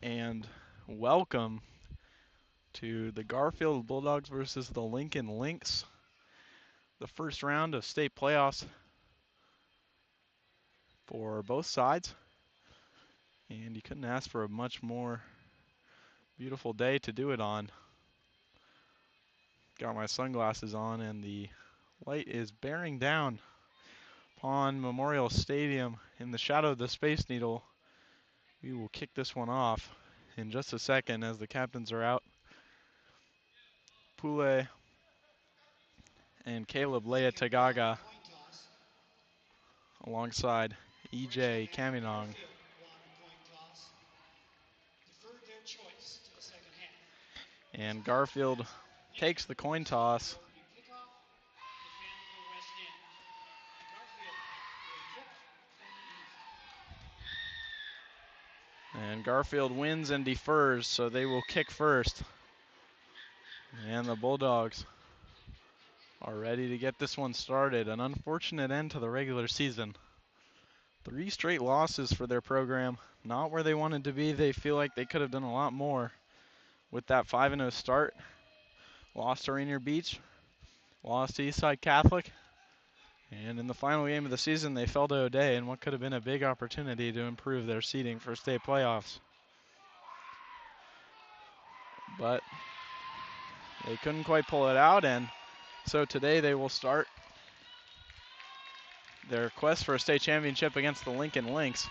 and welcome to the Garfield Bulldogs versus the Lincoln Lynx, the first round of state playoffs for both sides. And you couldn't ask for a much more beautiful day to do it on. Got my sunglasses on, and the light is bearing down upon Memorial Stadium in the shadow of the Space Needle. We will kick this one off in just a second as the captains are out. Pule and Caleb Leia Tagaga alongside EJ Caminong. And Garfield takes the coin toss. And Garfield wins and defers, so they will kick first. And the Bulldogs are ready to get this one started. An unfortunate end to the regular season. 3 straight losses for their program. Not where they wanted to be. They feel like they could have done a lot more with that 5-0 start. Lost to Rainier Beach. Lost to Eastside Catholic. And in the final game of the season, they fell to O'Day in what could have been a big opportunity to improve their seeding for state playoffs. But they couldn't quite pull it out, and so today they will start their quest for a state championship against the Lincoln Lynx.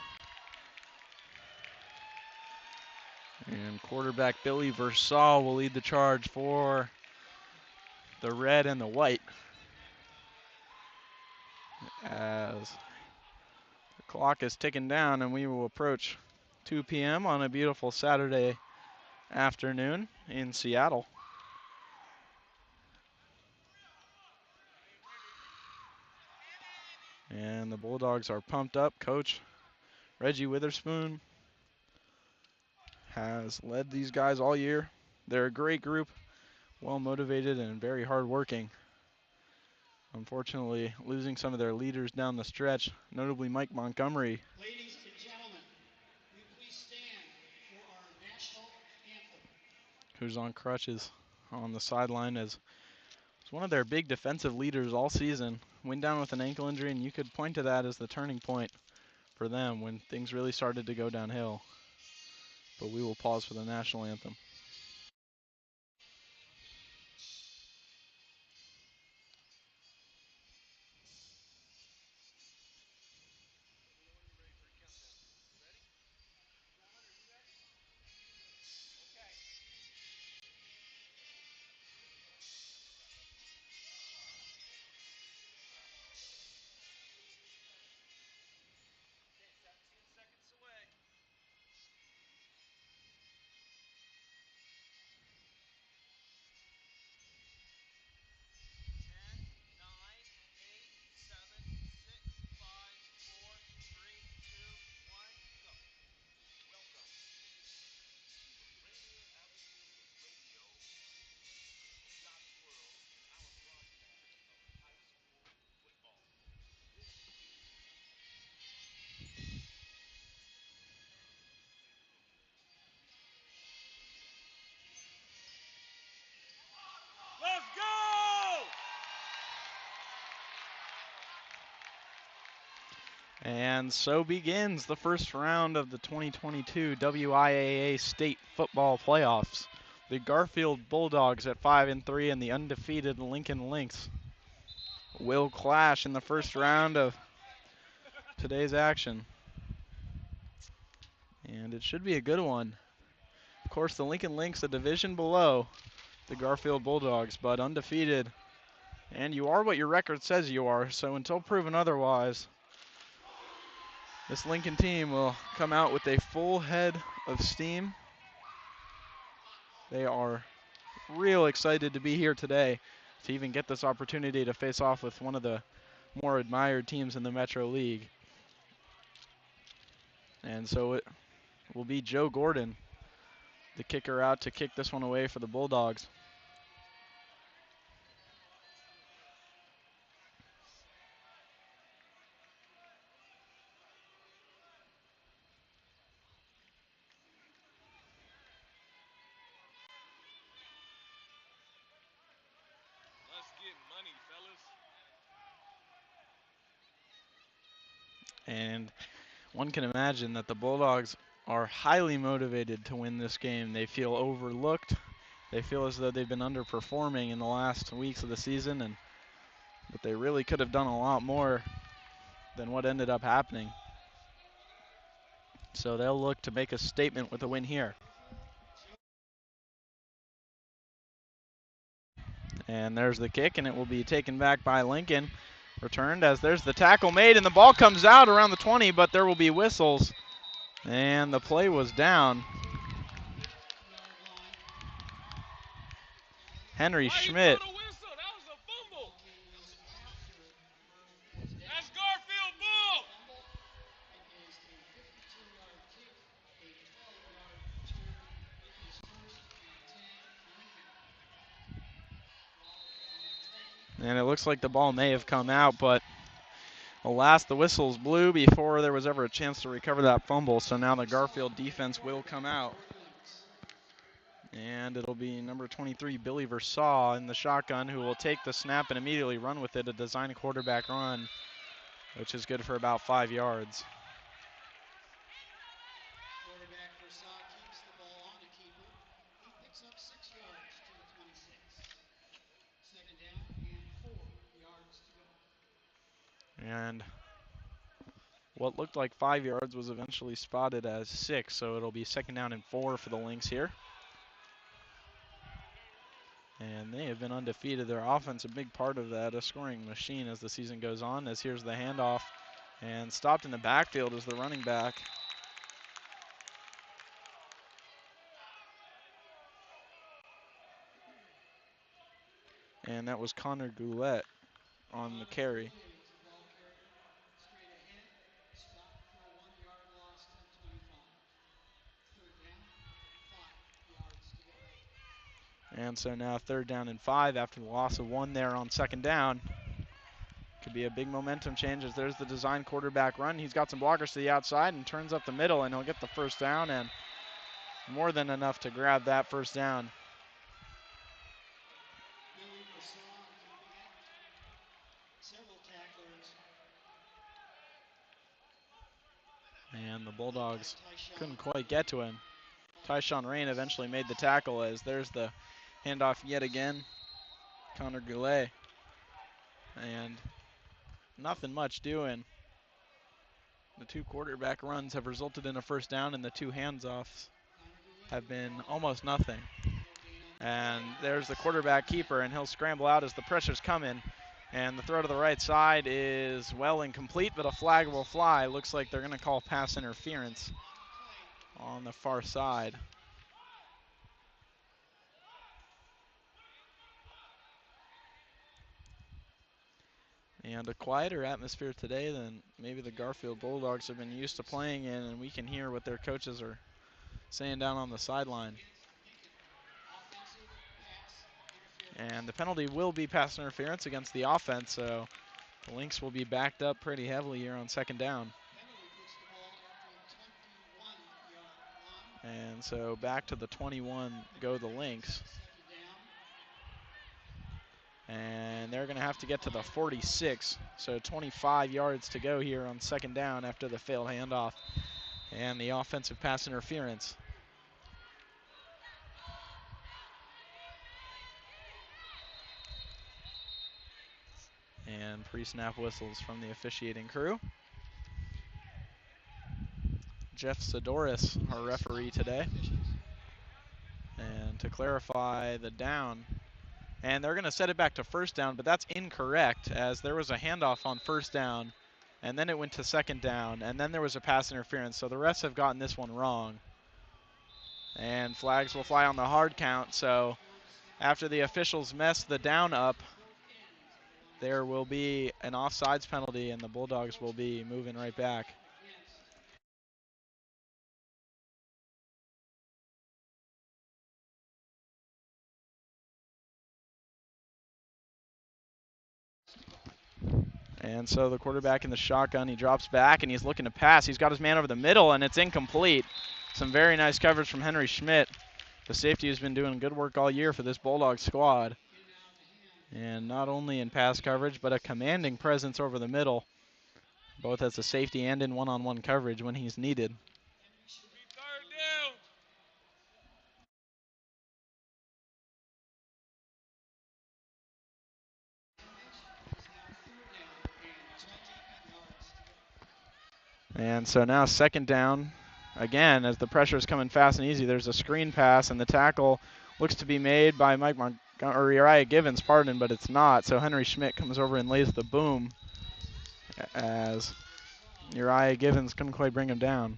And quarterback Billy Versal will lead the charge for the red and the white, as the clock is ticking down and we will approach 2 p.m. on a beautiful Saturday afternoon in Seattle. And the Bulldogs are pumped up. Coach Reggie Witherspoon has led these guys all year. They're a great group, well motivated and very hard working. Unfortunately, losing some of their leaders down the stretch, notably Mike Montgomery. Ladies and gentlemen, will you please stand for our national anthem? Who's on crutches on the sideline as one of their big defensive leaders all season. Went down with an ankle injury, and you could point to that as the turning point for them when things really started to go downhill. But we will pause for the national anthem. Let's go! And so begins the first round of the 2022 WIAA State Football Playoffs. The Garfield Bulldogs at 5-3 and the undefeated Lincoln Lynx will clash in the first round of today's action. And it should be a good one. Of course, the Lincoln Lynx, a division below the Garfield Bulldogs, but undefeated. And you are what your record says you are, so until proven otherwise, this Lincoln team will come out with a full head of steam. They are real excited to be here today to even get this opportunity to face off with one of the more admired teams in the Metro League. And so it will be Joe Gordon, the kicker, out to kick this one away for the Bulldogs. And one can imagine that the Bulldogs are highly motivated to win this game. They feel overlooked. They feel as though they've been underperforming in the last weeks of the season, but they really could have done a lot more than what ended up happening. So they'll look to make a statement with a win here. And there's the kick, and it will be taken back by Lincoln. Returned as there's the tackle made, and the ball comes out around the 20, but there will be whistles. And the play was down. Henry Schmidt. That was a fumble. That's Garfield ball. It is a 52-yard kick, a 12-yard return. It is 1st and 10, Lincoln. And it looks like the ball may have come out, but alas, the whistles blew before there was ever a chance to recover that fumble. So now the Garfield defense will come out. And it'll be number 23, Billy Versaw in the shotgun, who will take the snap and immediately run with it, a design quarterback run, which is good for about 5 yards. Quarterback Versaw keeps the ball on a keeper. He picks up 6 yards to the 26. 2nd down and 4 yards to go. And what looked like 5 yards was eventually spotted as 6, so it'll be 2nd down and 4 for the Lynx here. And they have been undefeated. Their offense a big part of that, a scoring machine as the season goes on, as here's the handoff. And stopped in the backfield is the running back. And that was Connor Goulet on the carry. And so now 3rd down and 5 after the loss of 1 there on 2nd down. Could be a big momentum change as there's the design quarterback run. He's got some blockers to the outside and turns up the middle, and he'll get the 1st down, and more than enough to grab that 1st down. Billy Versaw keeping it. Several tacklers. And the Bulldogs couldn't quite get to him. Tyshawn Rain eventually made the tackle as there's the handoff yet again. Connor Goulet. And nothing much doing. The 2 quarterback runs have resulted in a 1st down, and the 2 hands-offs have been almost nothing. And there's the quarterback keeper, and he'll scramble out as the pressure's coming. And the throw to the right side is well incomplete, but a flag will fly. Looks like they're going to call pass interference on the far side. And a quieter atmosphere today than maybe the Garfield Bulldogs have been used to playing in, and we can hear what their coaches are saying down on the sideline. And the penalty will be pass interference against the offense, so the Lynx will be backed up pretty heavily here on 2nd down. And so back to the 21 go the Lynx. And they're going to have to get to the 46, so 25 yards to go here on 2nd down after the failed handoff and the offensive pass interference. And pre-snap whistles from the officiating crew. Jeff Sidoris, our referee today. And to clarify the down, and they're going to set it back to 1st down, but that's incorrect as there was a handoff on 1st down, and then it went to 2nd down, and then there was a pass interference, so the refs have gotten this one wrong. And flags will fly on the hard count, so after the officials mess the down up, there will be an offsides penalty, and the Bulldogs will be moving right back. And so the quarterback in the shotgun, he drops back and he's looking to pass. He's got his man over the middle and it's incomplete. Some very nice coverage from Henry Schmidt. The safety has been doing good work all year for this Bulldog squad. And not only in pass coverage, but a commanding presence over the middle. both as a safety and in one-on-one coverage when he's needed. It'll be third down. And so now second down. Again, as the pressure is coming fast and easy, there's a screen pass, and the tackle looks to be made by Uriah Givens, but it's not. So Henry Schmidt comes over and lays the boom as Uriah Givens couldn't quite bring him down.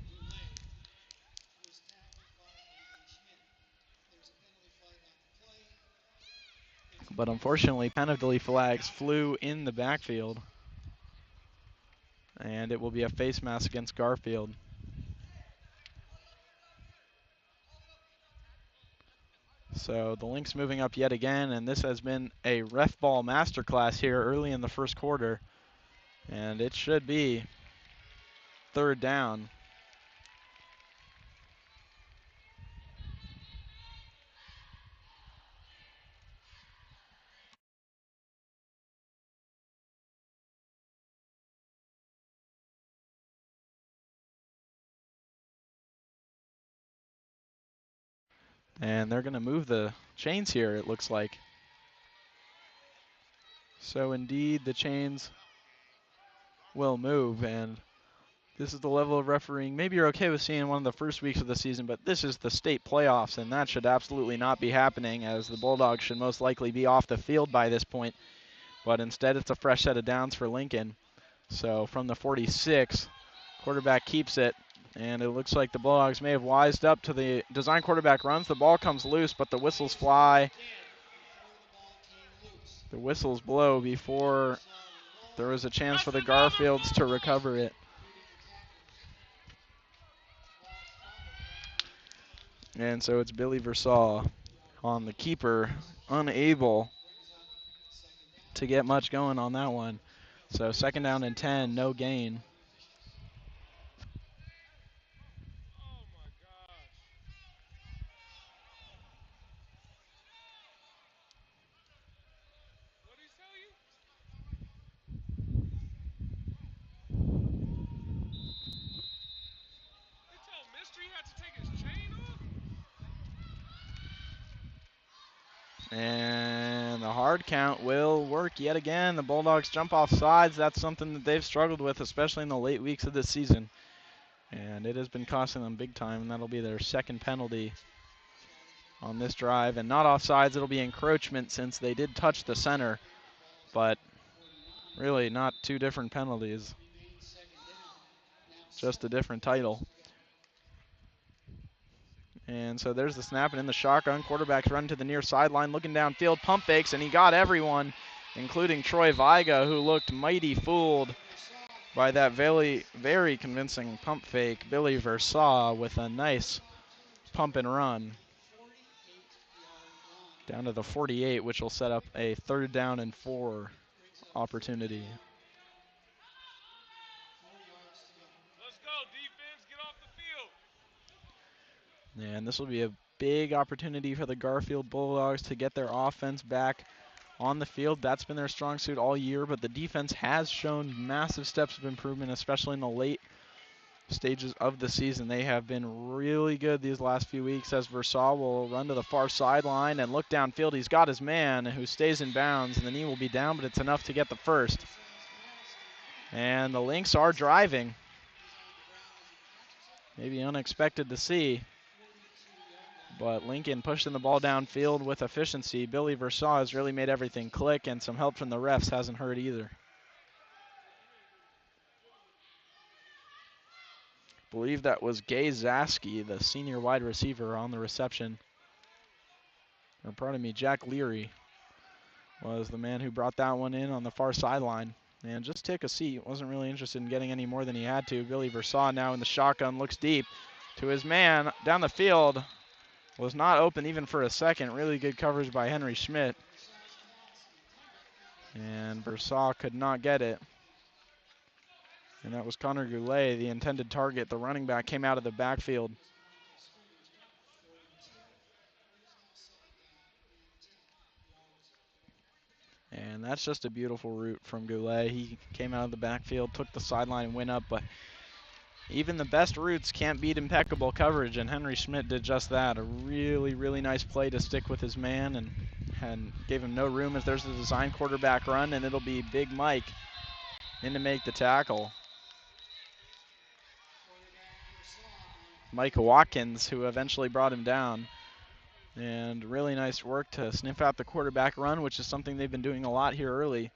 But unfortunately, penalty flags flew in the backfield, and it will be a face mask against Garfield. So the Lynx moving up yet again, and this has been a ref ball masterclass here early in the first quarter. And it should be third down. And they're going to move the chains here, it looks like. So indeed, the chains will move, and this is the level of refereeing. Maybe you're okay with seeing one of the first weeks of the season, but this is the state playoffs, and that should absolutely not be happening, as the Bulldogs should most likely be off the field by this point. But instead, it's a fresh set of downs for Lincoln. So from the 46, quarterback keeps it, and it looks like the Bulldogs may have wised up to the design quarterback runs. The ball comes loose, but the whistles fly. The whistles blow before there was a chance for the Garfields to recover it. And so it's Billy Versaw on the keeper, unable to get much going on that one. So second down and 10, no gain. Oh my gosh. What did he tell you? They told Mystery he had to take his chain off? And the hard count will work yet again. The Bulldogs jump off sides. That's something that they've struggled with, especially in the late weeks of this season. And it has been costing them big time, and that'll be their second penalty on this drive. And not offsides, it'll be encroachment since they did touch the center, but really not two different penalties, just a different title. And so there's the snap, and in the shotgun, quarterback's run to the near sideline, looking downfield, pump fakes, and he got everyone, including Troy Viga, who looked mighty fooled by that very, very convincing pump fake. Billy Versaw with a nice pump and run down to the 48, which will set up a third down and 4 opportunity. Let's go, defense. Get off the field. And this will be a big opportunity for the Garfield Bulldogs to get their offense back on the field. That's been their strong suit all year, but the defense has shown massive steps of improvement, especially in the late stages of the season. They have been really good these last few weeks, as Versaw will run to the far sideline and look downfield. He's got his man who stays in bounds, and the knee will be down, but it's enough to get the first. And the Lynx are driving. Maybe unexpected to see, but Lincoln pushing the ball downfield with efficiency. Billy Versaw has really made everything click, and some help from the refs hasn't hurt either. I believe that was Gay Zaski, the senior wide receiver, on the reception. Or pardon me, Jack Leary was the man who brought that one in on the far sideline. And just take a seat. Wasn't really interested in getting any more than he had to. Billy Versaw now in the shotgun, looks deep to his man down the field. Was not open even for a second. Really good coverage by Henry Schmidt. And Versaw could not get it. And that was Connor Goulet, the intended target. The running back came out of the backfield. And And that's just a beautiful route from Goulet. He came out of the backfield, took the sideline, and went up, but even the best routes can't beat impeccable coverage, and Henry Schmidt did just that. A really, really nice play to stick with his man and gave him no room as there's the design quarterback run, and it'll be Big Mike in to make the tackle. Mike Watkins, who eventually brought him down. And really nice work to sniff out the quarterback run, which is something they've been doing a lot here early.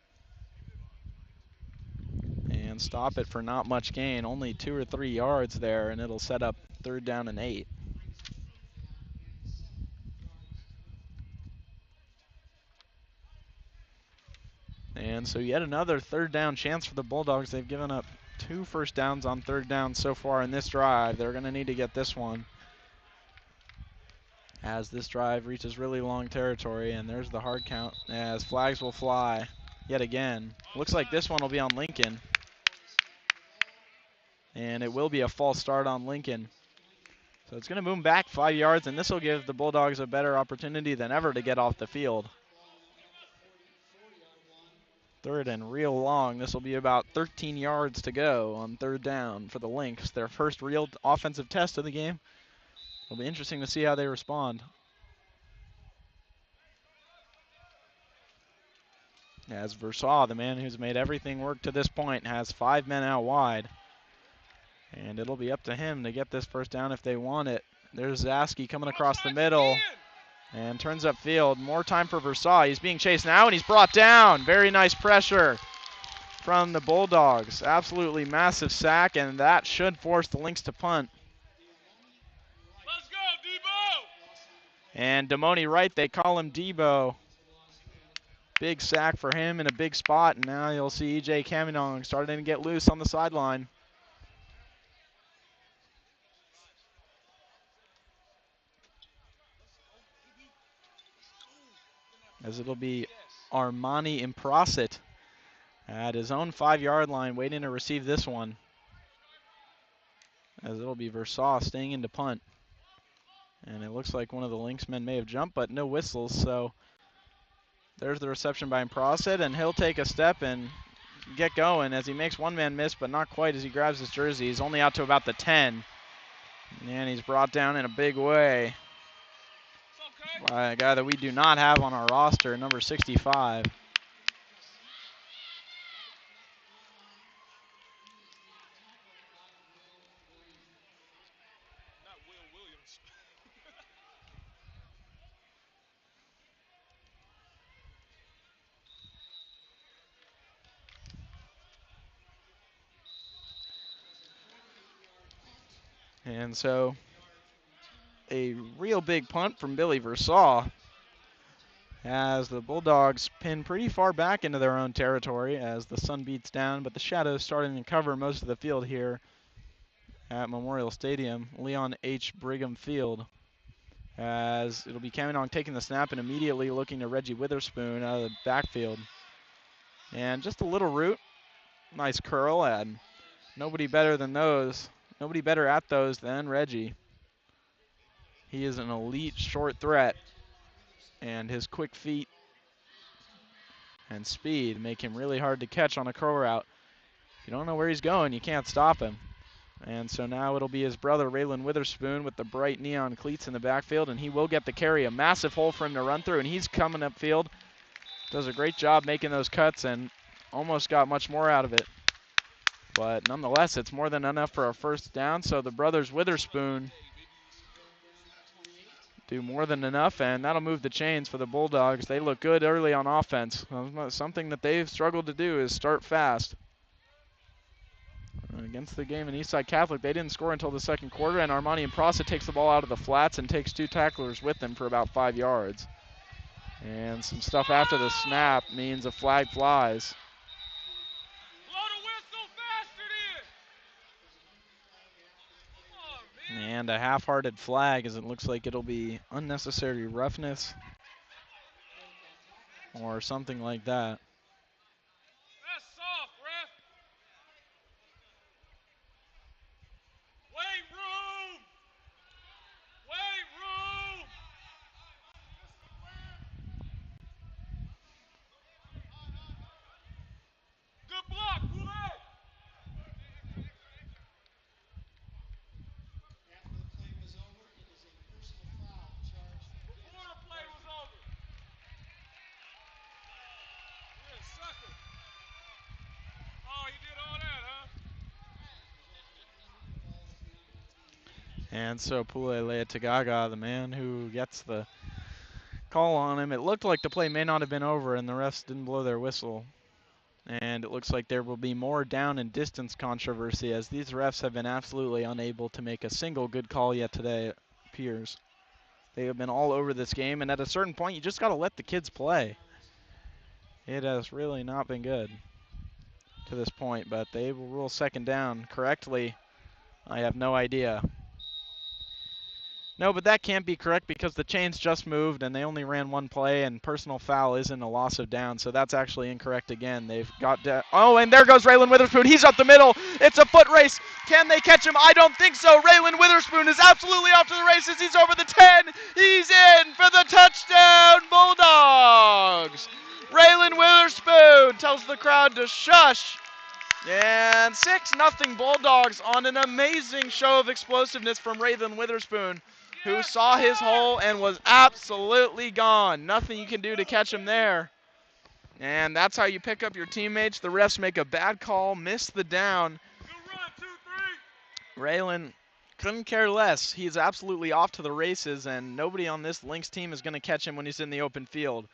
And stop it for not much gain, only 2 or 3 yards there, and it'll set up 3rd down and 8. And so yet another 3rd down chance for the Bulldogs. They've given up 2 first downs on 3rd down so far in this drive. They're going to need to get this one as this drive reaches really long territory. And there's the hard count as flags will fly yet again. Looks like this one will be on Lincoln. And it will be a false start on Lincoln. So it's going to move back 5 yards, and this will give the Bulldogs a better opportunity than ever to get off the field. 3rd and real long. This will be about 13 yards to go on 3rd down for the Lynx. Their first real offensive test of the game. It'll be interesting to see how they respond. As Versaw, the man who's made everything work to this point, has 5 men out wide. And it'll be up to him to get this first down if they want it. There's Zaski coming across the middle and turns upfield. More time for Versailles. He's being chased now, and he's brought down. Very nice pressure from the Bulldogs. Absolutely massive sack, and that should force the Lynx to punt. Let's go, Debo! And Damoni Wright, they call him Debo. Big sack for him in a big spot, and now you'll see E.J. Caminong starting to get loose on the sideline. As it'll be Armani Improsit at his own 5-yard line waiting to receive this one. As it'll be Versailles staying in to punt. And it looks like one of the Lynx men may have jumped, but no whistles, so there's the reception by Improsit, and he'll take a step and get going as he makes one man miss, but not quite as he grabs his jersey. He's only out to about the 10. And he's brought down in a big way by a guy that we do not have on our roster, number 65. Not Will Williams. And so a real big punt from Billy Versailles as the Bulldogs pin pretty far back into their own territory as the sun beats down, but the shadows starting to cover most of the field here at Memorial Stadium, Leon H. Brigham Field, as it'll be Caminong taking the snap and immediately looking to Reggie Witherspoon out of the backfield. And just a little route, nice curl, and nobody better than those, nobody better at those than Reggie. He is an elite short threat, and his quick feet and speed make him really hard to catch on a curl route. If you don't know where he's going, you can't stop him. And so now it'll be his brother, Raylan Witherspoon, with the bright neon cleats in the backfield, and he will get the carry. A massive hole for him to run through, and he's coming upfield. Does a great job making those cuts and almost got much more out of it. But nonetheless, it's more than enough for a first down, so the brothers Witherspoon do more than enough, and that'll move the chains for the Bulldogs. They look good early on offense. Something that they've struggled to do is start fast. Against the game in Eastside Catholic, they didn't score until the second quarter, and Armani Improsit takes the ball out of the flats and takes 2 tacklers with him for about 5 yards. And some stuff after the snap means a flag flies. Blow the whistle, faster then! Come on, man. And a half-hearted flag, as it looks like it'll be unnecessary roughness or something like that. That's soft, ref. Weight room! Weight room! And so Pulelea Tagaga, the man who gets the call on him, it looked like the play may not have been over and the refs didn't blow their whistle. And it looks like there will be more down and distance controversy as these refs have been absolutely unable to make a single good call yet today, it appears. They have been all over this game, and at a certain point, you just got to let the kids play. It has really not been good to this point, but they will rule second down correctly. I have no idea. No, but that can't be correct because the chains just moved and they only ran one play, and personal foul isn't a loss of down, so that's actually incorrect again. They've got oh, and there goes Raylan Witherspoon. He's up the middle. It's a foot race. Can they catch him? I don't think so. Raylan Witherspoon is absolutely off to the races. He's over the 10. He's in for the touchdown, Bulldogs. Raylan Witherspoon tells the crowd to shush. And 6-0 Bulldogs on an amazing show of explosiveness from Raylan Witherspoon, who saw his hole and was absolutely gone. Nothing you can do to catch him there. And that's how you pick up your teammates. The refs make a bad call, miss the down. Raylan couldn't care less. He's absolutely off to the races, and nobody on this Lynx team is going to catch him when he's in the open field.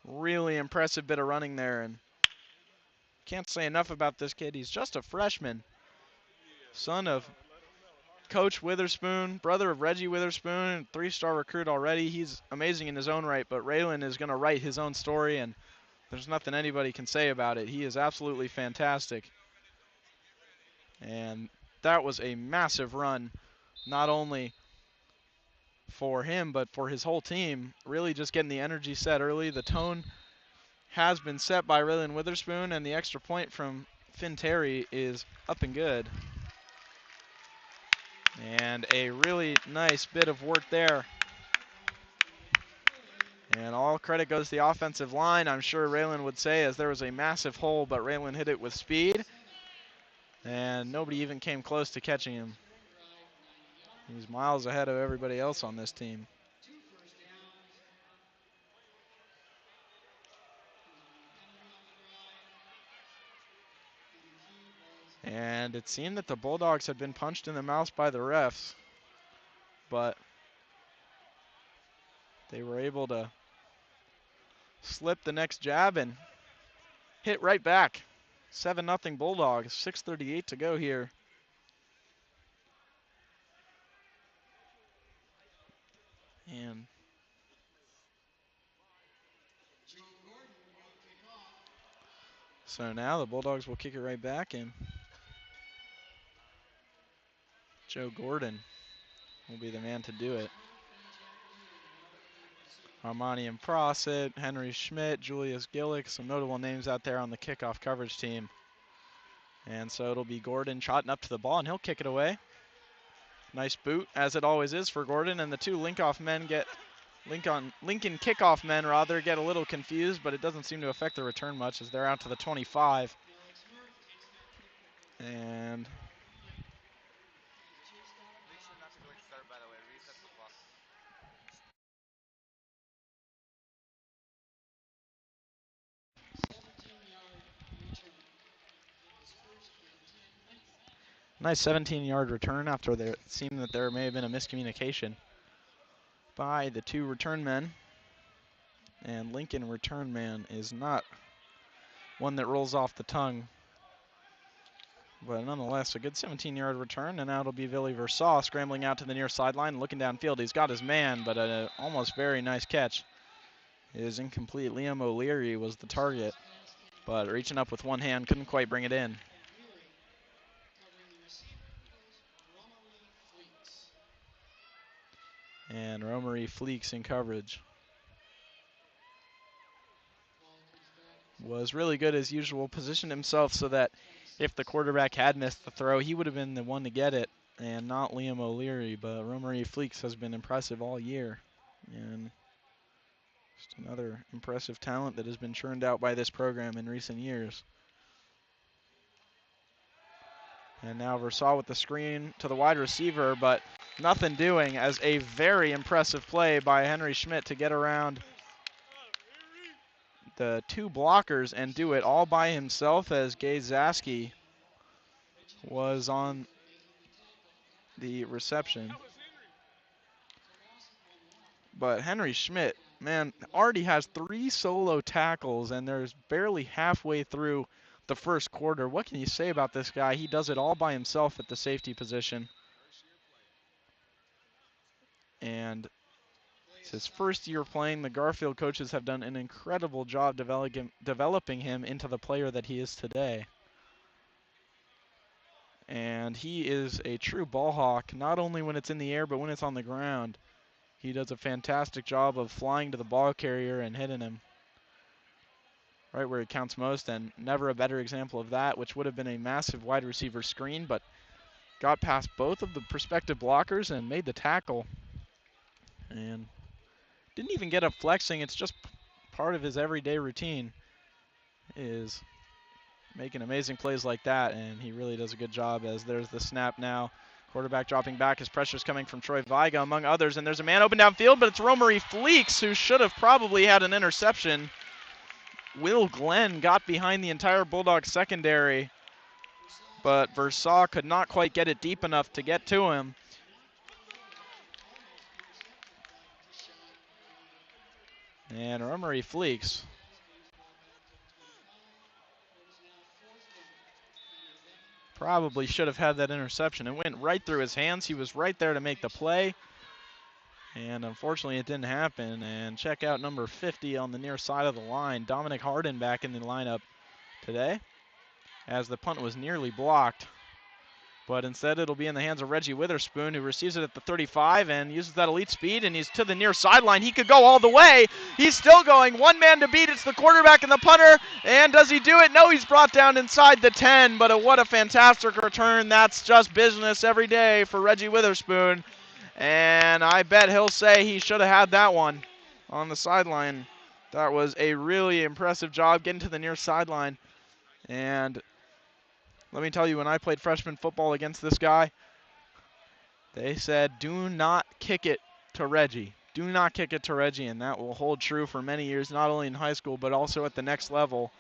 Really impressive bit of running there, and can't say enough about this kid. He's just a freshman, son of Coach Witherspoon, brother of Reggie Witherspoon, 3-star recruit already. He's amazing in his own right, but Raylan is going to write his own story, and there's nothing anybody can say about it. He is absolutely fantastic. And that was a massive run, not only for him, but for his whole team. Really just getting the energy set early. The tone has been set by Raylan Witherspoon, and the extra point from Finn Terry is up and good. And a really nice bit of work there. And all credit goes to the offensive line, I'm sure Raylan would say, as there was a massive hole, but Raylan hit it with speed. And nobody even came close to catching him. He's miles ahead of everybody else on this team. And it seemed that the Bulldogs had been punched in the mouth by the refs, but they were able to slip the next jab and hit right back. 7-0 Bulldogs, 6:38 to go here. And so now the Bulldogs will kick it right back, and Joe Gordon will be the man to do it. Armani Prossit, Henry Schmidt, Julius Gillick, some notable names out there on the kickoff coverage team. And so it'll be Gordon trotting up to the ball, and he'll kick it away. Nice boot, as it always is for Gordon, and the two Lincoln kickoff men rather get a little confused, but it doesn't seem to affect the return much as they're out to the 25. And nice 17-yard return after it seemed that there may have been a miscommunication by the two return men. And Lincoln return man is not one that rolls off the tongue. But nonetheless, a good 17-yard return, and now it'll be Billy Versaw scrambling out to the near sideline, looking downfield. He's got his man, but an almost very nice catch. It is incomplete. Liam O'Leary was the target, but reaching up with one hand, couldn't quite bring it in. And Romery Fleeks in coverage. Was really good as usual, positioned himself so that if the quarterback had missed the throw, he would have been the one to get it, and not Liam O'Leary. But Romery Fleeks has been impressive all year, and just another impressive talent that has been churned out by this program in recent years. And now Versaw with the screen to the wide receiver, but nothing doing, as a very impressive play by Henry Schmidt to get around the two blockers and do it all by himself, as Gay Zaski was on the reception. But Henry Schmidt, man, already has 3 solo tackles, and there's barely halfway through the first quarter. What can you say about this guy? He does it all by himself at the safety position. And it's his first year playing. The Garfield coaches have done an incredible job developing him into the player that he is today. And he is a true ball hawk, not only when it's in the air, but when it's on the ground. He does a fantastic job of flying to the ball carrier and hitting him right where it counts most, and never a better example of that, which would have been a massive wide receiver screen, but got past both of the prospective blockers and made the tackle. And didn't even get up flexing. It's just part of his everyday routine is making amazing plays like that, and he really does a good job. As there's the snap now. Quarterback dropping back. His pressure's coming from Troy Viga, among others, and there's a man open downfield, but it's Romary Fleeks, who should have probably had an interception. Will Glenn got behind the entire Bulldogs secondary, but Versailles could not quite get it deep enough to get to him. And Romary Fleeks probably should have had that interception. It went right through his hands. He was right there to make the play. And unfortunately, it didn't happen. And check out number 50 on the near side of the line. Dominic Harden back in the lineup today, as the punt was nearly blocked. But instead, it'll be in the hands of Reggie Witherspoon, who receives it at the 35 and uses that elite speed, and he's to the near sideline. He could go all the way. He's still going. One man to beat. It's the quarterback and the punter. And does he do it? No, he's brought down inside the 10. But what a fantastic return. That's just business every day for Reggie Witherspoon. And I bet he'll say he should have had that one on the sideline. That was a really impressive job getting to the near sideline. And let me tell you, when I played freshman football against this guy, they said, do not kick it to Reggie. Do not kick it to Reggie, and that will hold true for many years, not only in high school, but also at the next level.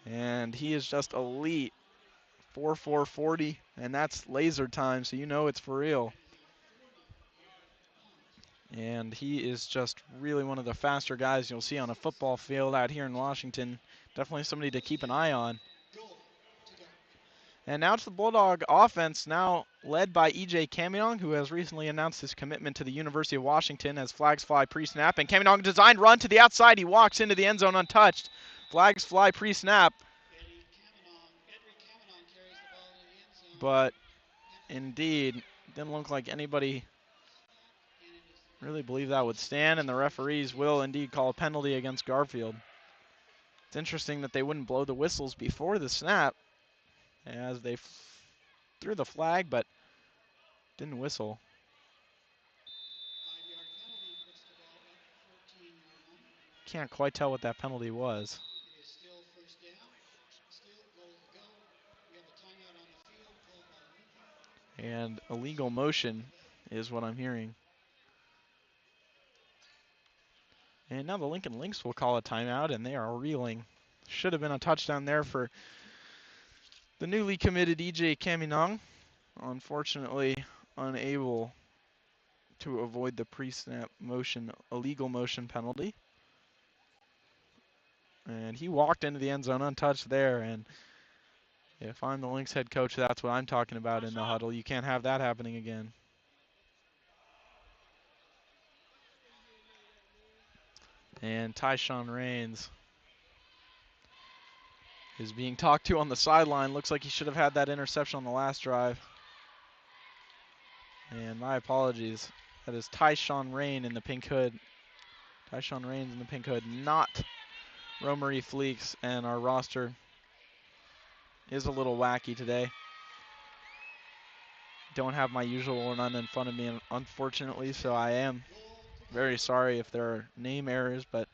And he is just elite. 4.4 40, and that's laser time, so you know it's for real. And he is just really one of the faster guys you'll see on a football field out here in Washington. Definitely somebody to keep an eye on. And now to the Bulldog offense, now led by E.J. Caminon, who has recently announced his commitment to the University of Washington as flags fly pre-snap. And Caminon designed run to the outside. He walks into the end zone untouched. Flags fly pre-snap. But indeed, didn't look like anybody really believed that would stand, and the referees will indeed call a penalty against Garfield. It's interesting that they wouldn't blow the whistles before the snap, as they threw the flag, but didn't whistle. Can't quite tell what that penalty was. And illegal motion is what I'm hearing. And now the Lincoln Lynx will call a timeout, and they are reeling. Should have been a touchdown there for the newly committed E.J. Caminon. Unfortunately, unable to avoid the pre-snap motion, illegal motion penalty. And he walked into the end zone untouched there. And if I'm the Lynx head coach, that's what I'm talking about in the huddle. You can't have that happening again. And Tyshawn Raines is being talked to on the sideline. Looks like he should have had that interception on the last drive. And my apologies. That is Tyshawn Rain in the pink hood. Tyshawn Raines in the pink hood, not Romary Fleeks. And our roster is a little wacky today. Don't have my usual none in front of me, unfortunately, so I am very sorry if there are name errors, but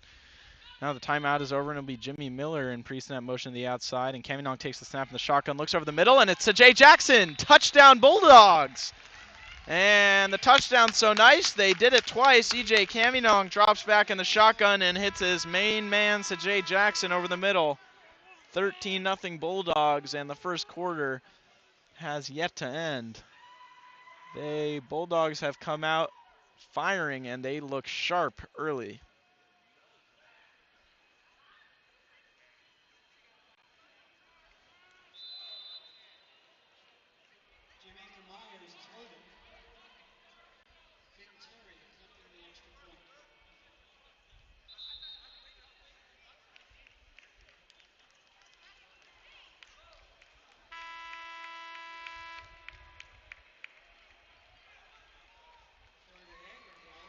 now the timeout is over, and it'll be Jimmy Miller in pre-snap motion to the outside, and Caminon takes the snap in the shotgun, looks over the middle, and it's Sajay Jackson. Touchdown Bulldogs! And the touchdown's so nice, they did it twice. E.J. Caminon drops back in the shotgun and hits his main man, Sajay Jackson, over the middle. 13-0 Bulldogs, and the first quarter has yet to end. Bulldogs have come out firing, and they look sharp early. Jamaica Myers is loaded. Finn Terry attempting the extra point. Third and 8 or go.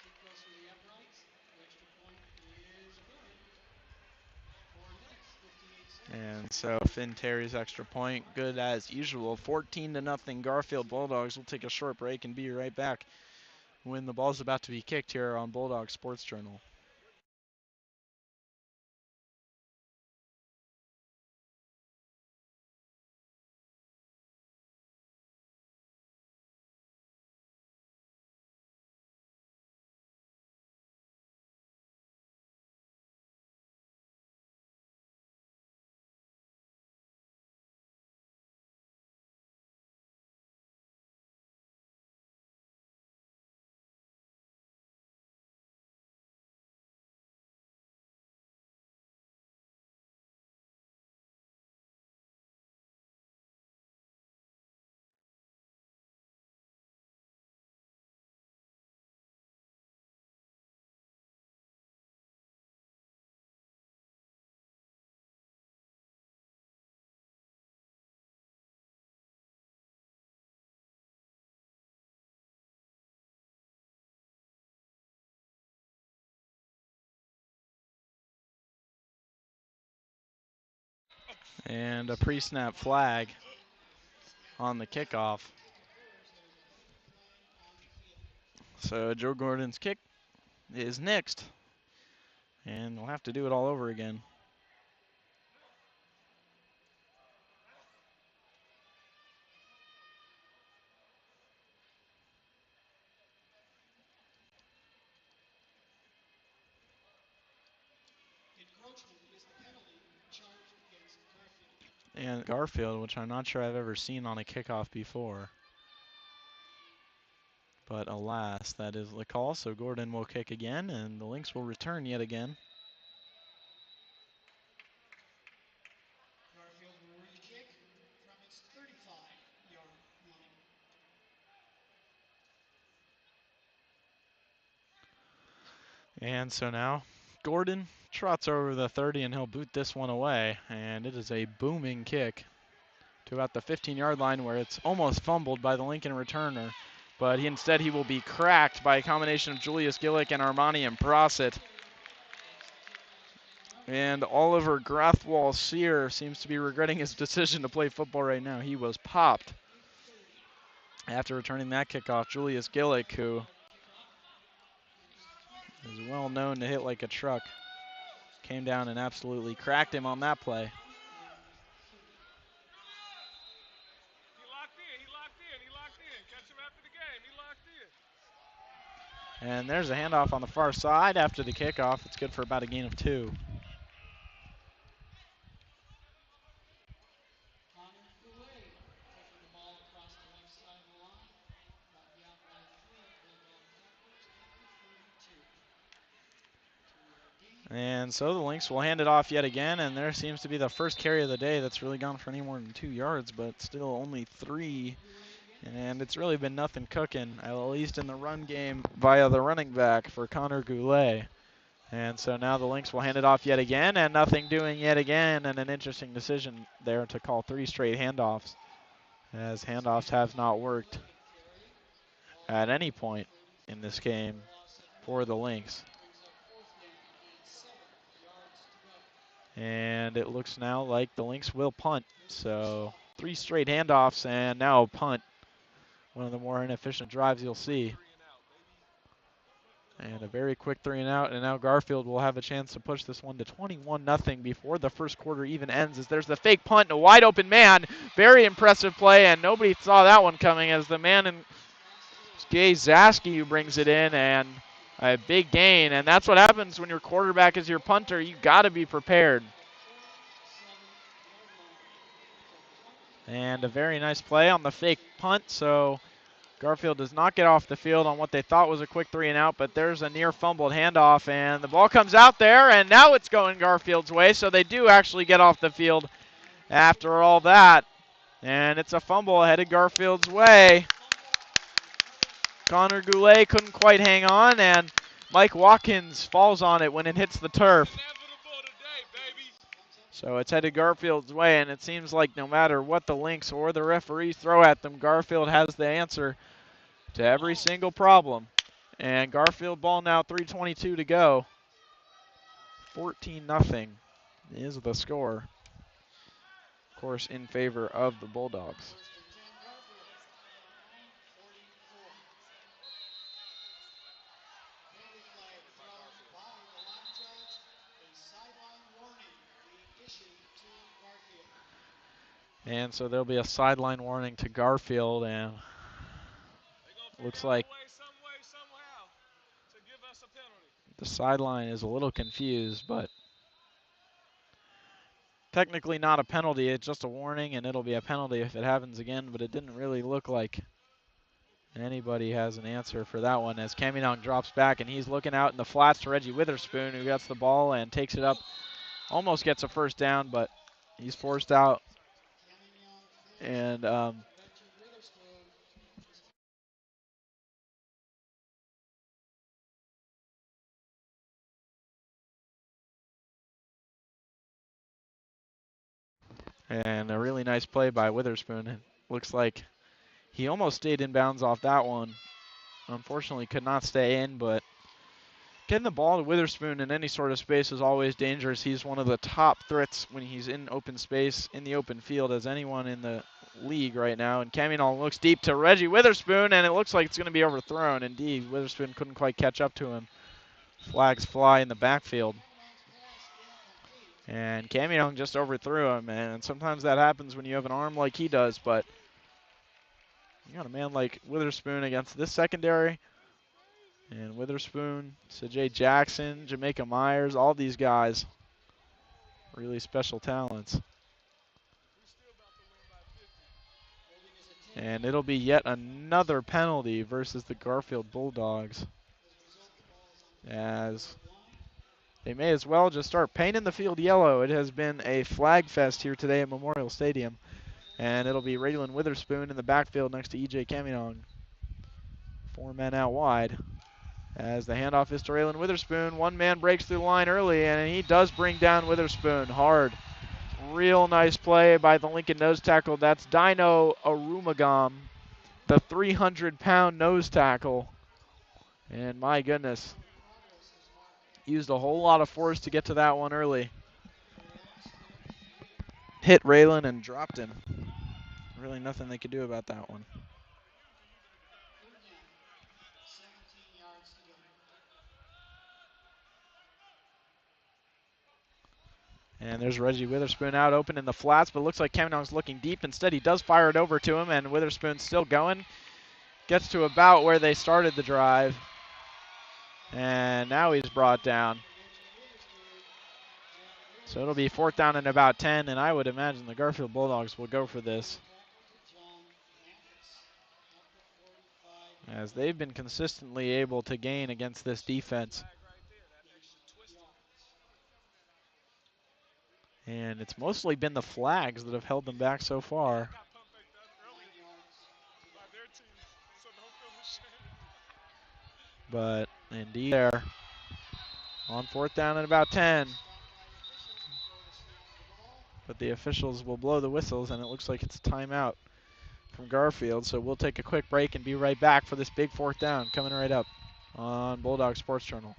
Kick goes through the uprights. The extra point is good. 4 minutes, 58 seconds. And so Finn Terry's extra point, good as usual. 14-0 Garfield Bulldogs. We'll take a short break and be right back when the ball's about to be kicked here on Bulldog Sports Journal. And a pre-snap flag on the kickoff. So Joe Gordon's kick is next, and we'll have to do it all over again. Encroachment is the penalty charged against Garfield. And Garfield, which I'm not sure I've ever seen on a kickoff before. But alas, that is the call, so Gordon will kick again, and the Lynx will return yet again. Garfield will re-kick from its 35-yard line. And so now Gordon trots over the 30, and he'll boot this one away, and it is a booming kick to about the 15-yard line where it's almost fumbled by the Lincoln returner. But instead he will be cracked by a combination of Julius Gillick and Armani and Brossett. And Oliver Grathwall-Sear seems to be regretting his decision to play football right now. He was popped after returning that kickoff. Julius Gillick, who is well known to hit like a truck, came down and absolutely cracked him on that play. He locked in. Catch him after the game. He locked in. And there's a handoff on the far side after the kickoff. It's good for about a gain of 2. Connor Goulet taking the ball across the left side of the line. Brought you out by Fred Bulldog Tackles at the 42. And so the Lynx will hand it off yet again, and there seems to be the first carry of the day that's really gone for any more than 2 yards, but still only 3. And it's really been nothing cooking, at least in the run game via the running back for Connor Goulet. And so now the Lynx will hand it off yet again, and nothing doing yet again, and an interesting decision there to call 3 straight handoffs, as handoffs have not worked at any point in this game for the Lynx. And it looks now like the Lynx will punt. So 3 straight handoffs and now a punt. One of the more inefficient drives you'll see. And a very quick 3 and out. And now Garfield will have a chance to push this one to 21-0 before the first quarter even ends, as there's the fake punt and a wide open man. Very impressive play, and nobody saw that one coming, as the man in Gay Zaski who brings it in, and a big gain. And that's what happens when your quarterback is your punter. You got to be prepared. And a very nice play on the fake punt. So Garfield does not get off the field on what they thought was a quick 3 and out, but there's a near fumbled handoff, and the ball comes out there, and now it's going Garfield's way, so they do actually get off the field after all that. And it's a fumble headed Garfield's way. Connor Goulet couldn't quite hang on, and Mike Watkins falls on it when it hits the turf. So it's headed Garfield's way, and it seems like no matter what the Lynx or the referees throw at them, Garfield has the answer to every single problem. And Garfield ball now, 3:22 to go. 14-0 is the score. Of course, in favor of the Bulldogs. And so there'll be a sideline warning to Garfield, and looks like the sideline is a little confused, but technically not a penalty. It's just a warning, and it'll be a penalty if it happens again, but it didn't really look like anybody has an answer for that one as Caminong drops back, and he's looking out in the flats to Reggie Witherspoon, who gets the ball and takes it up. Almost gets a first down, but he's forced out. And a really nice play by Witherspoon. It looks like he almost stayed in bounds off that one. Unfortunately, could not stay in, but getting the ball to Witherspoon in any sort of space is always dangerous. He's one of the top threats when he's in open space, in the open field, as anyone in the league right now. And Caminong looks deep to Reggie Witherspoon, and it looks like it's going to be overthrown. Indeed, Witherspoon couldn't quite catch up to him. Flags fly in the backfield. And Caminong just overthrew him, and sometimes that happens when you have an arm like he does, but you got a man like Witherspoon against this secondary. And Witherspoon, C.J. Jackson, Jamaica Myers, all these guys, really special talents. And it'll be yet another penalty versus the Garfield Bulldogs, as they may as well just start painting the field yellow. It has been a flag fest here today at Memorial Stadium. And it'll be Raylan Witherspoon in the backfield next to E.J. Caminong. 4 men out wide. As the handoff is to Raylan Witherspoon, one man breaks through the line early, and he does bring down Witherspoon hard. Real nice play by the Lincoln nose tackle. That's Dino Arumagam, the 300-pound nose tackle. And my goodness, used a whole lot of force to get to that one early. Hit Raylan and dropped him. Really nothing they could do about that one. And there's Reggie Witherspoon out open in the flats, but it looks like Caminong's looking deep. Instead, he does fire it over to him, and Witherspoon's still going. Gets to about where they started the drive. And now he's brought down. So it'll be 4th down and about 10, and I would imagine the Garfield Bulldogs will go for this, as they've been consistently able to gain against this defense. And it's mostly been the flags that have held them back so far. But indeed there, on 4th down and about 10. But the officials will blow the whistles, and it looks like it's a timeout from Garfield. So we'll take a quick break and be right back for this big 4th down coming right up on Bulldog Sports Journal.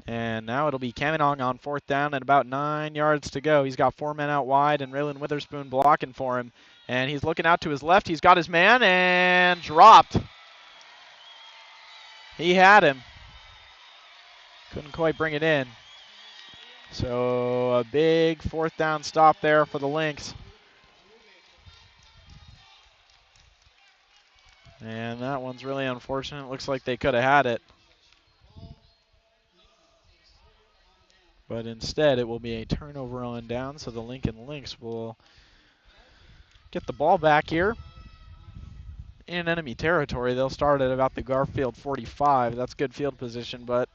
And now it'll be Caminong on 4th down and about 9 yards to go. He's got 4 men out wide and Raylan Witherspoon blocking for him. And he's looking out to his left. He's got his man and dropped. He had him. Couldn't quite bring it in. So a big 4th down stop there for the Lynx. And that one's really unfortunate. Looks like they could have had it. But instead, it will be a turnover on down, so the Lincoln Lynx will get the ball back here in enemy territory. They'll start at about the Garfield 45. That's good field position, but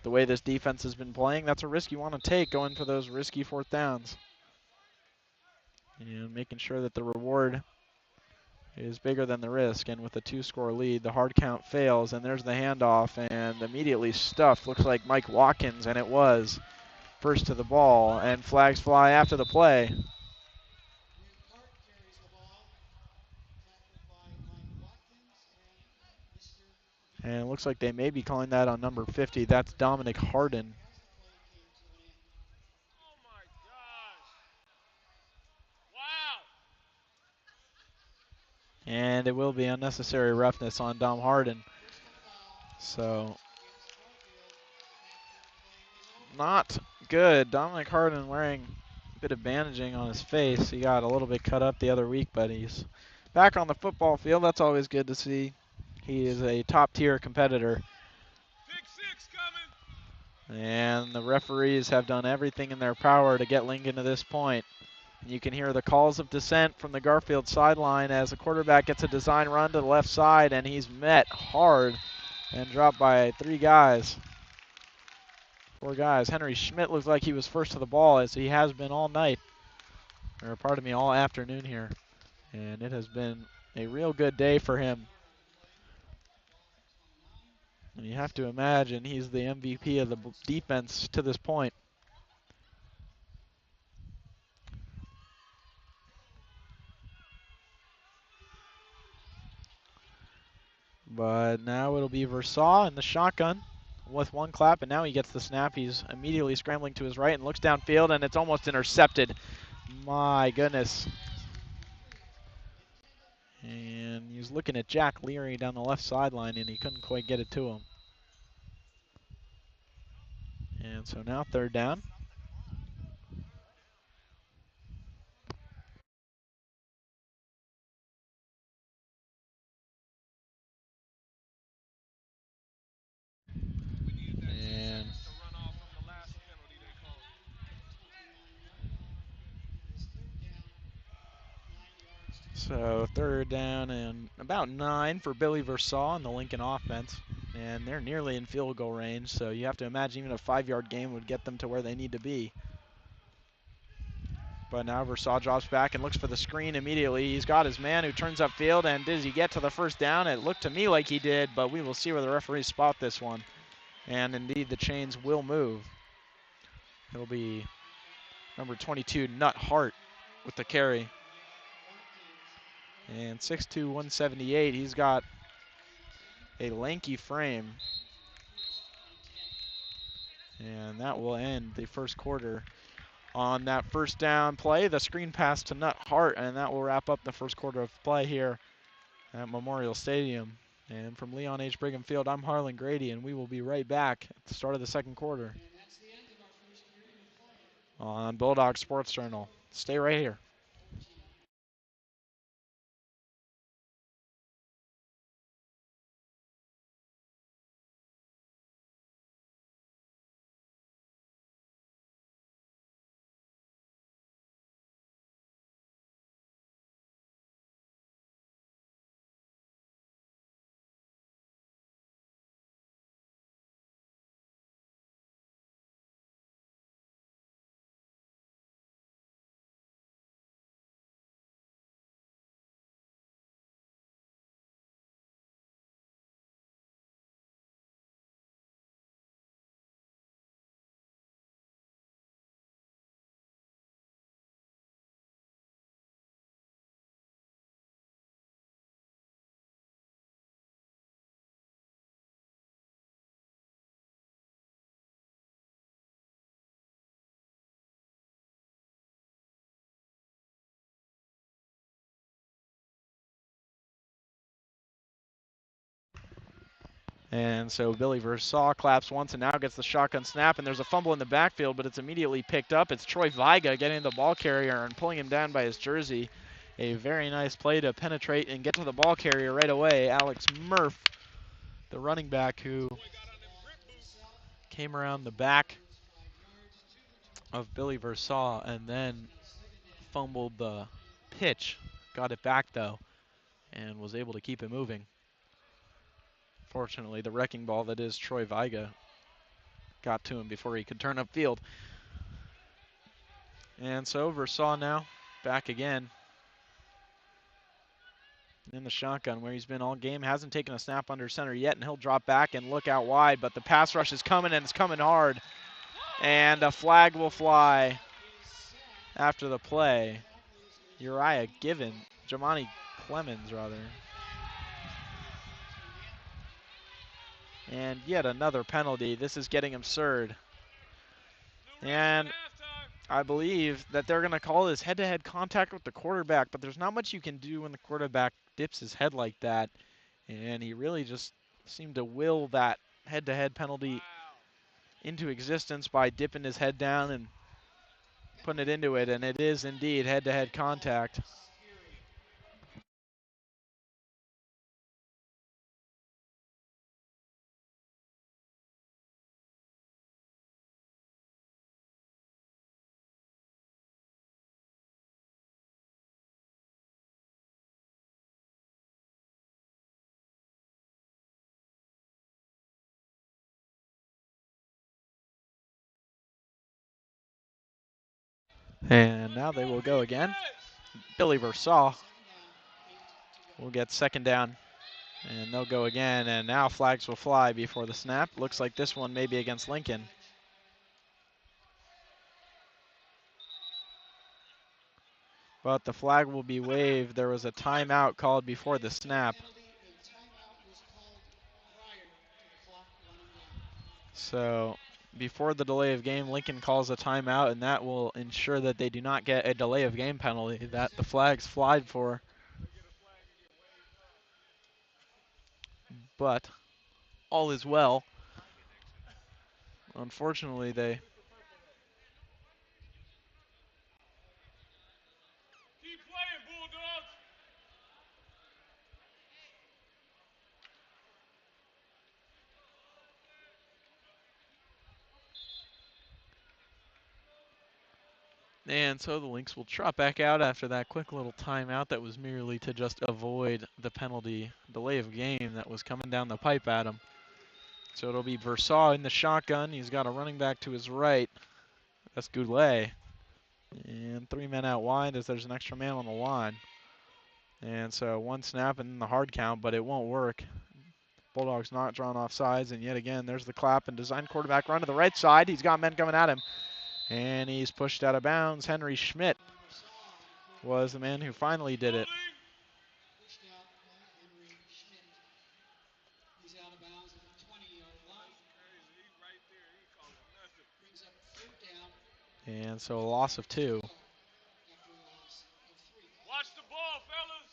the way this defense has been playing, that's a risk you want to take going for those risky 4th downs. And making sure that the reward is bigger than the risk. And with a 2-score lead, the hard count fails, and there's the handoff, and immediately stuffed. Looks like Mike Watkins, and it was. First to the ball, and flags fly after the play. And it looks like they may be calling that on number 50. That's Dominic Harden. Oh my gosh. Wow. And it will be unnecessary roughness on Dom Harden. So, not good. Dominic Harden wearing a bit of bandaging on his face. He got a little bit cut up the other week, but he's back on the football field. That's always good to see. He is a top-tier competitor. Pick 6 coming. And the referees have done everything in their power to get Lincoln to this point. You can hear the calls of dissent from the Garfield sideline as the quarterback gets a design run to the left side, and he's met hard and dropped by 3 guys. 4 guys. Henry Schmidt looks like he was first to the ball, as he has been all night, or pardon me, all afternoon here. And it has been a real good day for him. And you have to imagine he's the MVP of the defense to this point. But now it'll be Versailles in the shotgun with 1 clap, and now he gets the snap. He's immediately scrambling to his right and looks downfield, and it's almost intercepted. My goodness. And he's looking at Jack Leary down the left sideline, and he couldn't quite get it to him. And so now 3rd down. We needed that 10 And seconds to run off from the last penalty they called. so 3rd down and about 9 for Billy Versailles and the Lincoln offense. And they're nearly in field goal range, so you have to imagine even a 5-yard game would get them to where they need to be. But now Versailles drops back and looks for the screen immediately. He's got his man who turns upfield, and does he get to the 1st down? It looked to me like he did, but we will see where the referees spot this one. And indeed, the chains will move. It'll be number 22, Nut Hart, with the carry. And 6'2", 178. He's got a lanky frame. And that will end the first quarter. On that 1st down play, the screen pass to Nut Hart, and that will wrap up the 1st quarter of play here at Memorial Stadium. And from Leon H. Brigham Field, I'm Harlan Grady, and we will be right back at the start of the 2nd quarter on Bulldog Sports Journal. Stay right here. And so Billy Versaw claps once and now gets the shotgun snap, and there's a fumble in the backfield, but it's immediately picked up. It's Troy Viga getting the ball carrier and pulling him down by his jersey. A very nice play to penetrate and get to the ball carrier right away. Alex Murph, the running back who came around the back of Billy Versaw and then fumbled the pitch. Got it back though and was able to keep it moving. Fortunately, the wrecking ball that is Troy Viga got to him before he could turn upfield. And so Versaw now back again in the shotgun where he's been all game. Hasn't taken a snap under center yet, and he'll drop back and look out wide, but the pass rush is coming, and it's coming hard. And a flag will fly after the play. Uriah Given, Jamani Clemens rather. And yet another penalty. This is getting absurd. And I believe that they're going to call this head-to-head contact with the quarterback, but there's not much you can do when the quarterback dips his head like that. And he really just seemed to will that head-to-head penalty into existence by dipping his head down and putting it into it, and it is indeed head-to-head contact. And now they will go again. Billy Versaw will get second down. And they'll go again, and now flags will fly before the snap. Looks like this one may be against Lincoln. But the flag will be waved. There was a timeout called before the snap. So before the delay of game, Lincoln calls a timeout, and that will ensure that they do not get a delay of game penalty that the flags flied for. But all is well. Unfortunately, they Keep playing, Bulldogs. and so the Lynx will trot back out after that quick little timeout that was merely to just avoid the penalty delay of game that was coming down the pipe at him. So it'll be Versaw in the shotgun. He's got a running back to his right. That's Goulet. And 3 men out wide as there's an extra man on the line. And so one snap and then the hard count, but it won't work. Bulldogs not drawn off sides, and yet again, there's the clap and design quarterback run to the right side. He's got men coming at him, and he's pushed out of bounds. Henry Schmidt was the man who finally did it. Pushed out by Henry Schmidt. He's out of bounds at the 20-yard line. Crazy. He right there. He ain't calling nothing. Brings up third down And so a loss of 2. after a loss of 3. Watch the ball, fellas.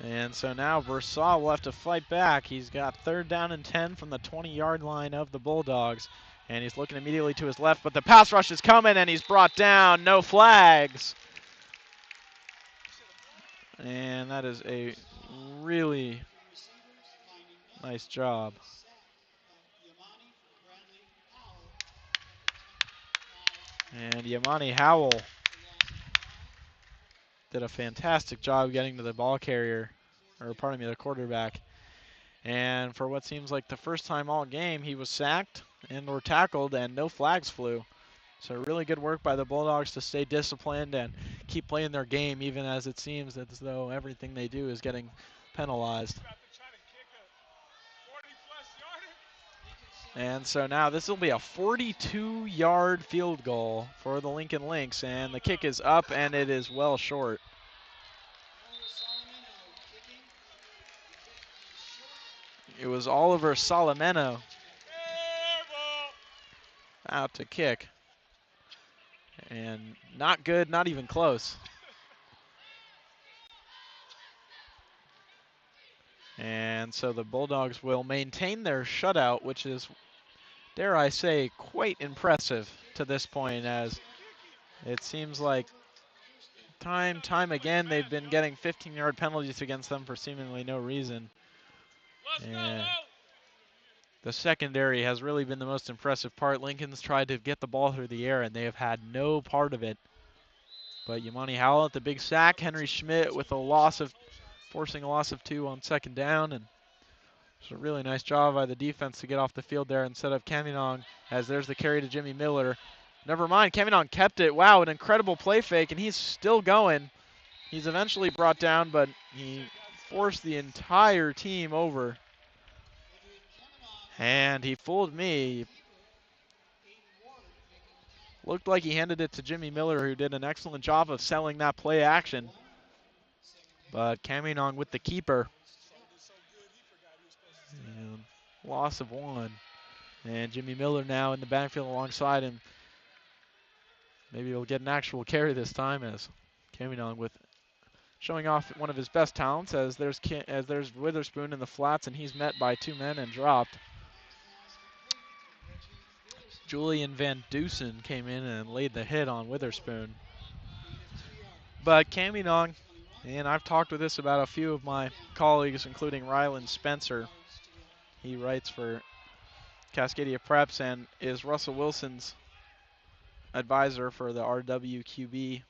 And so now Versaw will have to fight back. He's got third down and 10 from the 20-yard line of the Bulldogs. And he's looking immediately to his left, but the pass rush is coming, and he's brought down. No flags. And that is a really nice job. And Yamani Howell did a fantastic job getting to the ball carrier, or pardon me, the quarterback. And for what seems like the first time all game, he was sacked and or tackled, and no flags flew. So really good work by the Bulldogs to stay disciplined and keep playing their game, even as it seems as though everything they do is getting penalized. And so now this will be a 42-yard field goal for the Lincoln Lynx, and the kick is up, and it is well short. It was Oliver Salameno out to kick. And not good, not even close. And so the Bulldogs will maintain their shutout, which is, dare I say, quite impressive to this point, as it seems like time again they've been getting 15-yard penalties against them for seemingly no reason. Let's go, And out. the secondary has really been the most impressive part. Lincoln's tried to get the ball through the air, and they have had no part of it. But Yamani Howell at the big sack, Henry Schmidt with forcing a loss of 2 on second down, and it's a really nice job by the defense to get off the field there instead of Caminong, as there's the carry to Jimmy Miller. Never mind, Caminong kept it. Wow, an incredible play fake, and he's still going. He's eventually brought down, but he forced the entire team over. And he fooled me. Looked like he handed it to Jimmy Miller, who did an excellent job of selling that play action. But Caminong with the keeper. And loss of 1. And Jimmy Miller now in the backfield alongside him. Maybe he'll get an actual carry this time, as Caminong with showing off one of his best talents, as there's Witherspoon in the flats, and he's met by 2 men and dropped. Julian Van Dusen came in and laid the hit on Witherspoon. But Caminong, and I've talked with this about a few of my colleagues, including Rylan Spencer. He writes for Cascadia Preps and is Russell Wilson's advisor for the RWQB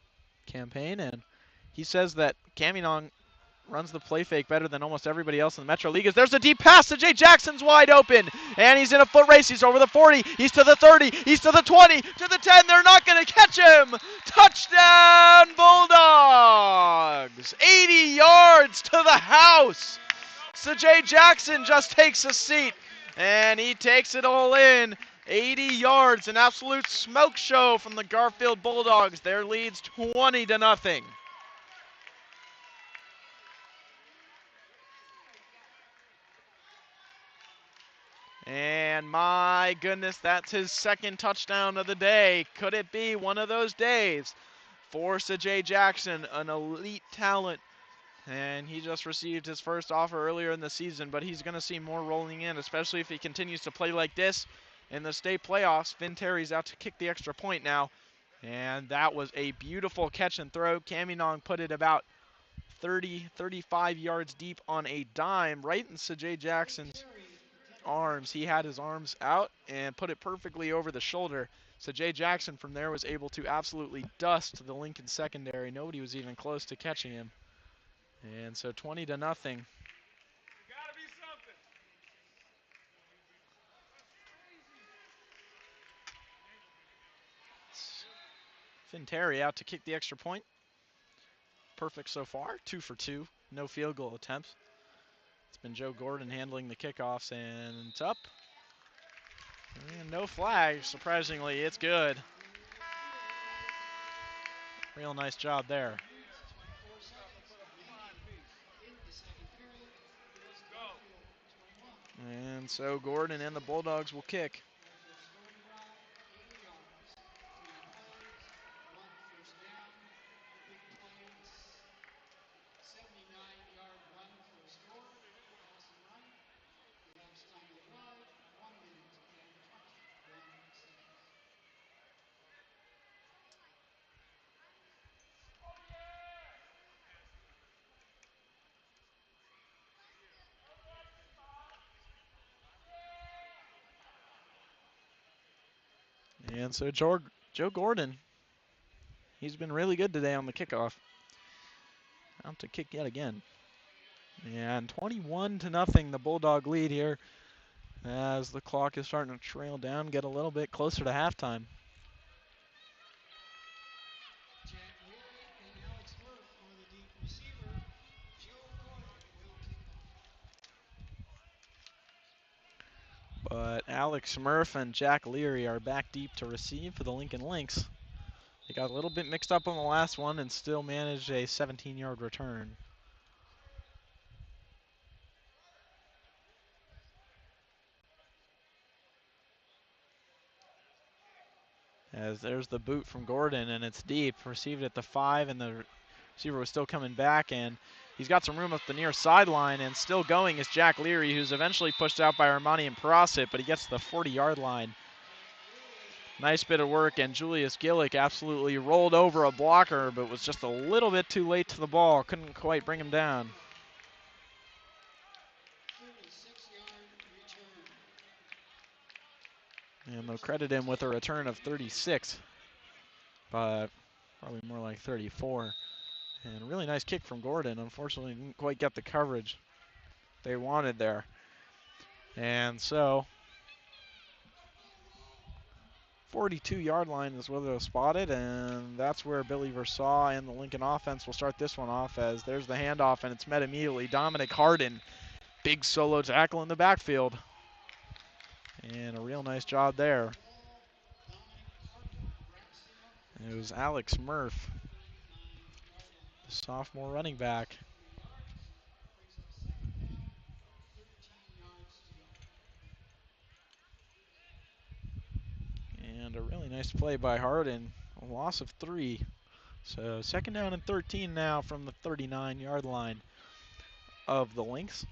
campaign, and he says that Caminong runs the play fake better than almost everybody else in the Metro League. There's a deep pass to Jay Jackson's wide open, and he's in a foot race. He's over the 40, he's to the 30, he's to the 20, to the 10. They're not going to catch him. Touchdown Bulldogs! 80 yards to the house. So Jay Jackson just takes a seat, and he takes it all in. 80 yards, an absolute smoke show from the Garfield Bulldogs. Their lead's 20-0. And my goodness, that's his second touchdown of the day. Could it be one of those days for Sajay Jackson, an elite talent? And he just received his first offer earlier in the season, but he's going to see more rolling in, especially if he continues to play like this in the state playoffs. Finn Terry's out to kick the extra point now. And that was a beautiful catch and throw. Caminong put it about 35 yards deep on a dime right in Sajay Jackson's arms. He had his arms out and put it perfectly over the shoulder. So Jay Jackson from there was able to absolutely dust the Lincoln secondary. Nobody was even close to catching him. And so 20-0. Gotta be something. Finn Terry out to kick the extra point. Perfect so far, 2 for 2. No field goal attempts. It's been Joe Gordon handling the kickoffs, and it's up. And no flag, surprisingly, it's good. Real nice job there. And so Gordon and the Bulldogs will kick. And so Joe Gordon, he's been really good today on the kickoff. Out to kick yet again. And 21-0, the Bulldog lead here as the clock is starting to trail down, get a little bit closer to halftime. But Alex Murph and Jack Leary are back deep to receive for the Lincoln Lynx. They got a little bit mixed up on the last one and still managed a 17-yard return. As there's the boot from Gordon, and it's deep. Received at the 5, and the receiver was still coming back, and He's got some room up the near sideline, and still going is Jack Leary, who's eventually pushed out by Armani and Prosit, but he gets to the 40-yard line. Nice bit of work, and Julius Gillick absolutely rolled over a blocker, but was just a little bit too late to the ball. Couldn't quite bring him down. 36-yard return. And they'll credit him with a return of 36, but probably more like 34. And a really nice kick from Gordon. Unfortunately, didn't quite get the coverage they wanted there. And so, 42-yard line is where they'll spot it, and that's where Billy Versailles and the Lincoln offense will start this one off, as there's the handoff, and it's met immediately. Dominic Harden, big solo tackle in the backfield. And a real nice job there. It was Alex Murph, the sophomore running back. And a really nice play by Harden, a loss of 3. So second down and 13 now from the 39-yard line of the Lynx.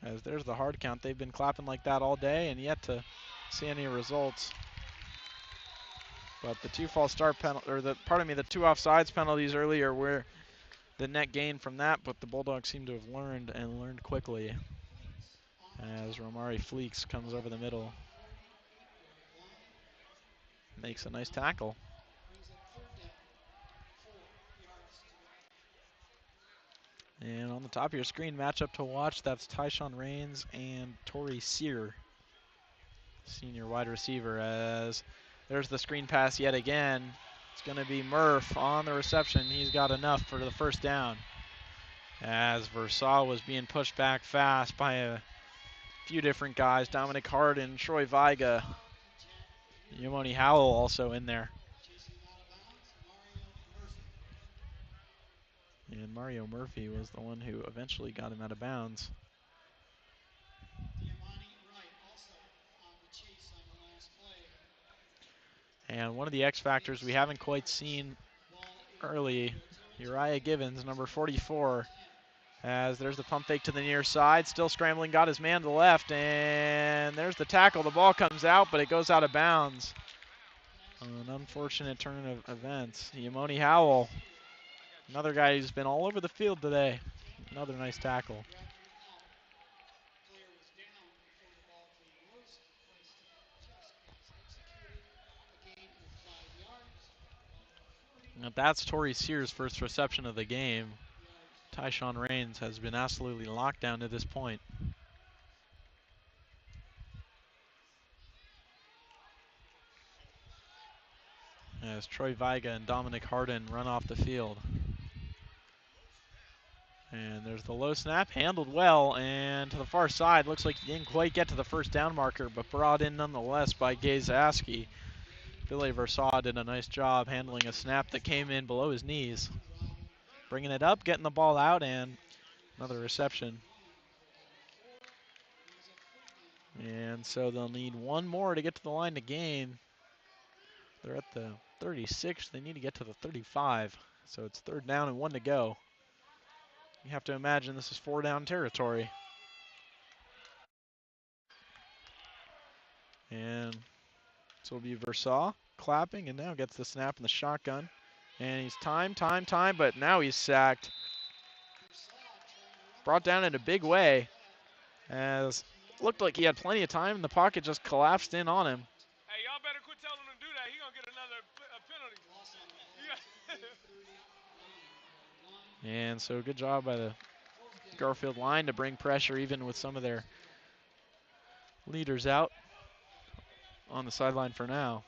As there's the hard count. They've been clapping like that all day and yet to see any results. But the 2 false start penalty, or the two offsides penalties earlier were the net gain from that, but the Bulldogs seem to have learned and learned quickly. As Romari Fleeks comes over the middle, makes a nice tackle. And on the top of your screen, matchup to watch, that's Tyshawn Rains and Torrey Sear, senior wide receiver, as there's the screen pass yet again. It's going to be Murph on the reception. He's got enough for the first down. As Versailles was being pushed back fast by a few different guys. Dominic Harden, Troy Viga, Yamoni Howell also in there. And Mario Murphy was the one who eventually got him out of bounds. And one of the X factors we haven't quite seen early, Uriah Givens, number 44, as there's the pump fake to the near side, still scrambling, got his man to the left, and there's the tackle. The ball comes out, but it goes out of bounds. An unfortunate turn of events. Yamoni Howell, another guy who's been all over the field today. Another nice tackle. Now that's Torrey Sears' first reception of the game. Tyshawn Rains has been absolutely locked down to this point. As Troy Viga and Dominic Harden run off the field. And there's the low snap, handled well, and to the far side, looks like he didn't quite get to the first down marker, but brought in nonetheless by Gazaski. Billy Versailles did a nice job handling a snap that came in below his knees. Bringing it up, getting the ball out, and another reception. And so they'll need one more to get to the line to gain. They're at the 36. They need to get to the 35. So it's third down and 1 to go. You have to imagine this is 4 down territory. And so it'll be Versailles clapping, and now gets the snap in the shotgun. And he's time, but now he's sacked. Brought down in a big way, as looked like he had plenty of time, and the pocket just collapsed in on him. Hey, y'all better quit telling him to do that. He's going to get another penalty. And so good job by the Garfield line to bring pressure even with some of their leaders out on the sideline for now.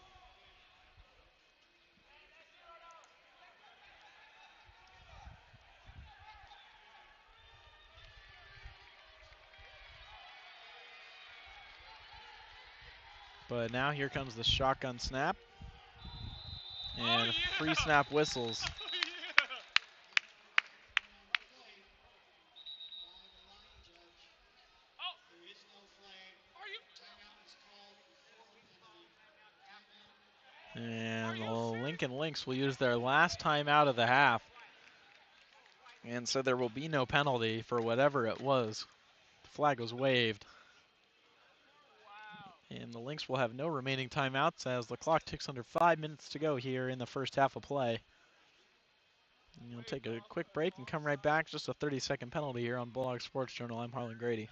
But now here comes the shotgun snap. And free snap whistles. Lincoln Lynx will use their last time out of the half. And so there will be no penalty for whatever it was. The flag was waved. And the Lynx will have no remaining timeouts as the clock ticks under 5 minutes to go here in the first half of play. And we'll take a quick break and come right back. Just a 30-second penalty here on Bulldogs Sports Journal. I'm Harlan Grady.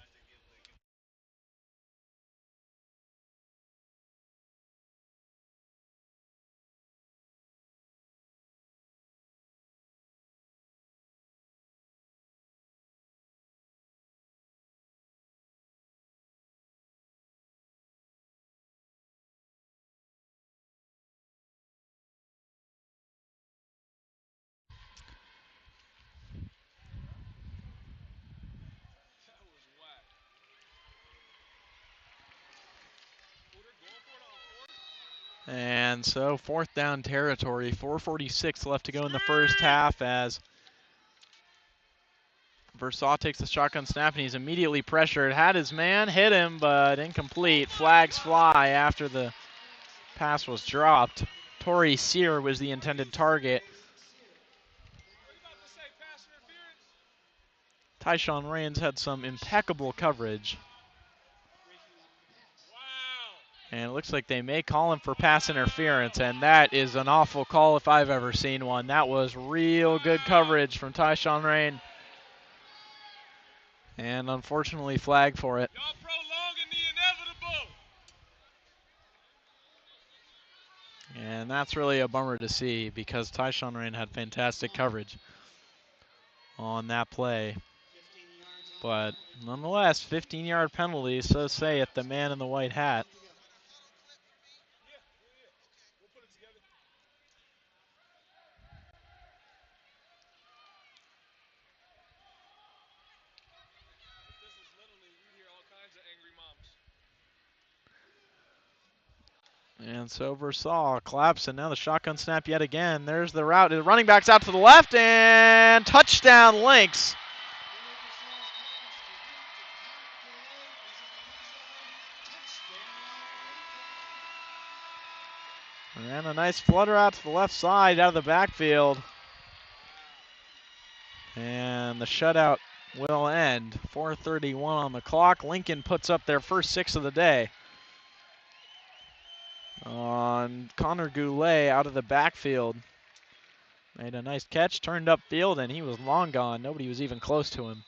And so fourth down territory, 4:46 left to go in the first half as Versaw takes the shotgun snap and he's immediately pressured. Had his man, hit him, but incomplete. Flags fly after the pass was dropped. Torrey Sear was the intended target. Tyshawn Rains had some impeccable coverage. And it looks like they may call him for pass interference, and that is an awful call if I've ever seen one. That was real good coverage from Tyshawn Rain. And unfortunately flagged for it. Y'all prolonging the inevitable. And that's really a bummer to see because Tyshawn Rain had fantastic coverage on that play. But nonetheless, 15-yard penalty, so say it, the man in the white hat. We'll put it together. If this was Little League, we'd hear all kinds of angry moms. And so Versaw collapsed, and now the shotgun snap yet again. There's the route. The running back's out to the left, and touchdown Lynx. And a nice flutter out to the left side out of the backfield. And the shutout will end. 4:31 on the clock. Lincoln puts up their first 6 of the day. On Connor Goulet out of the backfield. Made a nice catch, turned upfield, and he was long gone. Nobody was even close to him.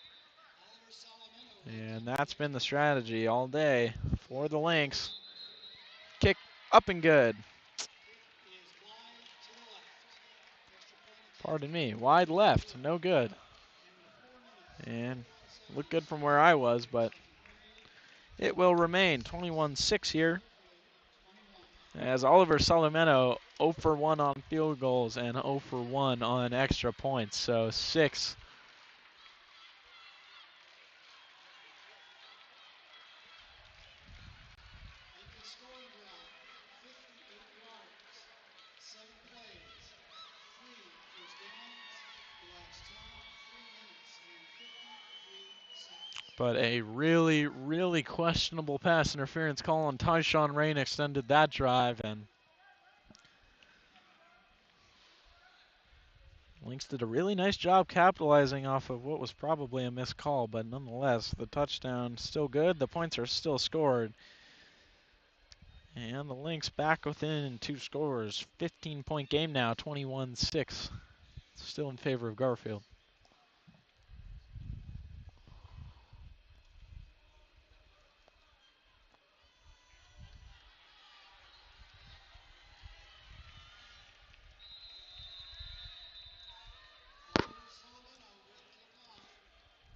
And that's been the strategy all day for the Lynx. Kick up and good. Pardon me, wide left, no good. And looked good from where I was, but it will remain 21-6 here. As Oliver Salameno 0 for 1 on field goals and 0 for 1 on extra points. So 6. But a really, really questionable pass interference call on Tyshawn Rain extended that drive, and Lynx did a really nice job capitalizing off of what was probably a missed call, but nonetheless, the touchdown still good. The points are still scored. And the Lynx back within 2 scores. 15-point game now, 21-6. Still in favor of Garfield.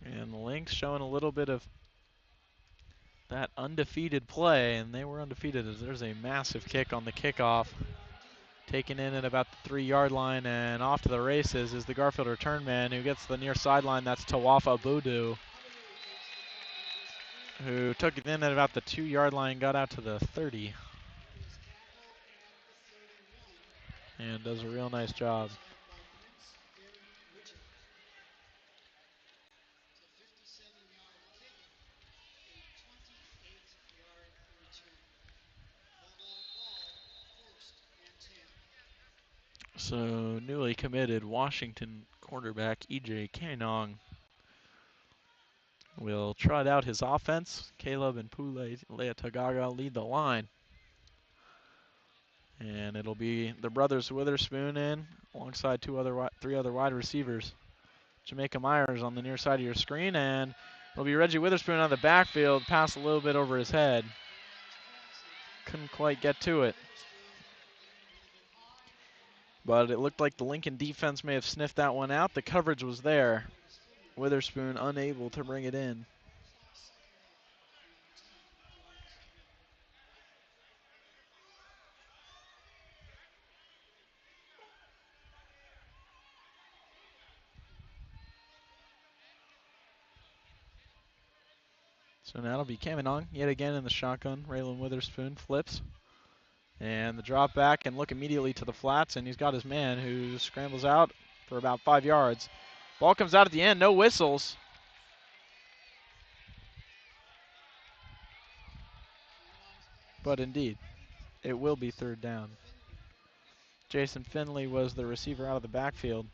And the Lynx showing a little bit of that undefeated play, and they were undefeated as there's a massive kick on the kickoff. Taken in at about the 3-yard line, and off to the races is the Garfield return man who gets the near sideline. That's Tawafa Boudou, who took it in at about the 2-yard line, got out to the 30. And does a real nice job. So newly committed Washington quarterback E.J. Kanong will trot out his offense. Caleb and Pule Leatagaga lead the line. And it'll be the brothers Witherspoon in alongside three other wide receivers. Jamaica Myers on the near side of your screen, and it'll be Reggie Witherspoon on the backfield, pass a little bit over his head. Couldn't quite get to it. But it looked like the Lincoln defense may have sniffed that one out. The coverage was there. Witherspoon unable to bring it in. So now it'll be Kaminong yet again in the shotgun. Raylan Witherspoon flips. And the drop back and look immediately to the flats, and he's got his man who scrambles out for about 5 yards. Ball comes out at the end, no whistles. But indeed, it will be third down. Jason Finley was the receiver out of the backfield.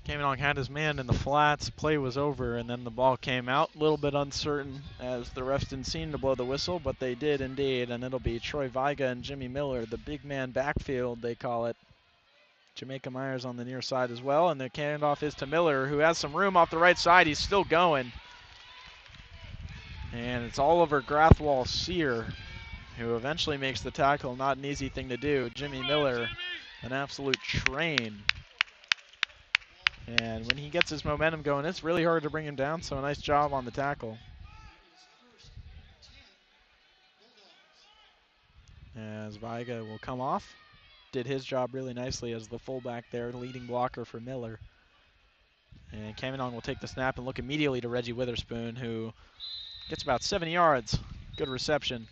Kaminong had his man in the flats, play was over, and then the ball came out. A little bit uncertain as the refs didn't seem to blow the whistle, but they did indeed, and it'll be Troy Viga and Jimmy Miller, the big man backfield, they call it. Jamaica Myers on the near side as well, and the handoff is to Miller, who has some room off the right side. He's still going. And it's Oliver Grathwall Sear who eventually makes the tackle. Not an easy thing to do. Jimmy Miller, an absolute train. And when he gets his momentum going, it's really hard to bring him down, so a nice job on the tackle. As Viga will come off. Did his job really nicely as the fullback there, leading blocker for Miller. And Kaminong will take the snap and look immediately to Reggie Witherspoon, who gets about 70 yards. Good reception.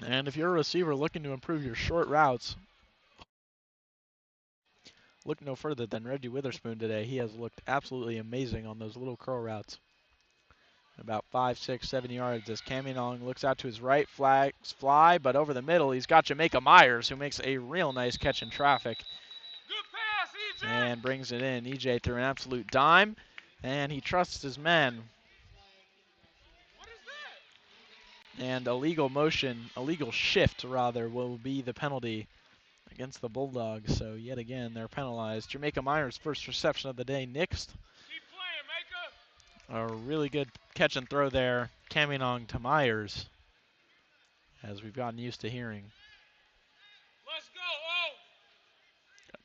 And if you're a receiver looking to improve your short routes, look no further than Reggie Witherspoon today. He has looked absolutely amazing on those little curl routes. About 5, 6, 7 yards as Kaminong looks out to his right, flags fly, but over the middle he's got Jamaica Myers, who makes a real nice catch in traffic. Good pass, EJ. And brings it in. EJ threw an absolute dime, and he trusts his men. What is that? And illegal shift rather, will be the penalty against the Bulldogs. So yet again, they're penalized. Jamaica Myers' first reception of the day nixed. Keep playing, Maker. A really good catch and throw there. Kaminong to Myers, as we've gotten used to hearing. Let's go, oh.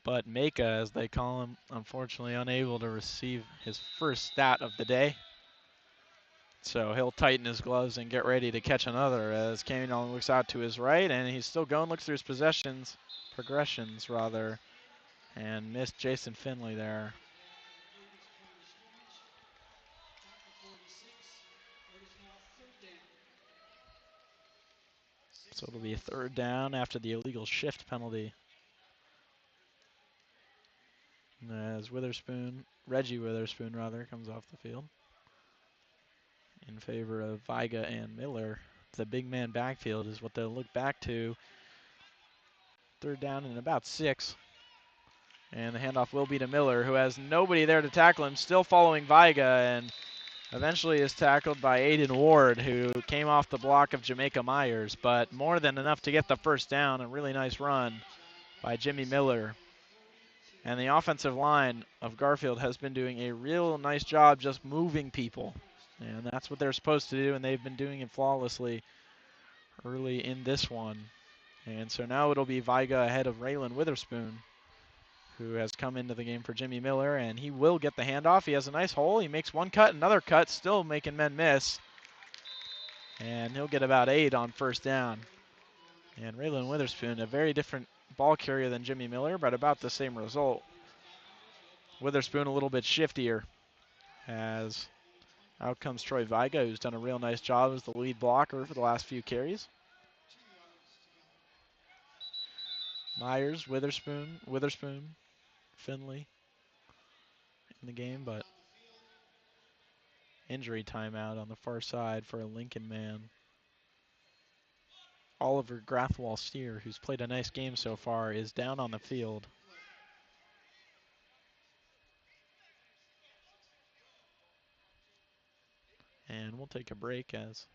But Maka, as they call him, unfortunately unable to receive his first stat of the day. So he'll tighten his gloves and get ready to catch another as Kaminong looks out to his right, and he's still going, looks through his progressions rather, and missed Jason Finley there. So it'll be a third down after the illegal shift penalty. As Reggie Witherspoon rather, comes off the field in favor of Viga and Miller. The big man backfield is what they'll look back to. Third down and about 6. And the handoff will be to Miller, who has nobody there to tackle him, still following Viga, and eventually is tackled by Aiden Ward, who came off the block of Jamaica Myers, but more than enough to get the first down. A really nice run by Jimmy Miller. And the offensive line of Garfield has been doing a real nice job just moving people. And that's what they're supposed to do, and they've been doing it flawlessly early in this one. And so now it'll be Viga ahead of Raylan Witherspoon, who has come into the game for Jimmy Miller, and he will get the handoff. He has a nice hole. He makes one cut, another cut, still making men miss. And he'll get about 8 on first down. And Raylan Witherspoon, a very different ball carrier than Jimmy Miller, but about the same result. Witherspoon a little bit shiftier, as out comes Troy Viga, who's done a real nice job as the lead blocker for the last few carries. Myers, Witherspoon, Finley. in the game, but injury timeout on the far side for a Lincoln man. Oliver Grathwall-Steer, who's played a nice game so far, is down on the field. And we'll take a break as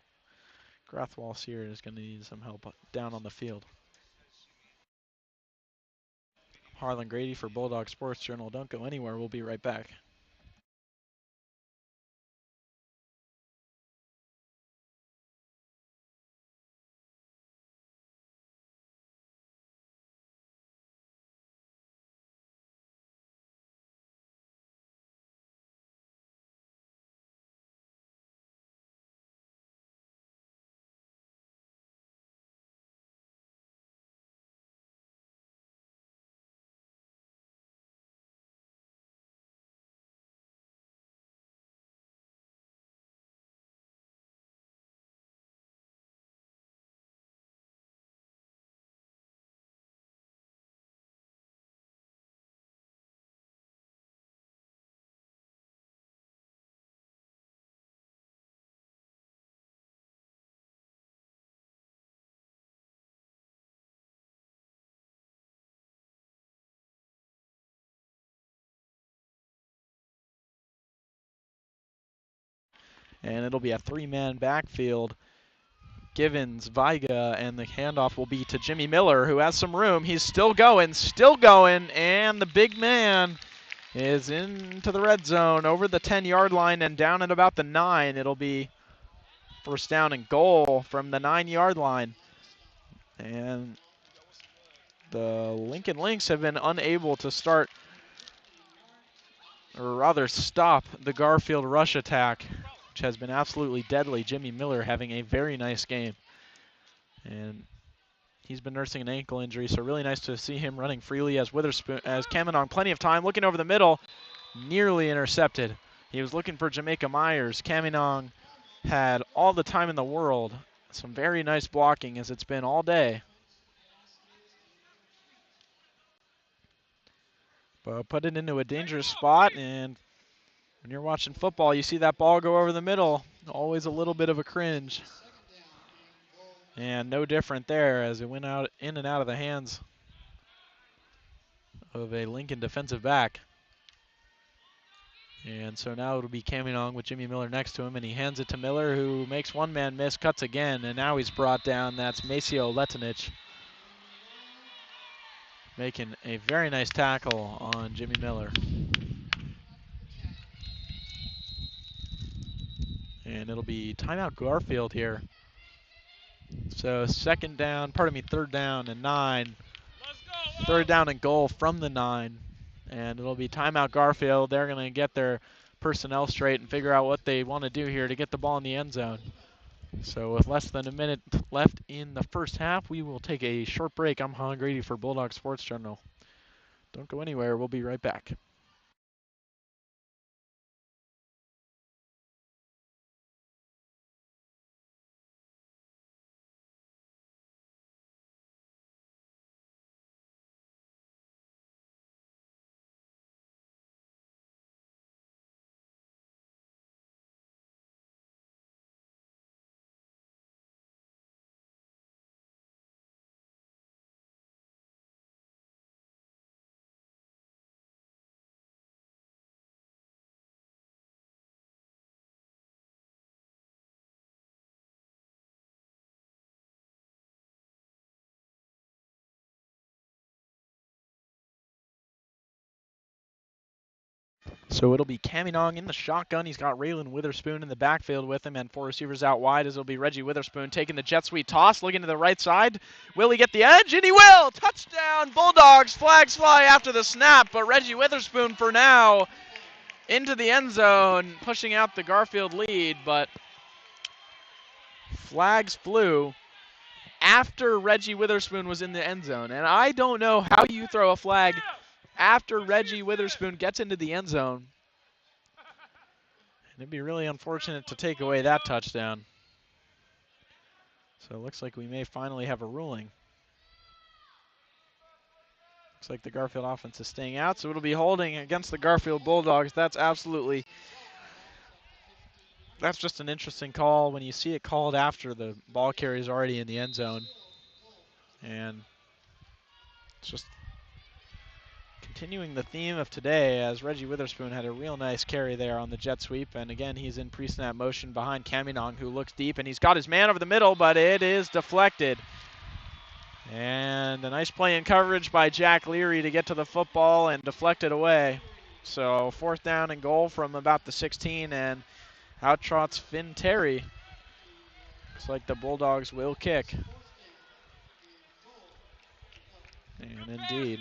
Grathwall-Steer is going to need some help down on the field. Harlan Grady for Bulldog Sports Journal. Don't go anywhere. We'll be right back. And it'll be a three-man backfield. Givens, Viga, and the handoff will be to Jimmy Miller, who has some room. He's still going, and the big man is into the red zone over the 10-yard line and down at about the 9. It'll be first down and goal from the 9-yard line. And the Lincoln Lynx have been unable to start, or rather stop, the Garfield rush attack, which has been absolutely deadly. Jimmy Miller having a very nice game. And he's been nursing an ankle injury, so really nice to see him running freely as Kamenong, plenty of time, looking over the middle, nearly intercepted. He was looking for Jamaica Myers. Kamenong had all the time in the world. Some very nice blocking as it's been all day. But put it into a dangerous spot, and when you're watching football, you see that ball go over the middle. Always a little bit of a cringe. And no different there as it went out in and out of the hands of a Lincoln defensive back. And so now it'll be Kamenong with Jimmy Miller next to him, and he hands it to Miller, who makes one man miss, cuts again, and now he's brought down. That's Maceo Letinich making a very nice tackle on Jimmy Miller. And it'll be timeout Garfield here. So third down and 9. Third down and goal from the 9. And it'll be timeout Garfield. They're going to get their personnel straight and figure out what they want to do here to get the ball in the end zone. So with less than a minute left in the first half, we will take a short break. I'm Harlan Grady for Bulldog Sports Journal. Don't go anywhere. We'll be right back. So it'll be Kamenong in the shotgun. He's got Raylan Witherspoon in the backfield with him, and 4 receivers out wide as it'll be Reggie Witherspoon taking the jet sweep toss, looking to the right side. Will he get the edge? And he will! Touchdown, Bulldogs! Flags fly after the snap, but Reggie Witherspoon for now into the end zone, pushing out the Garfield lead, but flags flew after Reggie Witherspoon was in the end zone. And I don't know how you throw a flag after Reggie Witherspoon gets into the end zone. And it'd be really unfortunate to take away that touchdown. So it looks like we may finally have a ruling. Looks like the Garfield offense is staying out, so it'll be holding against the Garfield Bulldogs. That's just an interesting call when you see it called after the ball carrier is already in the end zone. And it's just continuing the theme of today, as Reggie Witherspoon had a real nice carry there on the jet sweep. And again, he's in pre-snap motion behind Caminong, who looks deep, and he's got his man over the middle, but it is deflected. And a nice play in coverage by Jack Leary to get to the football and deflect it away. So 4th down and goal from about the 16, and out trots Finn Terry. Looks like the Bulldogs will kick. And indeed,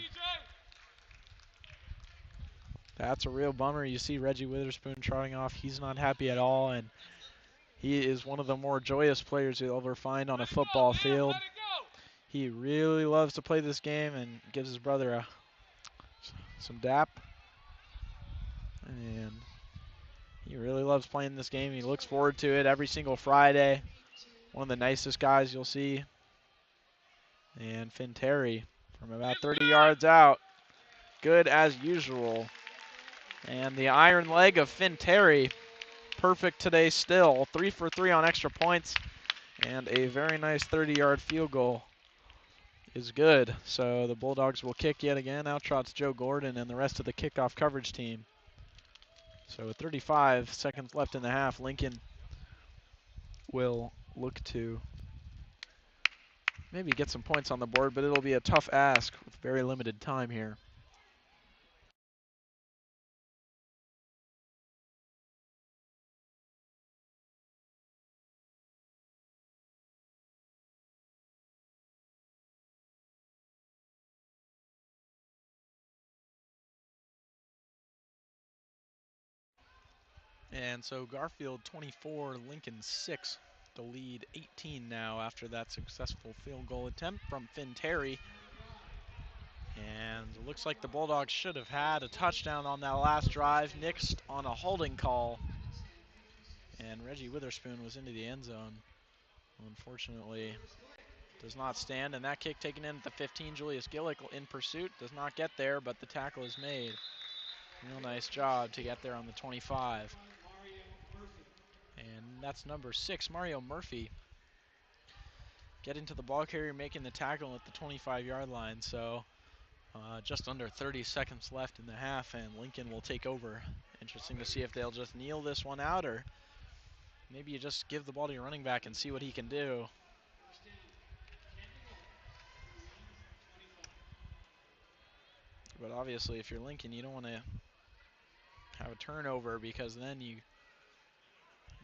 that's a real bummer. You see Reggie Witherspoon trotting off. He's not happy at all, and he is one of the more joyous players you'll ever find on a football field. He really loves to play this game and gives his brother some dap. And he really loves playing this game. He looks forward to it every single Friday. One of the nicest guys you'll see. And Finn Terry from about 30 yards out. Good as usual. And the iron leg of Finn Terry, perfect today still. 3 for 3 on extra points. And a very nice 30-yard field goal is good. So the Bulldogs will kick yet again. Out trots Joe Gordon and the rest of the kickoff coverage team. So with 35 seconds left in the half, Lincoln will look to maybe get some points on the board, but it'll be a tough ask with very limited time here. And so Garfield 24, Lincoln 6. The lead 18 now after that successful field goal attempt from Finn Terry. And it looks like the Bulldogs should have had a touchdown on that last drive, nixed on a holding call. And Reggie Witherspoon was into the end zone. Unfortunately, does not stand, and that kick taken in at the 15. Julius Gillick in pursuit, does not get there, but the tackle is made. Real nice job to get there on the 25. And that's number 6, Mario Murphy, getting to the ball carrier, making the tackle at the 25-yard line. So just under 30 seconds left in the half, and Lincoln will take over. Interesting to see if they'll just kneel this one out, or maybe you just give the ball to your running back and see what he can do. But obviously, if you're Lincoln, you don't want to have a turnover, because then you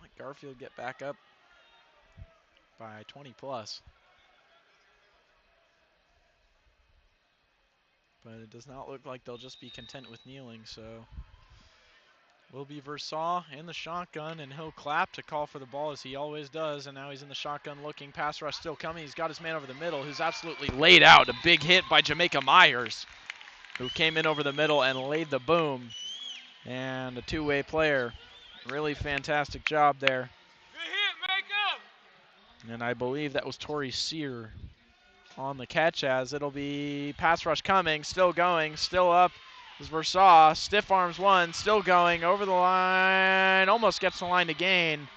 let Garfield get back up by 20 plus. But it does not look like they'll just be content with kneeling, so will be Versaw in the shotgun, and he'll clap to call for the ball as he always does. And now he's in the shotgun looking. Pass rush still coming. He's got his man over the middle, who's absolutely laid out. A big hit by Jamaica Myers, who came in over the middle and laid the boom. And a two-way player. Really fantastic job there. Good hit, Micah. And I believe that was Torrey Sear on the catch, as it'll be pass rush coming, still going, still up is Versaw. Stiff arms one, still going, over the line, almost gets the line to gain.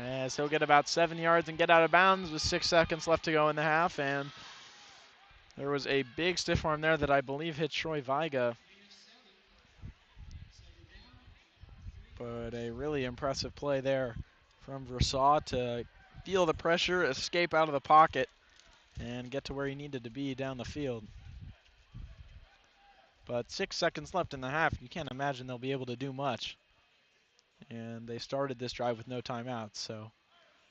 As he'll get about 7 yards and get out of bounds with 6 seconds left to go in the half. And there was a big stiff arm there that I believe hit Troy Viga. But a really impressive play there from Versaw to feel the pressure, escape out of the pocket, and get to where he needed to be down the field. But 6 seconds left in the half. You can't imagine they'll be able to do much. And they started this drive with no timeouts, so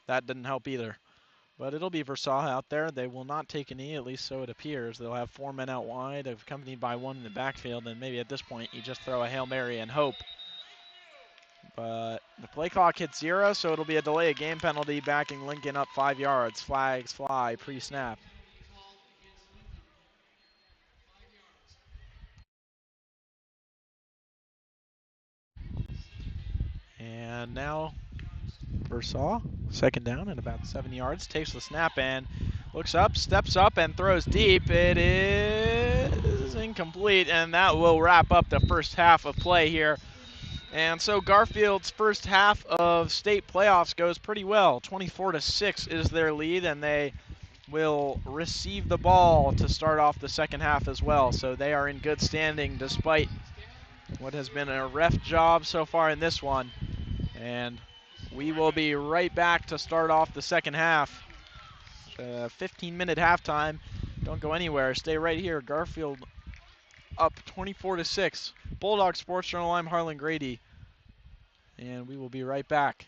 that didn't help either. But it'll be Versailles out there. They will not take a knee, at least so it appears. They'll have 4 men out wide, accompanied by 1 in the backfield, and maybe at this point you just throw a Hail Mary and hope. But the play clock hits 0, so it'll be a delay of game penalty, backing Lincoln up 5 yards. Flags fly pre-snap. And now Versailles, second down and about 7 yards, takes the snap and Looks up, steps up, and throws deep. It is incomplete, and that will wrap up the first half of play here. And so Garfield's first half of state playoffs goes pretty well. 24-6 is their lead, and they will receive the ball to start off the second half as well. So they are in good standing despite what has been a ref job so far in this one. And we will be right back to start off the second half. 15-minute halftime. Don't go anywhere. Stay right here. Garfield up 24-6. Bulldog Sports Journal. I'm Harlan Grady, and we will be right back.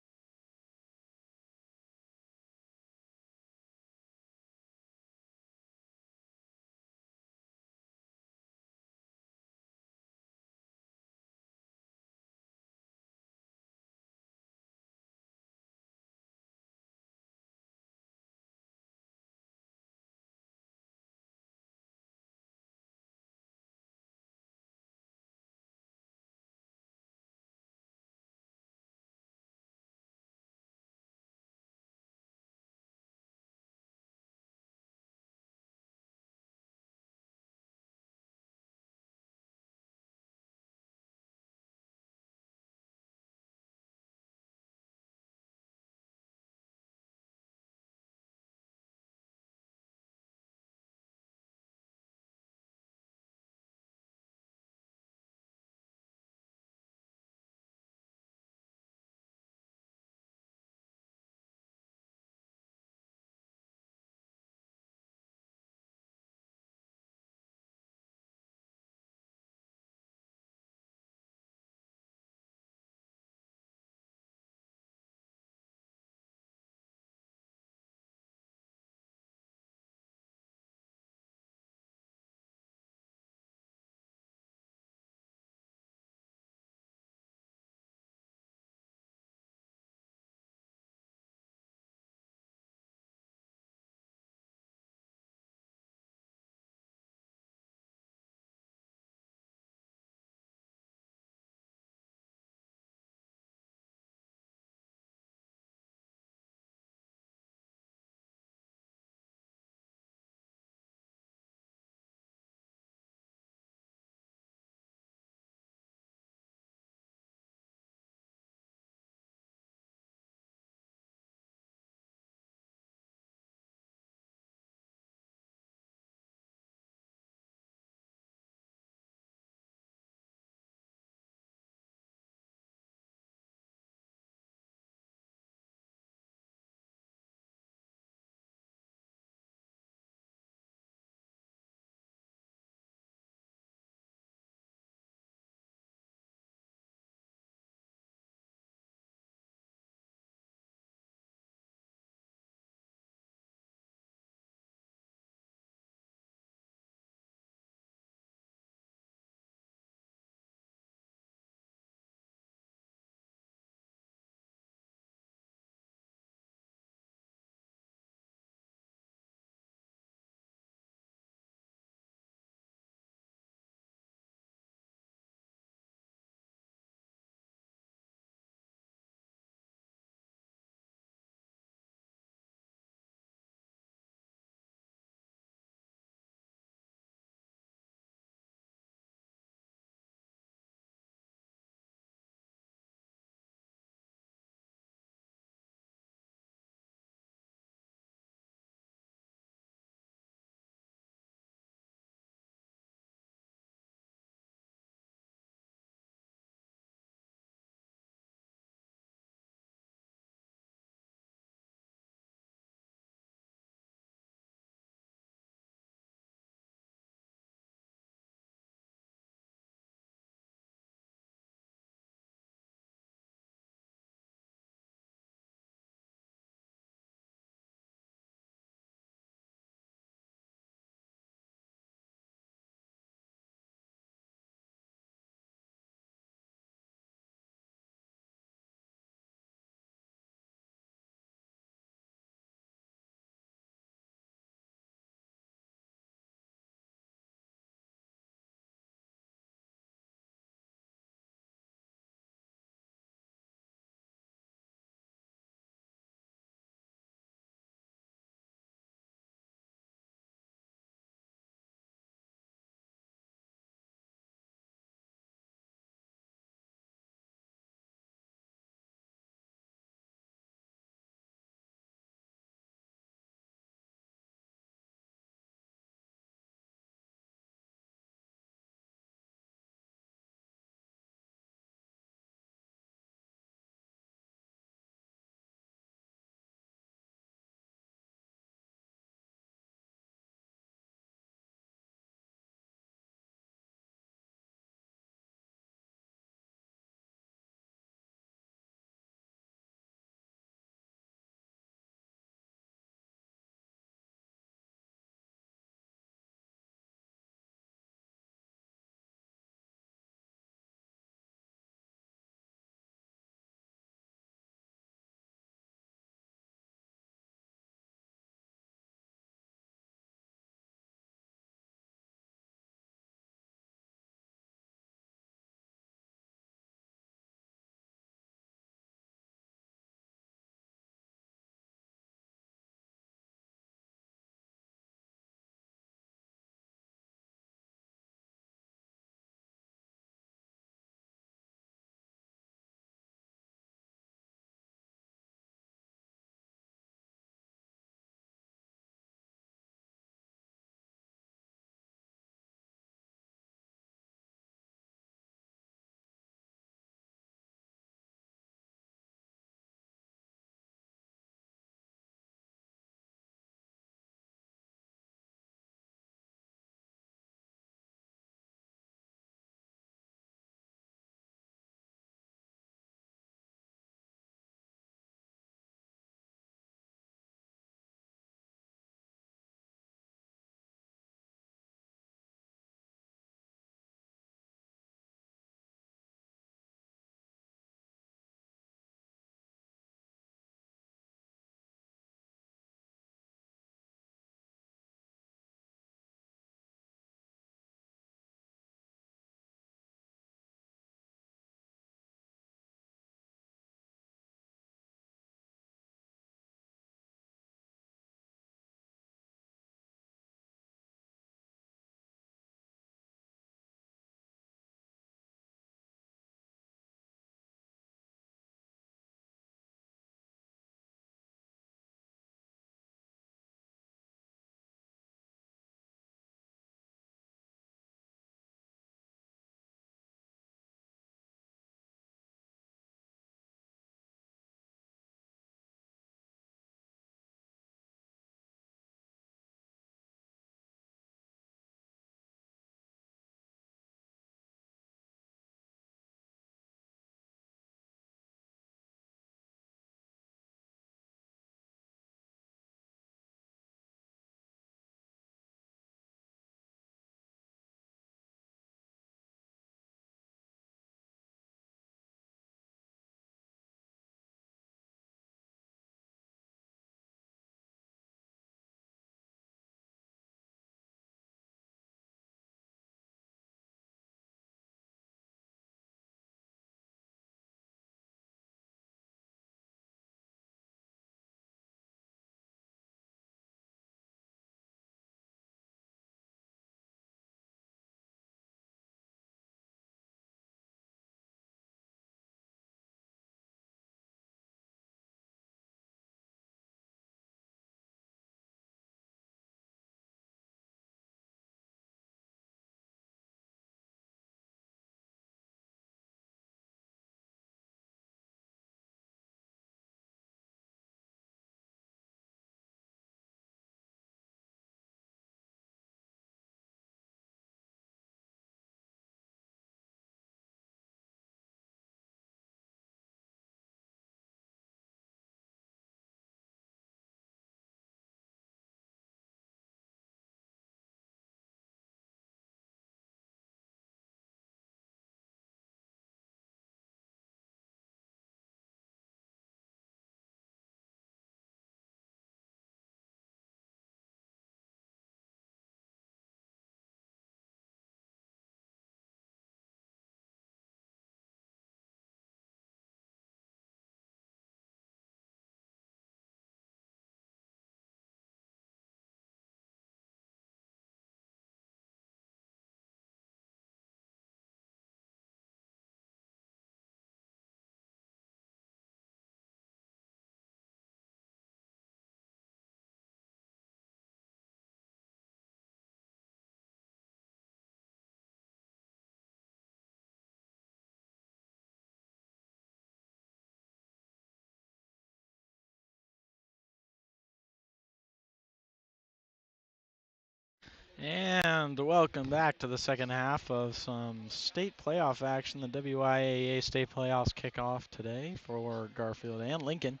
And welcome back to the second half of some state playoff action. The WIAA state playoffs kick off today for Garfield and Lincoln.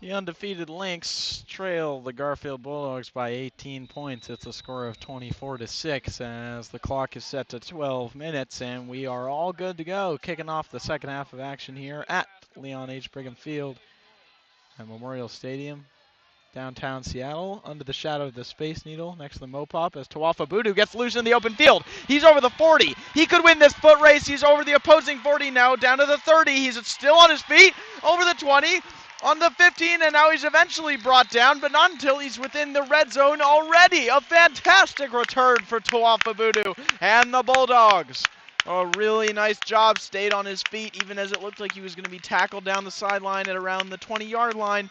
The undefeated Lynx trail the Garfield Bulldogs by 18 points. It's a score of 24-6 as the clock is set to 12 minutes, and we are all good to go. Kicking off the second half of action here at Leon H. Brigham Field at Memorial Stadium. Downtown Seattle, under the shadow of the Space Needle, next to the Mopop, as Tawafa Budu gets loose in the open field. He's over the 40. He could win this foot race. He's over the opposing 40 now, down to the 30. He's still on his feet, over the 20, on the 15, and now he's eventually brought down, but not until he's within the red zone already. A fantastic return for Tawafa Budu and the Bulldogs. A really nice job, stayed on his feet, even as it looked like he was going to be tackled down the sideline at around the 20-yard line.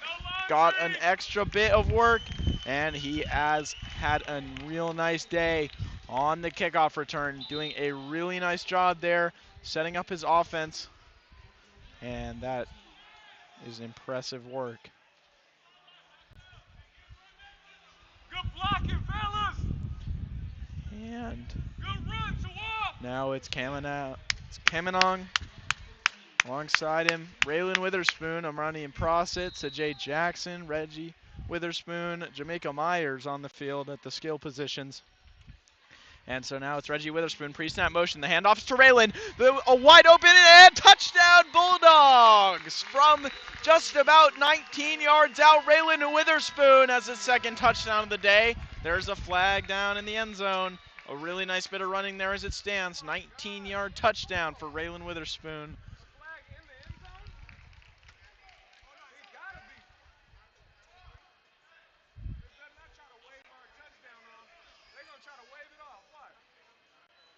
Got an extra bit of work, and he has had a real nice day on the kickoff return, doing a really nice job there, setting up his offense, and that is impressive work. Good blocking, fellas. And Good run, Tawaf. now it's Kamanong alongside him. Raylan Witherspoon, Amrani Prosit, Sajay Jackson, Reggie Witherspoon, Jamaica Myers on the field at the skill positions. And so now it's Reggie Witherspoon, pre-snap motion. The handoff is to Raylan. A wide open and touchdown Bulldogs! From just about 19 yards out, Raylan Witherspoon has his second touchdown of the day. There's a flag down in the end zone. A really nice bit of running there as it stands. 19-yard touchdown for Raylan Witherspoon. Flag in the end zone? Oh, no, it gotta be. They better not try to wave our touchdown off. They're gonna try to wave it off. What?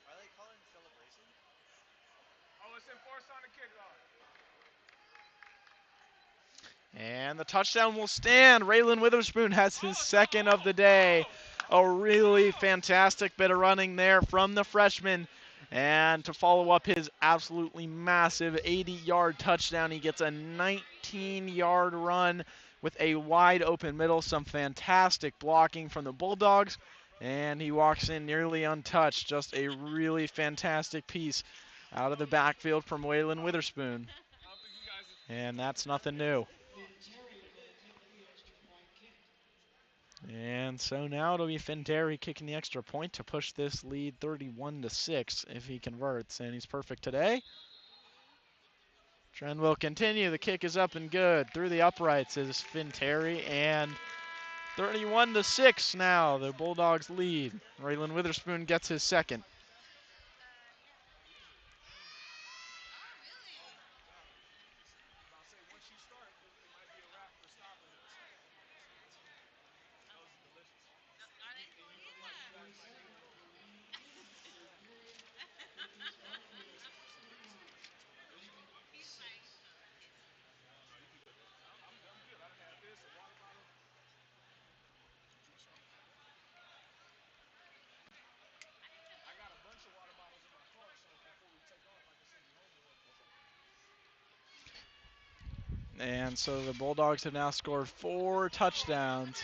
Are they calling celebration? Oh, it's enforced on the kickoff. And the touchdown will stand. Raylan Witherspoon has his second of the day. A really fantastic bit of running there from the freshman. And to follow up his absolutely massive 80-yard touchdown, he gets a 19-yard run with a wide open middle. Some fantastic blocking from the Bulldogs. And he walks in nearly untouched. Just a really fantastic piece out of the backfield from Waylon Witherspoon. And that's nothing new. And so now it'll be Finteri kicking the extra point to push this lead 31-6 if he converts, and he's perfect today. Trend will continue. The kick is up and good. Through the uprights is Finteri, and 31-6 now. The Bulldogs lead. Raylan Witherspoon gets his second. And so the Bulldogs have now scored 4 touchdowns.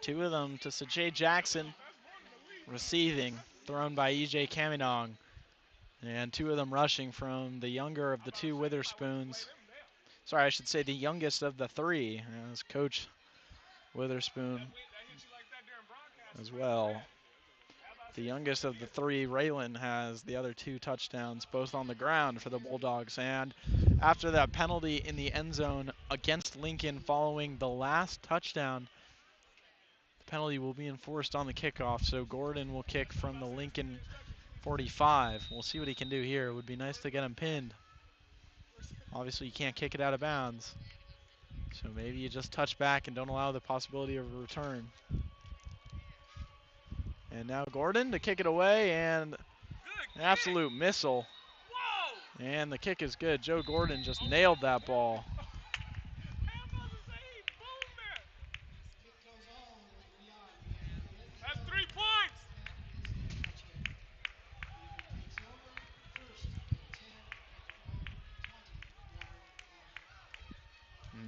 2 of them to Sajay Jackson, receiving, thrown by EJ Kaminong. And 2 of them rushing from the younger of the 2 Witherspoons. Sorry, I should say the youngest of the 3, as Coach Witherspoon as well. The youngest of the 3, Raylan, has the other 2 touchdowns, both on the ground for the Bulldogs. And after that penalty in the end zone against Lincoln following the last touchdown, the penalty will be enforced on the kickoff. So Gordon will kick from the Lincoln 45. We'll see what he can do here. It would be nice to get him pinned. Obviously, you can't kick it out of bounds. So maybe you just touch back and don't allow the possibility of a return. And now Gordon to kick it away, and an absolute missile. And the kick is good. Joe Gordon just nailed that ball. That's 3 points.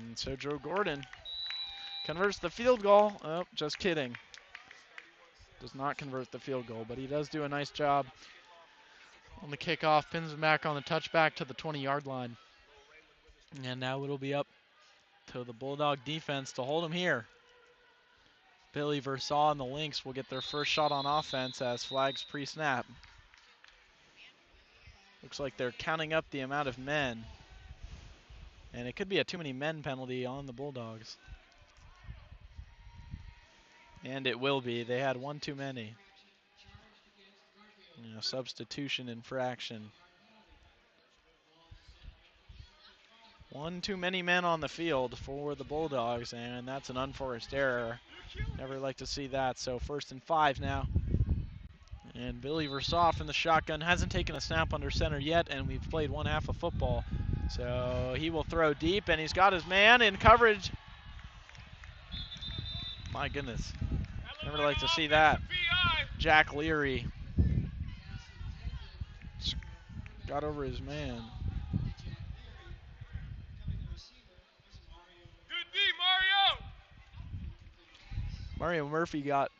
And so Joe Gordon Converts the field goal. Oh, just kidding. Does not convert the field goal, but he does do a nice job on the kickoff. Pins him back on the touchback to the 20-yard line. And now it'll be up to the Bulldog defense to hold him here. Billy Versaw and the Lynx will get their first shot on offense as flags pre-snap. Looks like they're counting up the amount of men. And it could be a too many men penalty on the Bulldogs. And it will be. They had one too many. Substitution infraction. One too many men on the field for the Bulldogs, and that's an unforced error. Never like to see that. So 1st and 5 now. And Billy Versaw from the shotgun hasn't taken a snap under center yet, and we've played one half of football. So he will throw deep, and he's got his man in coverage. My goodness. Never like to see that. Jack Leary got over his man. Good D, Mario! Mario Murphy got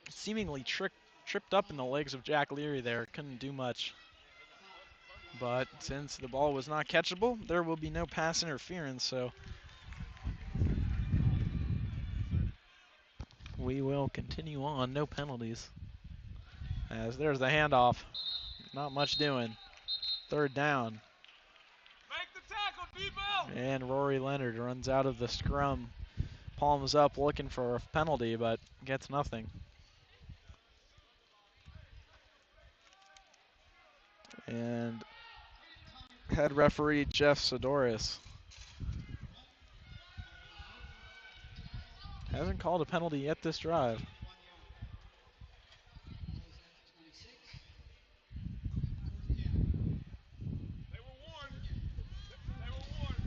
seemingly tripped up in the legs of Jack Leary there. Couldn't do much. But since the ball was not catchable, there will be no pass interference, so we will continue on. No penalties. As there's the handoff. Not much doing. 3rd down. Make the tackle, Debo! And Rory Leonard runs out of the scrum. Palms up looking for a penalty, but gets nothing. And head referee Jeff Sidoris hasn't called a penalty yet this drive.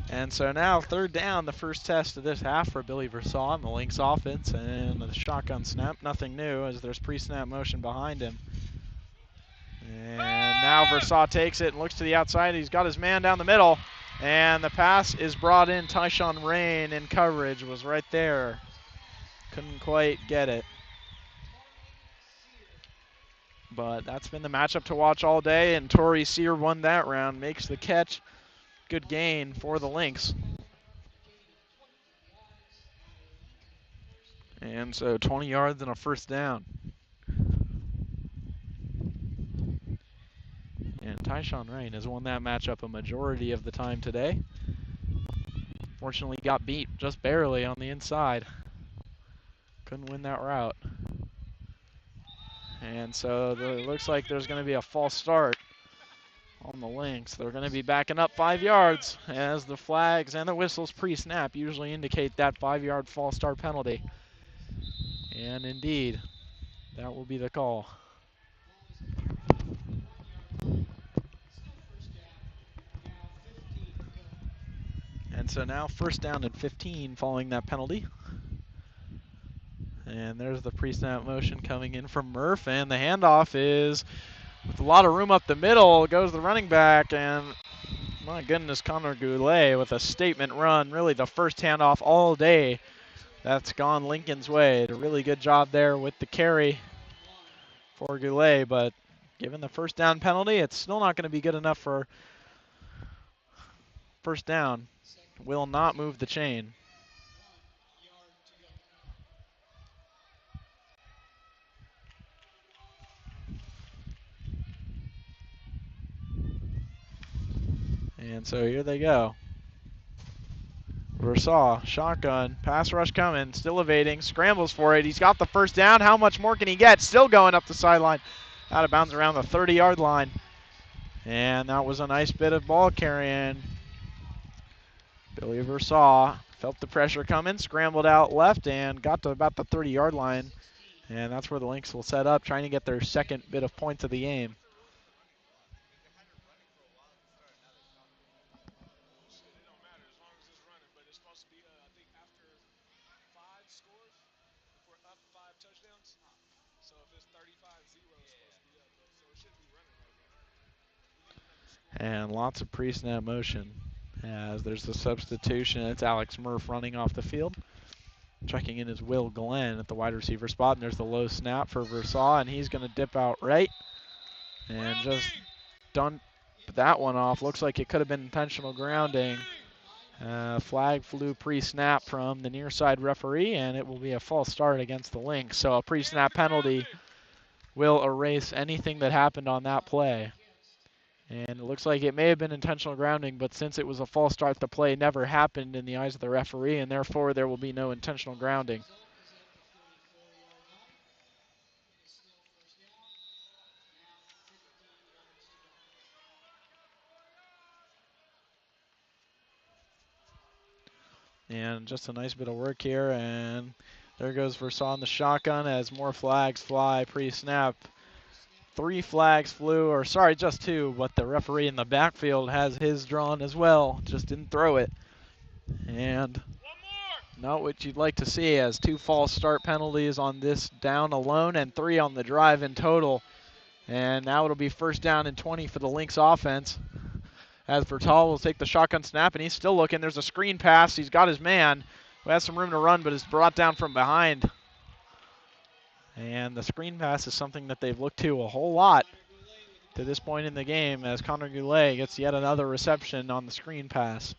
And so now 3rd down, the first test of this half for Billy Versaw on the Lynx offense, and the shotgun snap, nothing new as there's pre-snap motion behind him. And now Versaw takes it and looks to the outside. He's got his man down the middle, and the pass is brought in. Tyshawn Rain in coverage was right there. Couldn't quite get it. But that's been the matchup to watch all day, and Torrey Sear won that round, makes the catch. Good gain for the Lynx. And so 20 yards and a 1st down. And Tyshawn Rain has won that matchup a majority of the time today. Fortunately got beat just barely on the inside. Couldn't win that route. And so it looks like there's going to be a false start on the Lynx. They're going to be backing up 5 yards as the flags and the whistles pre-snap usually indicate that 5-yard false start penalty. And indeed, that will be the call. And so now 1st down and 15 following that penalty. And there's the pre-snap motion coming in from Murph, and the handoff is with a lot of room up the middle. Goes the running back, and my goodness, Connor Goulet with a statement run. Really the first handoff all day that's gone Lincoln's way. Did a really good job there with the carry for Goulet, but given the 1st down penalty, it's still not going to be good enough for 1st down. Will not move the chain. And so here they go. Versaw, shotgun, pass rush coming, still evading, scrambles for it. He's got the 1st down. How much more can he get? Still going up the sideline. Out of bounds around the 30-yard line. And that was a nice bit of ball carrying. Billy Versaw felt the pressure coming, scrambled out left, and got to about the 30-yard line. And that's where the Lynx will set up, trying to get their 2nd bit of points of the game. And lots of pre-snap motion as there's the substitution. It's Alex Murph running off the field. Checking in is Will Glenn at the wide receiver spot, and there's the low snap for Versailles, and he's going to dip out right and just dump that one off. Looks like it could have been intentional grounding. Flag flew pre-snap from the near side referee, and it will be a false start against the Lynx. So a pre-snap penalty will erase anything that happened on that play. And it looks like it may have been intentional grounding, but since it was a false start, the play never happened in the eyes of the referee, and therefore there will be no intentional grounding. And just a nice bit of work here, and there goes Versailles on the shotgun as more flags fly pre-snap. 3 flags flew, or sorry, just 2, but the referee in the backfield has his drawn as well, just didn't throw it. And not what you'd like to see, as 2 false start penalties on this down alone and 3 on the drive in total. And now it'll be 1st down and 20 for the Lynx offense, as Vertal will take the shotgun snap, and he's still looking. There's a screen pass. He's got his man who has some room to run, but is brought down from behind. And the screen pass is something that they've looked to a whole lot to this point in the game, as Connor Goulet gets yet another reception on the screen pass.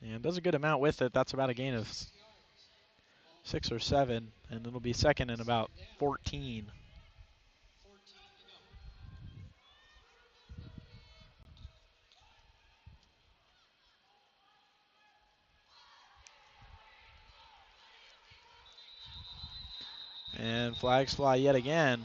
And does a good amount with it. That's about a gain of 6 or 7, and it'll be 2nd and about 14. And flags fly yet again.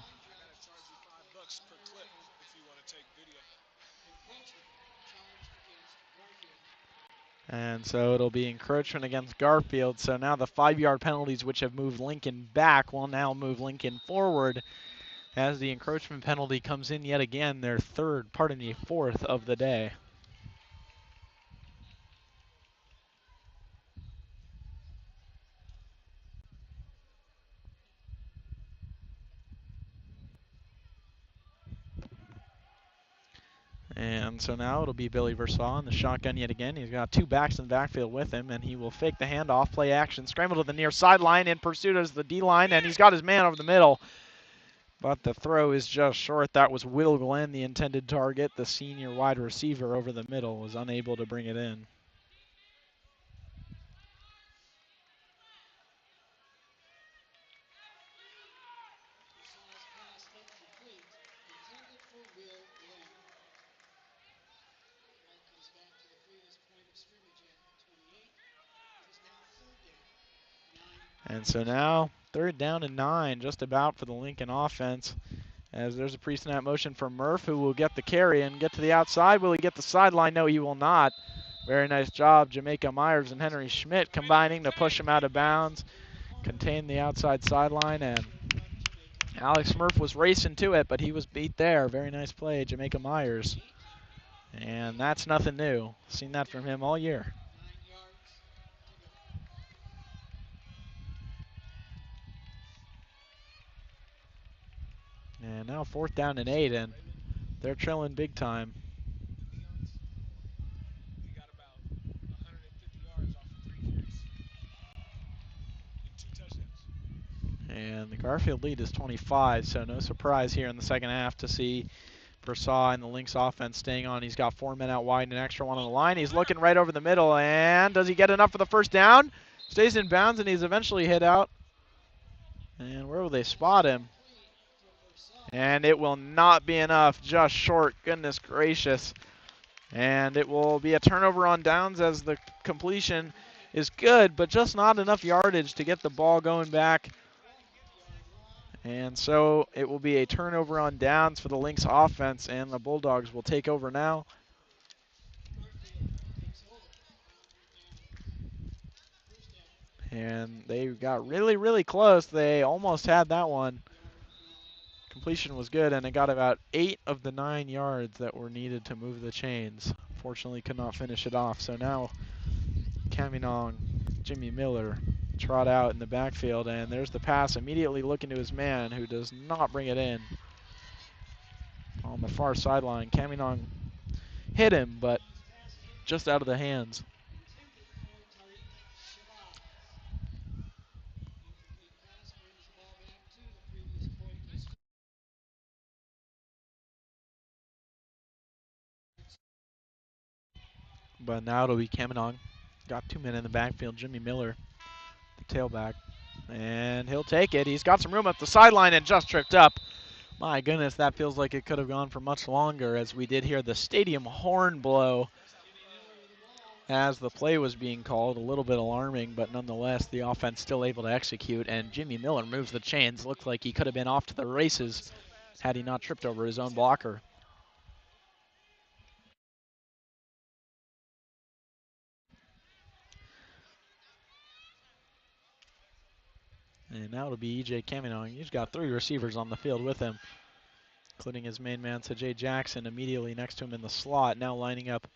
And so it'll be encroachment against Garfield. So now the 5-yard penalties, which have moved Lincoln back, will now move Lincoln forward, as the encroachment penalty comes in yet again, their 4th of the day. And so now it'll be Billy Versailles in the shotgun yet again. He's got 2 backs in the backfield with him, and he will fake the handoff, play action, scramble to the near sideline, in pursuit as the D-line, and he's got his man over the middle. But the throw is just short. That was Will Glenn, the intended target. The senior wide receiver over the middle was unable to bring it in. And so now 3rd down and 9, just about for the Lincoln offense, as there's a pre-snap motion for Murph, who will get the carry and get to the outside. Will he get the sideline? No, he will not. Very nice job, Jamaica Myers and Henry Schmidt combining to push him out of bounds, contain the outside sideline, and Alex Murph was racing to it, but he was beat there. Very nice play, Jamaica Myers. And that's nothing new. Seen that from him all year. And now 4th down and 8, and they're trailing big time. He got about 150 yards off of 3 carries. 2 touchdowns. And the Garfield lead is 25, so no surprise here in the 2nd half to see Versailles and the Lynx offense staying on. He's got 4 men out wide and an extra one on the line. He's looking right over the middle, and does he get enough for the 1st down? Stays in bounds, and he's eventually hit out. And where will they spot him? And it will not be enough, just short, goodness gracious. And it will be a turnover on downs, as the completion is good, but just not enough yardage to get the ball going back. And so it will be a turnover on downs for the Lynx offense, and the Bulldogs will take over now. And they got really, really close. They almost had that one. Completion was good, and it got about 8 of the 9 yards that were needed to move the chains. Fortunately, could not finish it off. So now Caminong, Jimmy Miller, trot out in the backfield, and there's the pass, immediately looking to his man, who does not bring it in. On the far sideline, Caminong hit him, but just out of the hands. But now it'll be Kamenong. Got 2 men in the backfield. Jimmy Miller, the tailback. And he'll take it. He's got some room up the sideline and just tripped up. My goodness, that feels like it could have gone for much longer, as we did hear the stadium horn blow as the play was being called. A little bit alarming, but nonetheless, the offense still able to execute, and Jimmy Miller moves the chains. Looked like he could have been off to the races had he not tripped over his own blocker. And now it'll be E.J. Kamenong. He's got 3 receivers on the field with him, including his main man, Sajay Jackson, immediately next to him in the slot, now lining up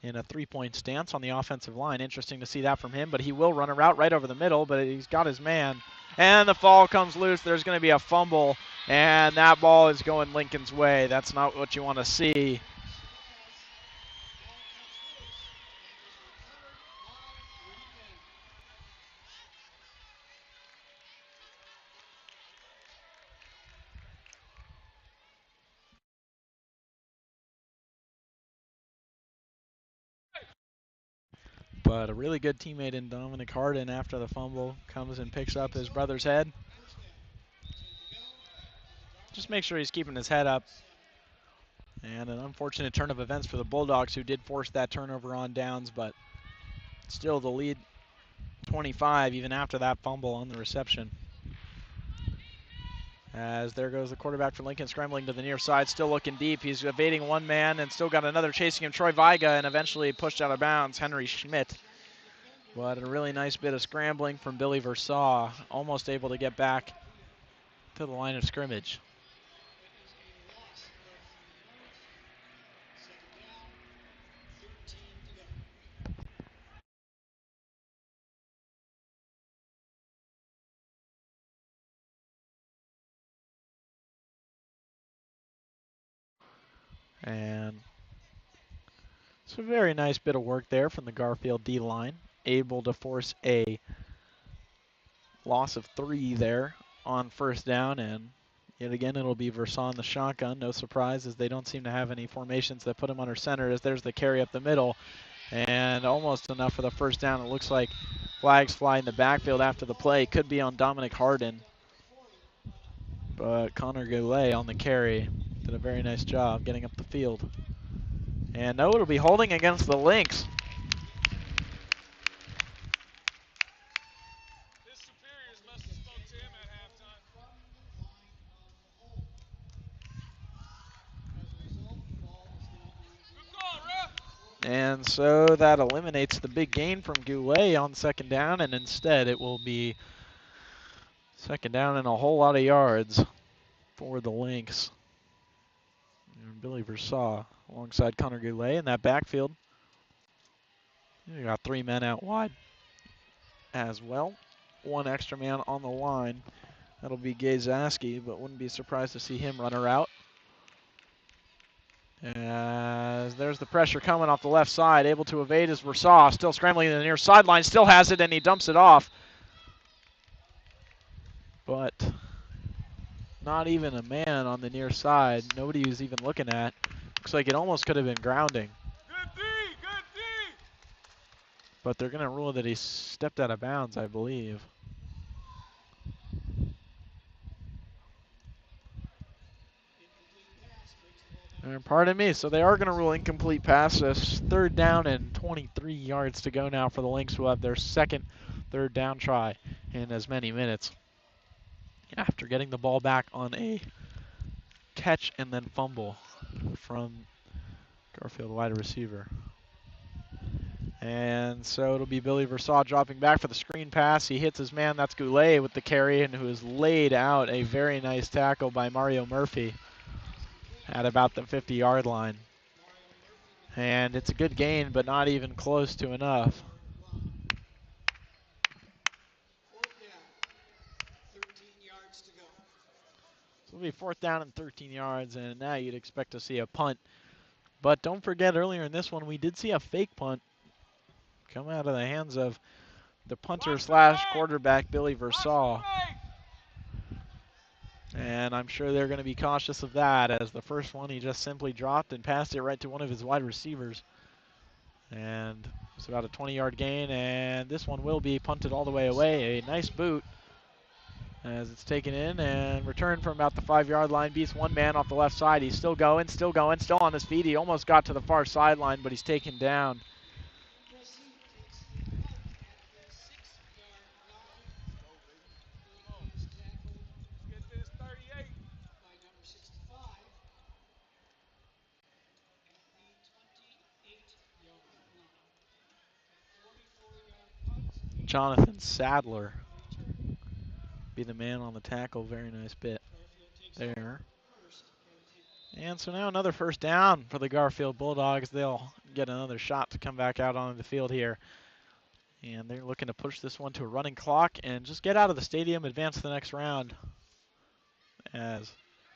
in a 3-point stance on the offensive line. Interesting to see that from him, but he will run a route right over the middle, but he's got his man. And the ball comes loose. There's going to be a fumble, and that ball is going Lincoln's way. That's not what you want to see. But a really good teammate in Dominic Harden, after the fumble, comes and picks up his brother's head. Just make sure he's keeping his head up. And an unfortunate turn of events for the Bulldogs, who did force that turnover on downs, but still the lead 25 even after that fumble on the reception. As there goes the quarterback for Lincoln, scrambling to the near side, still looking deep. He's evading one man and still got another chasing him, Troy Viga, and eventually pushed out of bounds, Henry Schmidt. But a really nice bit of scrambling from Billy Versaw, almost able to get back to the line of scrimmage. And it's a very nice bit of work there from the Garfield D-line, able to force a loss of 3 there on first down, and yet again it'll be Versailles in the shotgun. No surprise, as they don't seem to have any formations that put him under center, as there's the carry up the middle, and almost enough for the first down. It looks like flags fly in the backfield after the play. Could be on Dominic Harden, but Connor Goulet on the carry did a very nice job getting up the field. And no, it'll be holding against the Lynx. His superiors must have spoke to him at halftime. Good call, ref. And so that eliminates the big gain from Goulet on second down, and instead it will be second down and a whole lot of yards for the Lynx. And Billy Versaw alongside Connor Goulet in that backfield. You got 3 men out wide as well. 1 extra man on the line. That'll be Gazaski, but wouldn't be surprised to see him run her out. As there's the pressure coming off the left side, able to evade is Versaw, still scrambling to the near sideline, still has it, and he dumps it off. But not even a man on the near side. Nobody was even looking at. Looks like it almost could have been grounding. Good D, good D. But they're going to rule that he stepped out of bounds, I believe. And pardon me, so they are going to rule incomplete pass. This third down and 23 yards to go now for the Lynx, who have their second third down try in as many minutes, after getting the ball back on a catch and then fumble from Garfield, wide receiver. And so it'll be Billy Versaw dropping back for the screen pass. He hits his man, that's Goulet with the carry, and who has laid out a very nice tackle by Mario Murphy at about the 50-yard line. And it's a good gain, but not even close to enough. So it'll be 4th down and 13 yards, and now you'd expect to see a punt. But don't forget, earlier in this one, we did see a fake punt come out of the hands of the punter slash quarterback, Billy Versaw. And I'm sure they're going to be cautious of that, as the first one he just simply dropped and passed it right to one of his wide receivers. And it's about a 20-yard gain, and this one will be punted all the way away. A nice boot as it's taken in and returned from about the 5-yard line. Beats one man off the left side. He's still going, still on his feet. He almost got to the far sideline, but he's taken down. Varsity takes the punt at the 6-yard line. Let's go, baby. Come on. It is tackled Let's get this 38. by number 65 at the 28-yard line. 44-yard punt. Jonathan Sadler Return. be the man on the tackle. Very nice bit Garfield takes there. first and 10. And so now another first down for the Garfield Bulldogs. They'll get another shot to come back out onto the field here. And they're looking to push this one to a running clock and just get out of the stadium, advance to the next round, as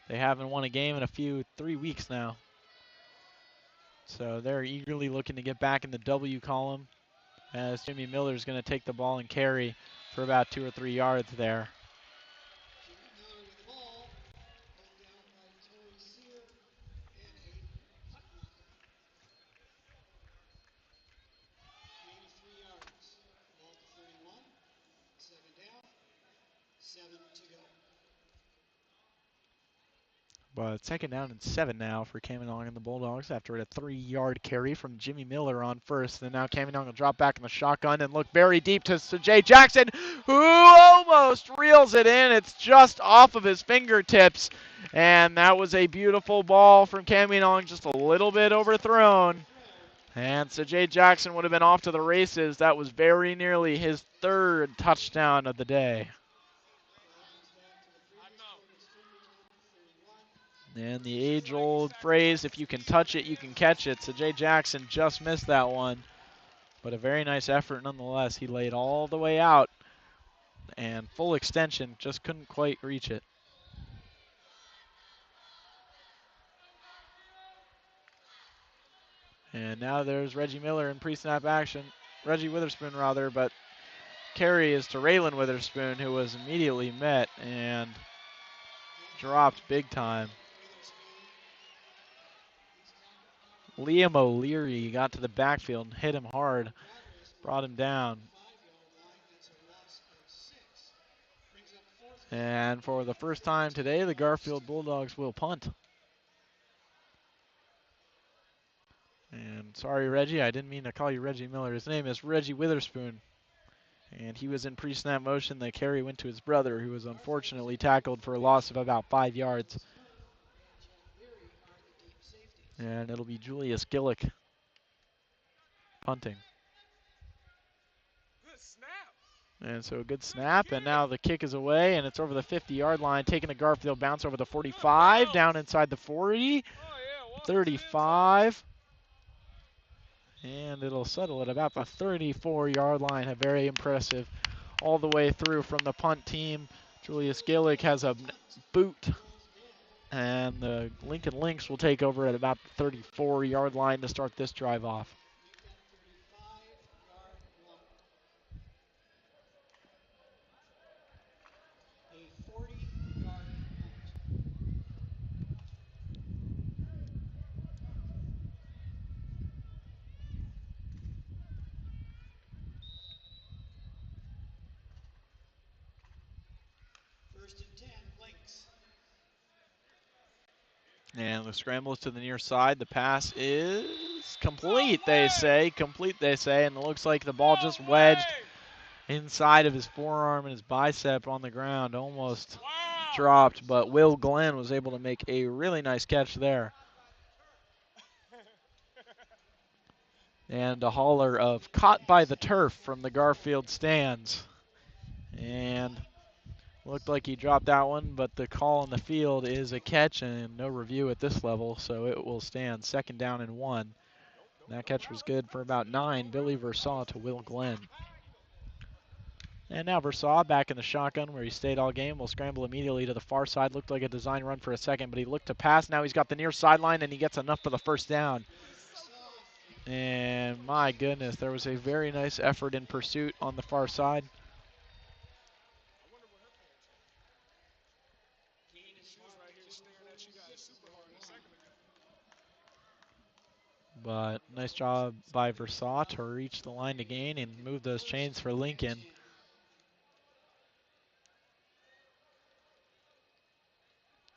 they haven't won a game in 3 weeks now. So they're eagerly looking to get back in the W column, as Jimmy Miller is going to take the ball and carry for about 2 or 3 yards there. Jimmy Miller with the ball. Pulled down by Torrey Sear and a punt blocker. Gain of 3 yards. Ball to 31. Second down. 7 to go. But second down and 7 now for Caminong and the Bulldogs after a 3-yard carry from Jimmy Miller on first. Then now Caminong will drop back in the shotgun and look very deep to Jay Jackson, who almost reels it in. It's just off of his fingertips. And that was a beautiful ball from Caminong, just a little bit overthrown. And so Jay Jackson would have been off to the races. That was very nearly his 3rd touchdown of the day. And the age-old phrase, if you can touch it, you can catch it. So Jay Jackson just missed that one. But a very nice effort nonetheless. He laid all the way out and full extension, just couldn't quite reach it. And now there's Reggie Miller in pre-snap action. Reggie Witherspoon, rather, but carry is to Raylan Witherspoon, who was immediately met and dropped big time. Liam O'Leary got to the backfield and hit him hard, brought him down. And for the first time today, the Garfield Bulldogs will punt. And sorry, Reggie, I didn't mean to call you Reggie Miller. His name is Reggie Witherspoon. And he was in pre-snap motion. The carry went to his brother, who was unfortunately tackled for a loss of about 5 yards. And it'll be Julius Gillick punting. Good snap. And so a good snap, and now the kick is away, and it's over the 50-yard line, taking a Garfield bounce over the 45, down inside the 40, 35, and it'll settle at about the 34-yard line. A very impressive all the way through from the punt team. Julius Gillick has a boot, and the Lincoln Lynx will take over at about the 34-yard line to start this drive off. A 40-yard punt. First and 10, Lynx. And the scramble is to the near side. The pass is complete, they say. Complete, they say. And it looks like the ball just wedged inside of his forearm and his bicep on the ground. Almost dropped, but Will Glenn was able to make a really nice catch there. And a holler of "caught by the turf" from the Garfield stands. And looked like he dropped that one, but the call on the field is a catch and no review at this level, so it will stand. Second down and 1. And that catch was good for about 9. Billy Versaw to Will Glenn. And now Versaw back in the shotgun where he stayed all game. Will scramble immediately to the far side. Looked like a design run for a second, but he looked to pass. Now he's got the near sideline, and he gets enough for the first down. And my goodness, there was a very nice effort in pursuit on the far side. But nice job by Versailles to reach the line to gain and move those chains for Lincoln.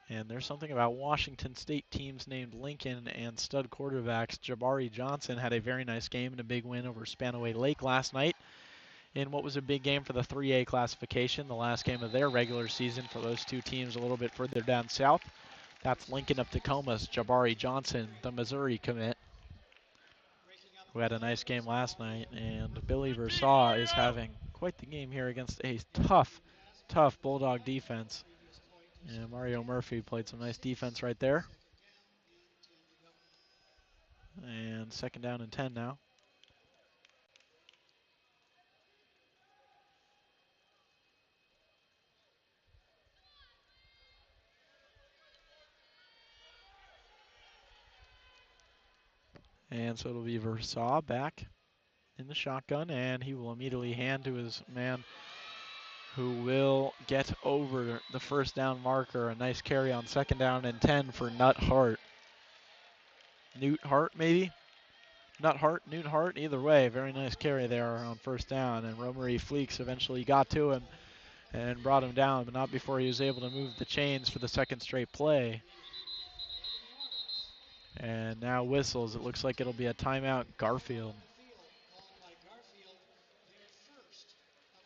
And there's something about Washington State teams named Lincoln and stud quarterbacks. Jabari Johnson had a very nice game and a big win over Spanaway Lake last night in what was a big game for the 3A classification, the last game of their regular season for those two teams a little bit further down south. That's Lincoln of Tacoma's Jabari Johnson, the Missouri commit, who had a nice game last night. And Billy Versailles is having quite the game here against a tough Bulldog defense. And Mario Murphy played some nice defense right there. And 2nd down and 10 now. And so it'll be Versailles back in the shotgun, and he will immediately hand to his man who will get over the 1st down marker. A nice carry on 2nd down and 10 for Nut Hart. Newt Hart, maybe? Nut Hart, Newt Hart, either way. Very nice carry there on 1st down, and Romery Fleeks eventually got to him and brought him down, but not before he was able to move the chains for the 2nd straight play. And now whistles. It looks like it'll be a timeout, Garfield. Called by Garfield, their first of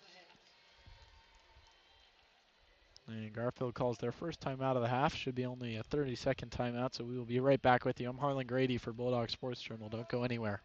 the half. And Garfield calls their first timeout of the half. Should be only a 30-second timeout, so we will be right back with you. I'm Harlan Grady for Bulldog Sports Journal. Don't go anywhere.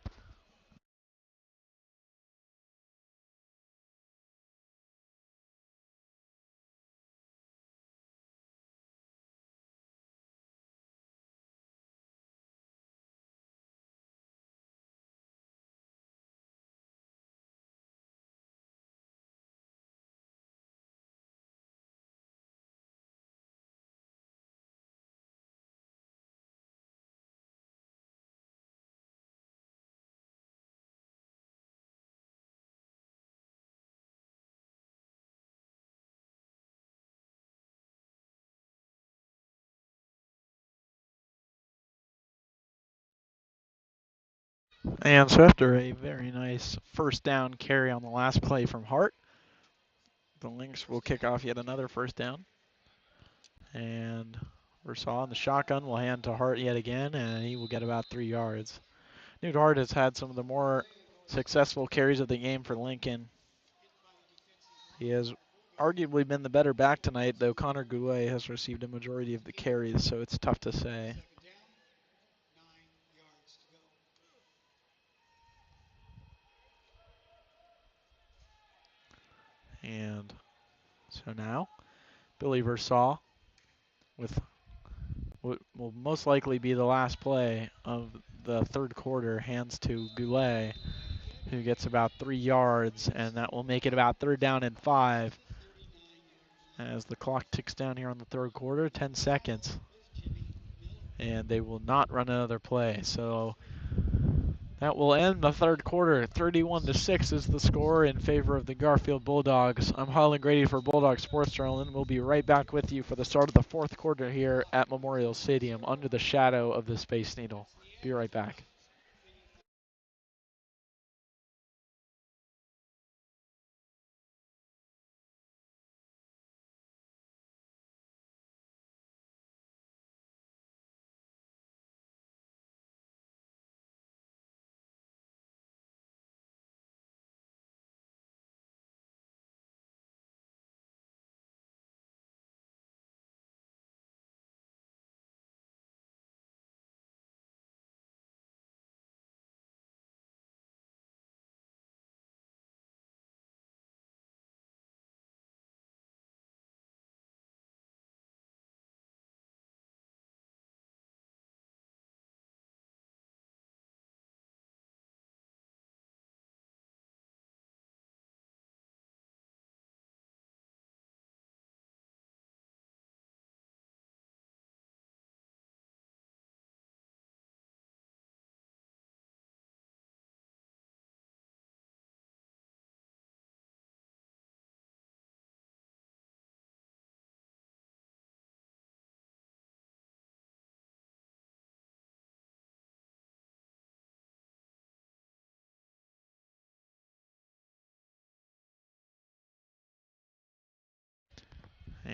And so after a very nice 1st down carry on the last play from Hart, the Lynx will kick off yet another 1st down. And Versailles in the shotgun will hand to Hart yet again, and he will get about 3 yards. Newt Hart has had some of the more successful carries of the game for Lincoln. He has arguably been the better back tonight, though Connor Goulet has received a majority of the carries, so it's tough to say. 2nd down, 9 yards to go. And so now, Billy Versailles with what will most likely be the last play of the 3rd quarter hands to Goulet, who gets about 3 yards, and that will make it about 3rd down and 5 as the clock ticks down here on the 3rd quarter, 10 seconds. And they will not run another play. So that will end the 3rd quarter. 31-6 is the score in favor of the Garfield Bulldogs. I'm Harlan Grady for Bulldog Sports Journal, and we'll be right back with you for the start of the 4th quarter here at Memorial Stadium under the shadow of the Space Needle. Be right back.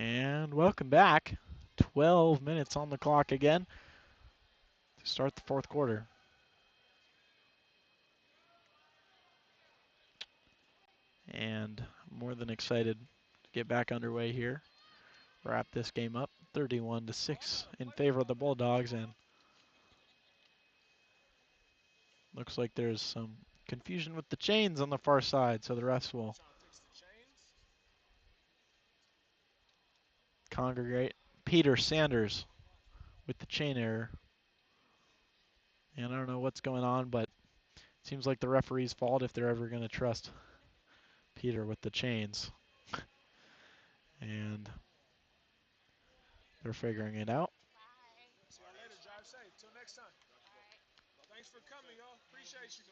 And welcome back. 12 minutes on the clock again to start the fourth quarter. And more than excited to get back underway here. Wrap this game up 31-6 in favor of the Bulldogs, and looks like there's some confusion with the chains on the far side, so the refs will congregate. Peter Sanders with the chain error. And I don't know what's going on, but it seems like the referee's fault if they're ever going to trust Peter with the chains. And they're figuring it out. See y'all later. Drive safe. Till next time. Thanks for coming, y'all. Appreciate you.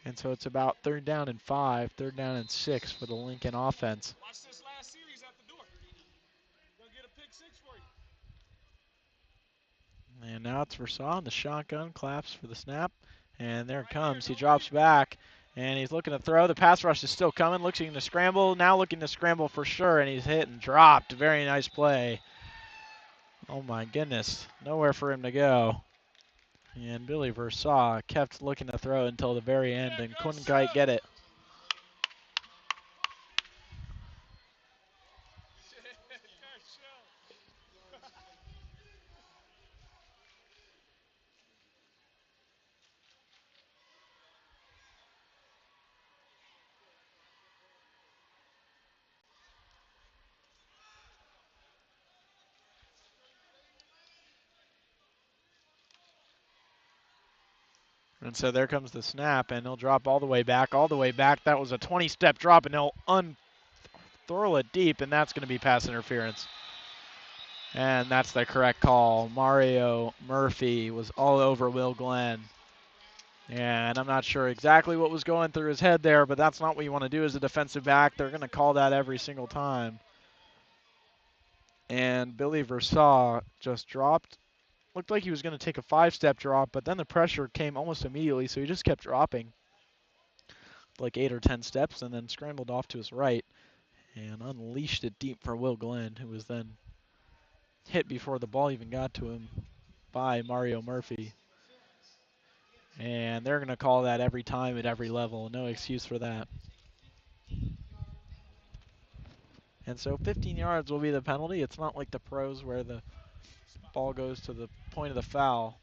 And so it's about 3rd down and 5, 3rd down and 6 for the Lincoln offense. Watch this last series at the door. Gonna get a pick 6 for you. And now it's Versailles. The shotgun claps for the snap. And there it comes. He drops back. And he's looking to throw. The pass rush is still coming. Looking to scramble. Now looking to scramble for sure. And he's hit and dropped. Very nice play. Oh my goodness. Nowhere for him to go. And Billy Versailles kept looking to throw until the very end and couldn't quite get it. And so there comes the snap, and he'll drop all the way back, all the way back. That was a 20-step drop, and he'll throw it deep, and that's going to be pass interference. And that's the correct call. Mario Murphy was all over Will Glenn. And I'm not sure exactly what was going through his head there, but that's not what you want to do as a defensive back. They're going to call that every single time. And Billy Versailles just dropped. Looked like he was going to take a 5-step drop, but then the pressure came almost immediately, so he just kept dropping like 8 or 10 steps and then scrambled off to his right and unleashed it deep for Will Glenn, who was then hit before the ball even got to him by Mario Murphy. And they're going to call that every time at every level. No excuse for that. And so 15 yards will be the penalty. It's not like the pros where the ball goes to the point of the foul.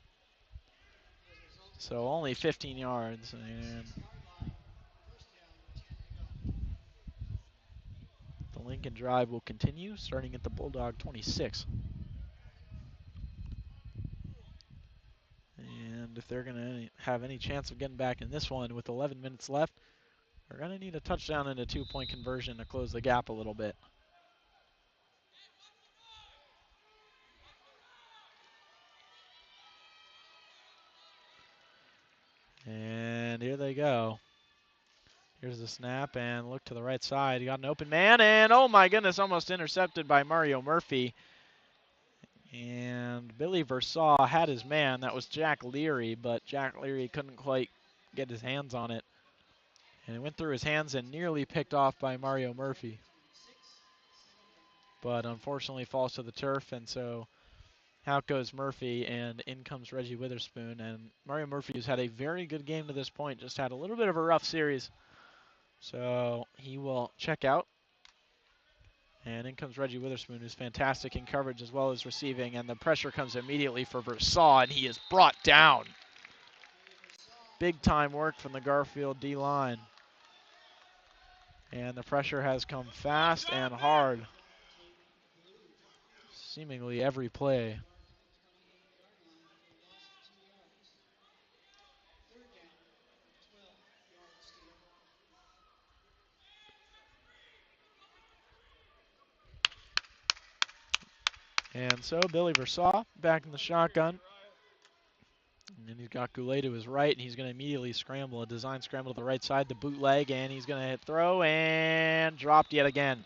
So only 15 yards. And the Lincoln drive will continue, starting at the Bulldog 26. And if they're going to have any chance of getting back in this one with 11 minutes left, they're going to need a touchdown and a 2-point conversion to close the gap a little bit. And here they go. Here's the snap, and look to the right side. He got an open man, and oh my goodness, almost intercepted by Mario Murphy. And Billy Versailles had his man. That was Jack Leary, but Jack Leary couldn't quite get his hands on it. And it went through his hands and nearly picked off by Mario Murphy. But unfortunately falls to the turf, and so out goes Murphy, and in comes Reggie Witherspoon. And Mario Murphy has had a very good game to this point, just had a little bit of a rough series. So he will check out. And in comes Reggie Witherspoon, who's fantastic in coverage as well as receiving. And the pressure comes immediately for Versailles, and he is brought down. Big time work from the Garfield D-line. And the pressure has come fast and hard. Seemingly every play. And so Billy Versailles back in the shotgun. And he's got Goulet to his right, and he's going to immediately scramble, a design scramble to the right side, the bootleg, and he's going to throw and dropped yet again.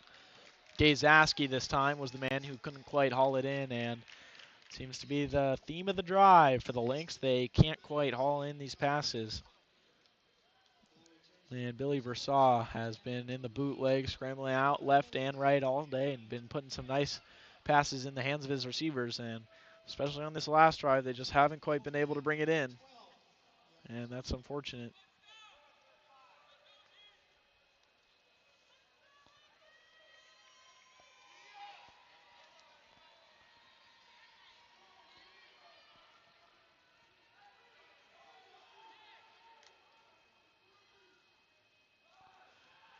Gazaski this time was the man who couldn't quite haul it in, and seems to be the theme of the drive for the Lynx. They can't quite haul in these passes. And Billy Versaw has been in the bootleg, scrambling out left and right all day and been putting some nice passes in the hands of his receivers. And especially on this last drive, they just haven't quite been able to bring it in. And that's unfortunate.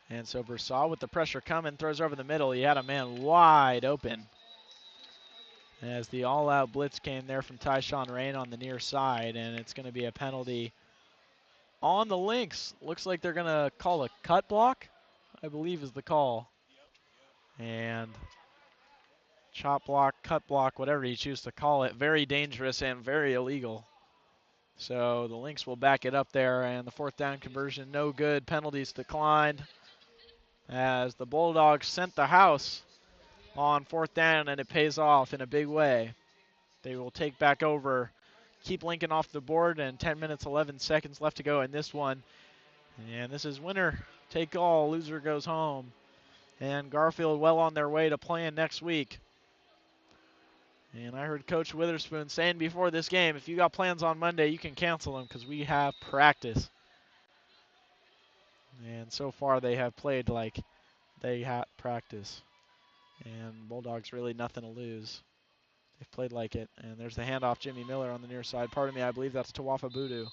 And so Versaw with the pressure coming, throws over the middle. He had a man wide open. As the all-out blitz came there from Tyshawn Rain on the near side, and it's going to be a penalty on the Lynx. Looks like they're going to call a cut block, I believe is the call. And chop block, cut block, whatever you choose to call it, very dangerous and very illegal. So the Lynx will back it up there, and the fourth down conversion no good. Penalties declined as the Bulldogs sent the house on fourth down, and it pays off in a big way. They will take back over, keep Lincoln off the board, and 10 minutes, 11 seconds left to go in this one. And this is winner take all, loser goes home. And Garfield well on their way to playing next week. And I heard Coach Witherspoon saying before this game, if you got plans on Monday, you can cancel them because we have practice. And so far they have played like they had practice. And Bulldogs really nothing to lose. They've played like it. And there's the handoff, Jimmy Miller on the near side. Pardon me, I believe that's Tawafa Budu.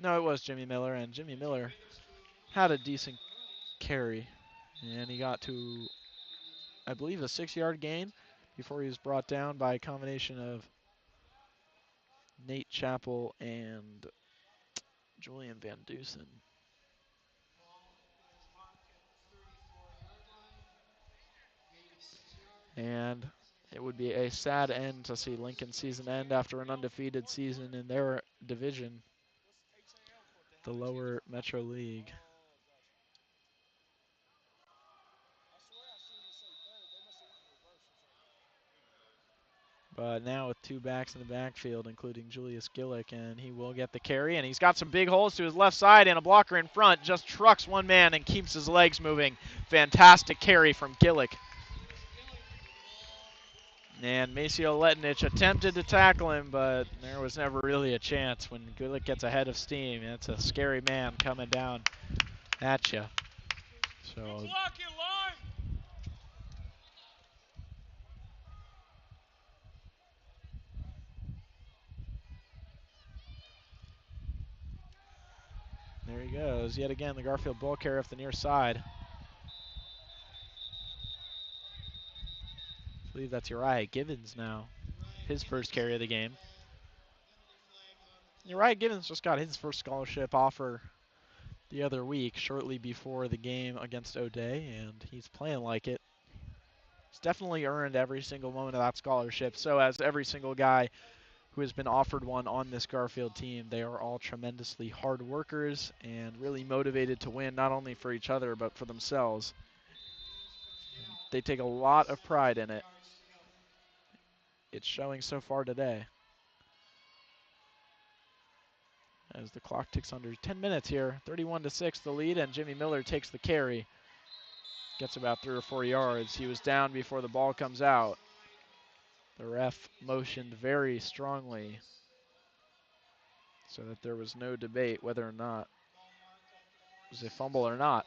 No, it was Jimmy Miller, and Jimmy Miller had a decent carry. And he got to, I believe, a 6-yard gain before he was brought down by a combination of Nate Chappell and Julian Van Dusen. And it would be a sad end to see Lincoln's season end after an undefeated season in their division, the lower Metro League. But now with two backs in the backfield, including Julius Gillick, and he will get the carry, and he's got some big holes to his left side, and a blocker in front just trucks one man and keeps his legs moving. Fantastic carry from Gillick. And Maceo Letinich attempted to tackle him, but there was never really a chance. When Gillick gets ahead of steam, it's a scary man coming down at you. So there he goes. Yet again, the Garfield ball carrier off the near side. I believe that's Uriah Gibbons now. His first carry of the game. Uriah Gibbons just got his first scholarship offer the other week, shortly before the game against O'Day, and he's playing like it. He's definitely earned every single moment of that scholarship. So as every single guy who has been offered one on this Garfield team, they are all tremendously hard workers and really motivated to win, not only for each other, but for themselves. They take a lot of pride in it. It's showing so far today. As the clock ticks under 10 minutes here, 31-6 the lead, and Jimmy Miller takes the carry. Gets about 3 or 4 yards. He was down before the ball comes out. The ref motioned very strongly so that there was no debate whether or not it was a fumble or not.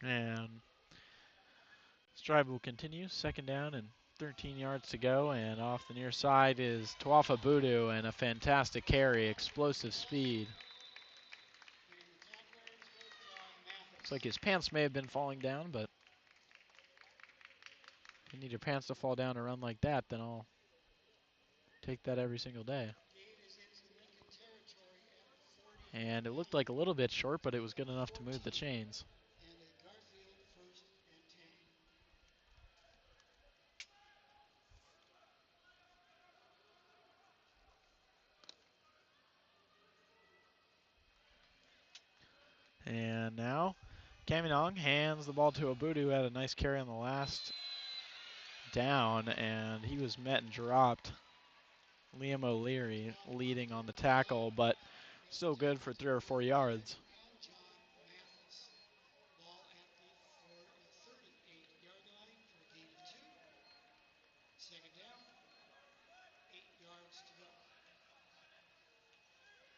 And this drive will continue. Second down and 13 yards to go. And off the near side is Tuafa Budu and a fantastic carry, explosive speed. Looks like his pants may have been falling down, but if you need your pants to fall down and run like that, then I'll take that every single day. And it looked like a little bit short, but it was good enough to move the chains. And a Garfield 1st and 10. And now Kaminong hands the ball to Abudu, who had a nice carry on the last down, and he was met and dropped. Liam O'Leary leading on the tackle, but still good for 3 or 4 yards. And John Mathis. Ball at the 38-yard line for a gain of 2. Second down, 8 yards to go.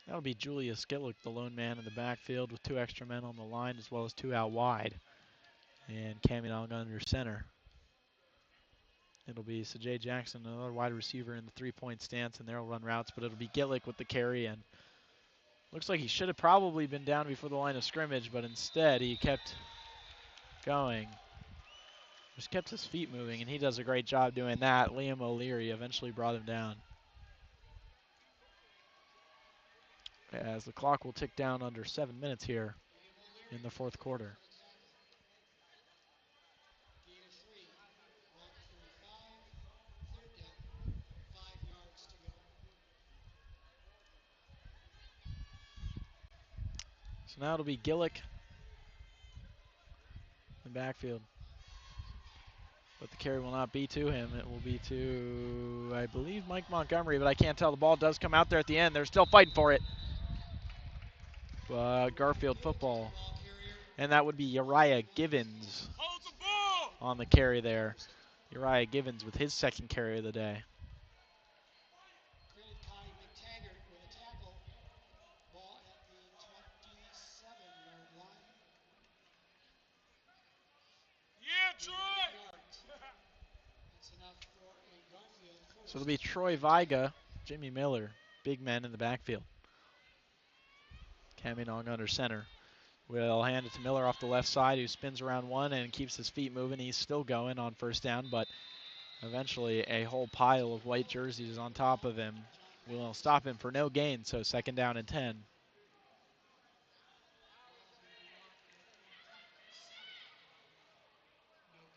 That'll be Julius Gillick, the lone man in the backfield with 2 extra men on the line as well as 2 out wide. And Kaminong under center. It'll be Sajay Jackson, another wide receiver in the 3-point stance, and they'll run routes, but it'll be Gillick with the carry. And looks like he should have probably been down before the line of scrimmage, but instead he kept going. Just kept his feet moving, and he does a great job doing that. Liam O'Leary eventually brought him down. As the clock will tick down under 7 minutes here in the 4th quarter. Gain of 3. Ball at the 35. Third down, 5 yards to go. So now it'll be Gillick in the backfield. But the carry will not be to him. It will be to, I believe, Mike Montgomery, but I can't tell. The ball does come out there at the end. They're still fighting for it. But Garfield football. And that would be Uriah Givens on the carry there. Uriah Givens with his 2nd carry of the day. Credit Connie McTaggart with a tackle. Ball at the 27-yard line. Yeah, Troy! That's enough for a Garfield 1st. So it'll be Troy Viga, Jimmy Miller, big men in the backfield. Kaminong under center. Will hand it to Miller off the left side, who spins around one and keeps his feet moving. He's still going on 1st down, but eventually a whole pile of white jerseys on top of him will stop him for no gain, so 2nd down and 10. No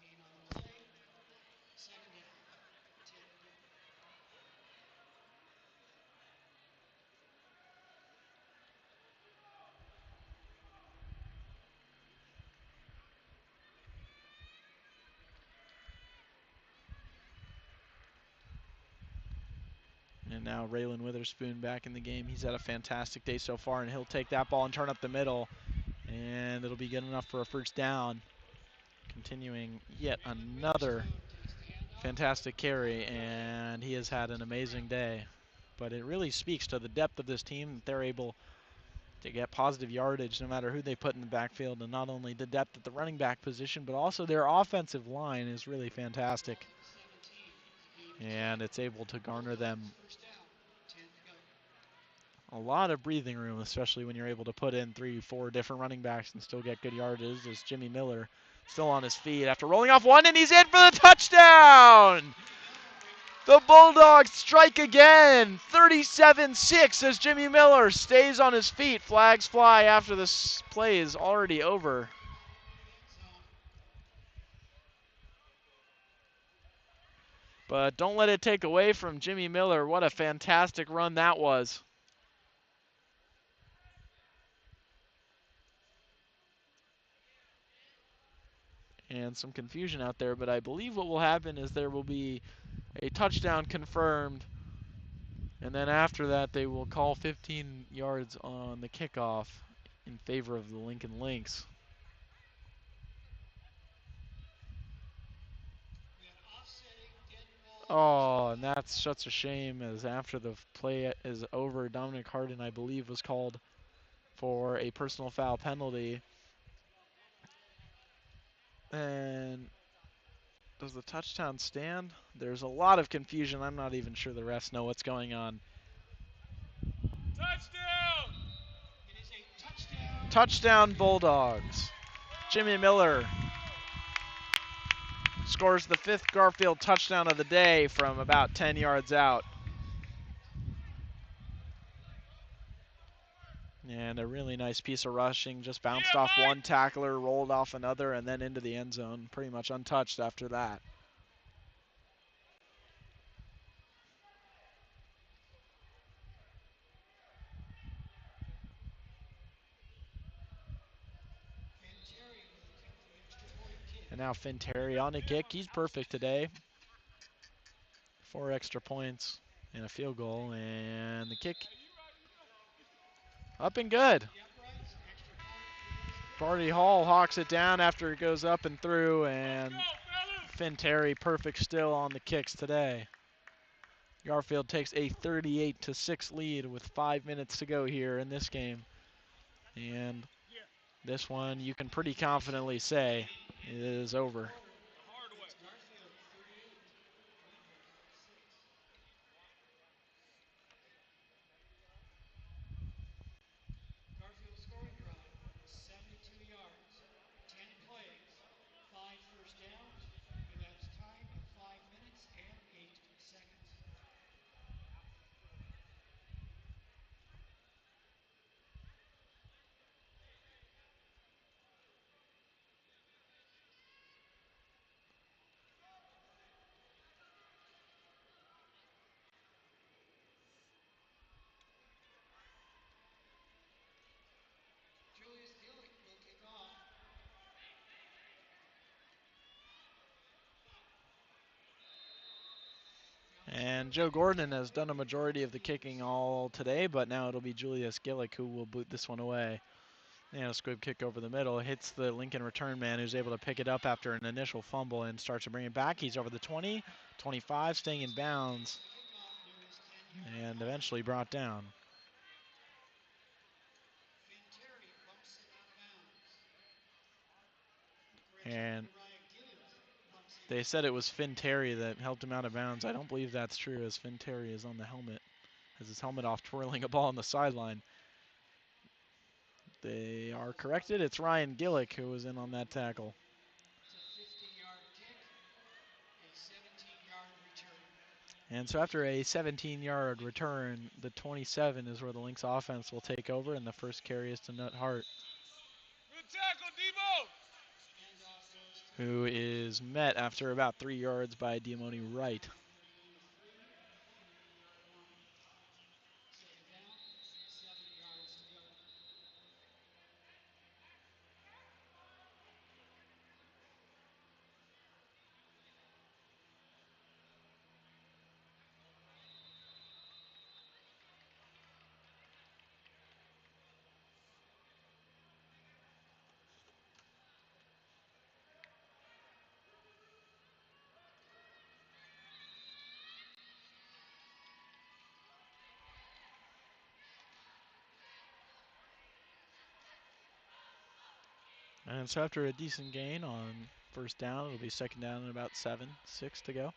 gain on the play. Second down, 10 to go. And now Raylan Witherspoon back in the game. He's had a fantastic day so far, and he'll take that ball and turn up the middle. And it'll be good enough for a 1st down. Continuing yet another fantastic carry, and he has had an amazing day. But it really speaks to the depth of this team that they're able to get positive yardage no matter who they put in the backfield, and not only the depth at the running back position, but also their offensive line is really fantastic. And it's able to garner them a lot of breathing room, especially when you're able to put in 3-4 different running backs and still get good yardage. As Jimmy Miller still on his feet after rolling off one, and he's in for the touchdown! The Bulldogs strike again, 37-6 as Jimmy Miller stays on his feet. Flags fly after this play is already over. But don't let it take away from Jimmy Miller. What a fantastic run that was. And some confusion out there, but I believe what will happen is there will be a touchdown confirmed, and then after that they will call 15 yards on the kickoff in favor of the Lincoln Lynx. Oh, and that's such a shame, as after the play is over, Dominic Harden, I believe, was called for a personal foul penalty. And does the touchdown stand? There's a lot of confusion. I'm not even sure the refs know what's going on. Touchdown! It is a touchdown. Touchdown Bulldogs. Jimmy Miller scores the 5th Garfield touchdown of the day from about 10 yards out. And a really nice piece of rushing, just bounced Yeah, off Mike! one tackler, rolled off another, and then into the end zone, pretty much untouched after that. Terry will kick the extra point kick. And now Terry on the kick. He's perfect today. 4 extra points and a field goal, and the kick up and good. The uprights, extra point is good. Barty Hall hawks it down after it goes up and through, and Let's go, Terry perfect still on the kicks today. Garfield takes a 38-6 lead with 5 minutes to go here in this game. And this one you can pretty confidently say is over. the hard way. It's Garfield 38, Weaver 6. Garfield scoring drive, 72 yards, 10 plays, 5 first downs, elapsed time of 5 minutes and 8 seconds. Julius Gillick will kick off. And Joe Gordon has done a majority of the kicking all today, but now it'll be Julius Gillick who will boot this one away. And a squib kick over the middle, hits the Lincoln return man who's able to pick it up after an initial fumble and starts to bring it back. He's over the 20, 25, staying in bounds, and eventually brought down. Terry bumps it out of bounds. And they said it was Terry that helped him out of bounds. I don't believe that's true, as Terry is on the helmet, has his helmet off, twirling a ball on the sideline. They are corrected. It's Ryan Gillick who was in on that tackle. It's a 50-yard kick, a 17-yard return. And so after a 17-yard return, the 27 is where the Lynx offense will take over, and the first carry is to Nut Hart, Good tackle, Debo! who is met after about 3 yards by Diamoni Wright. Second down, 7 yards to go. And so after a decent gain on first down, it'll be second down and about 7, 6 to go.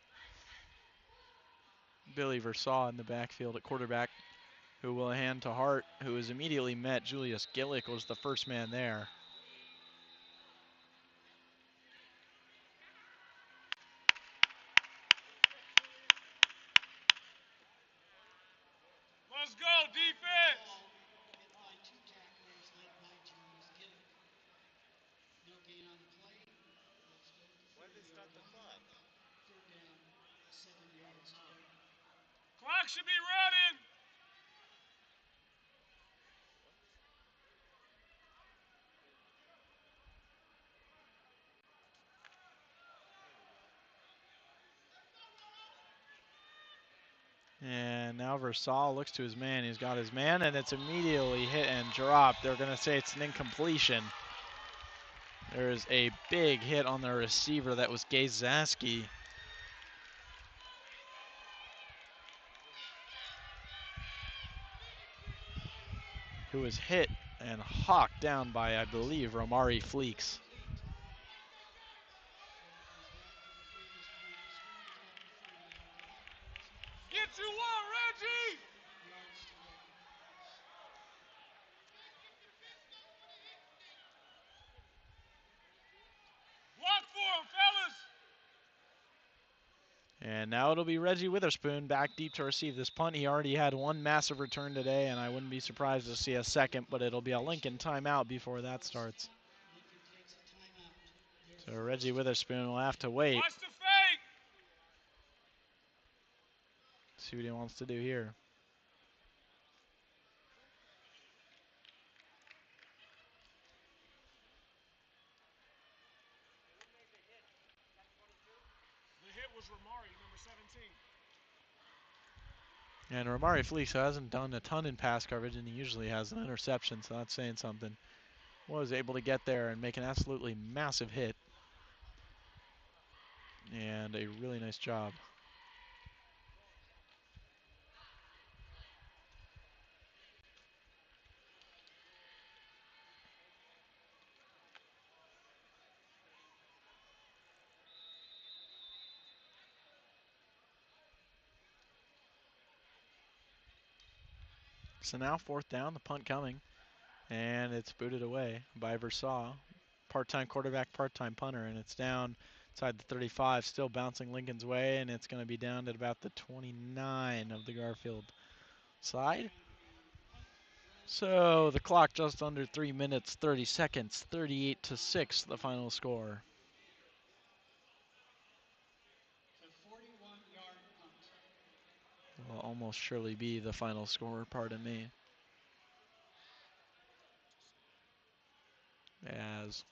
Billy Versaw in the backfield at quarterback, who will hand to Hart, who is immediately met. Julius Gillick was the first man there. Let's go, defense! Hit by 2 tacklers led by Julius Gillick. No gain on the play. Let's go to the Why did they start the clock? third down, 7 yards to go. Clock should be running! And now Versailles looks to his man. He's got his man, and it's immediately hit and dropped. They're going to say it's an incompletion. There is a big hit on the receiver. That was Gazaski, who was hit and hawked down by, I believe, Romari Fleeks. you want, Reggie? Yards to go. Block for him, fellas. And now it'll be Reggie Witherspoon back deep to receive this punt. He already had one massive return today, and I wouldn't be surprised to see a second, but it'll be a Lincoln timeout before that starts. Lincoln takes a timeout. So Reggie Witherspoon will have to wait. Watch the fake. See what he wants to do here. The hit was Ramari, number 17. And Ramari Fleeks hasn't done a ton in pass coverage, and he usually has an interception, so that's saying something. Was able to get there and make an absolutely massive hit. And a really nice job. So now 4th down, the punt coming. And it's booted away by Versailles. Part-time quarterback, part-time punter, and it's down inside the 35, still bouncing Lincoln's way, and it's going to be down at about the 29 of the Garfield side. So the clock just under 3 minutes, 30 seconds, 38-6, the final score. It's a 41-yard punt. Will almost surely be the final score, pardon me. As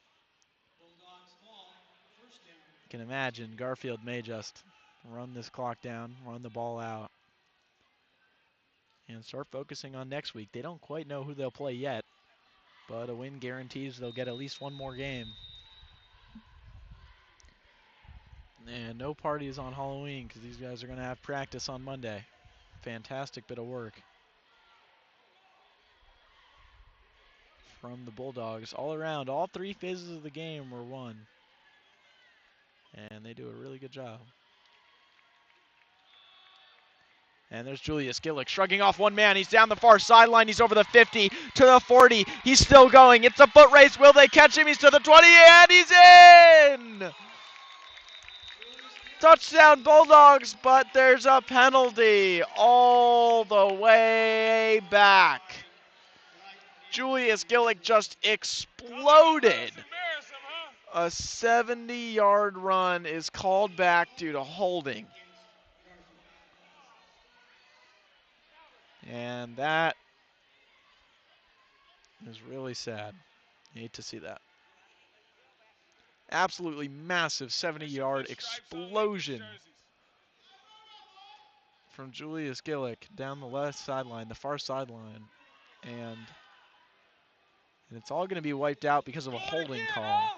Bulldogs ball, first down. you can imagine, Garfield may just run this clock down, run the ball out, and start focusing on next week. They don't quite know who they'll play yet, but a win guarantees they'll get at least one more game. And no parties on Halloween because these guys are going to have practice on Monday. Fantastic bit of work from the Bulldogs all around. All 3 phases of the game were won, and they do a really good job. And there's Julius Gillick shrugging off one man. He's down the far sideline. He's over the 50 to the 40. He's still going. It's a foot race. Will they catch him? He's to the 20 and he's in! Touchdown Bulldogs, but there's a penalty all the way back. Julius Gillick just exploded. A 70-yard run is called back due to holding. And that is really sad. You hate to see that. Absolutely massive 70-yard explosion from Julius Gillick down the left sideline, the far sideline. And it's all going to be wiped out because of a holding call.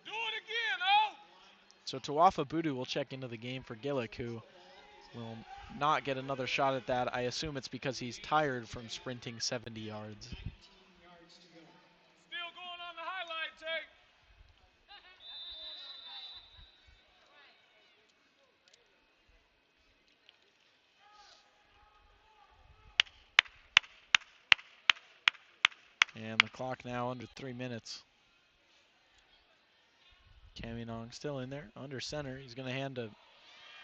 Do it again, oh! So Tawafa Budu will check into the game for Gillick, who will not get another shot at that. I assume it's because he's tired from sprinting 70 yards. 19 yards to go. Still going on the highlight tape. And the clock now under 3 minutes. Caminong still in there, under center. He's going to hand to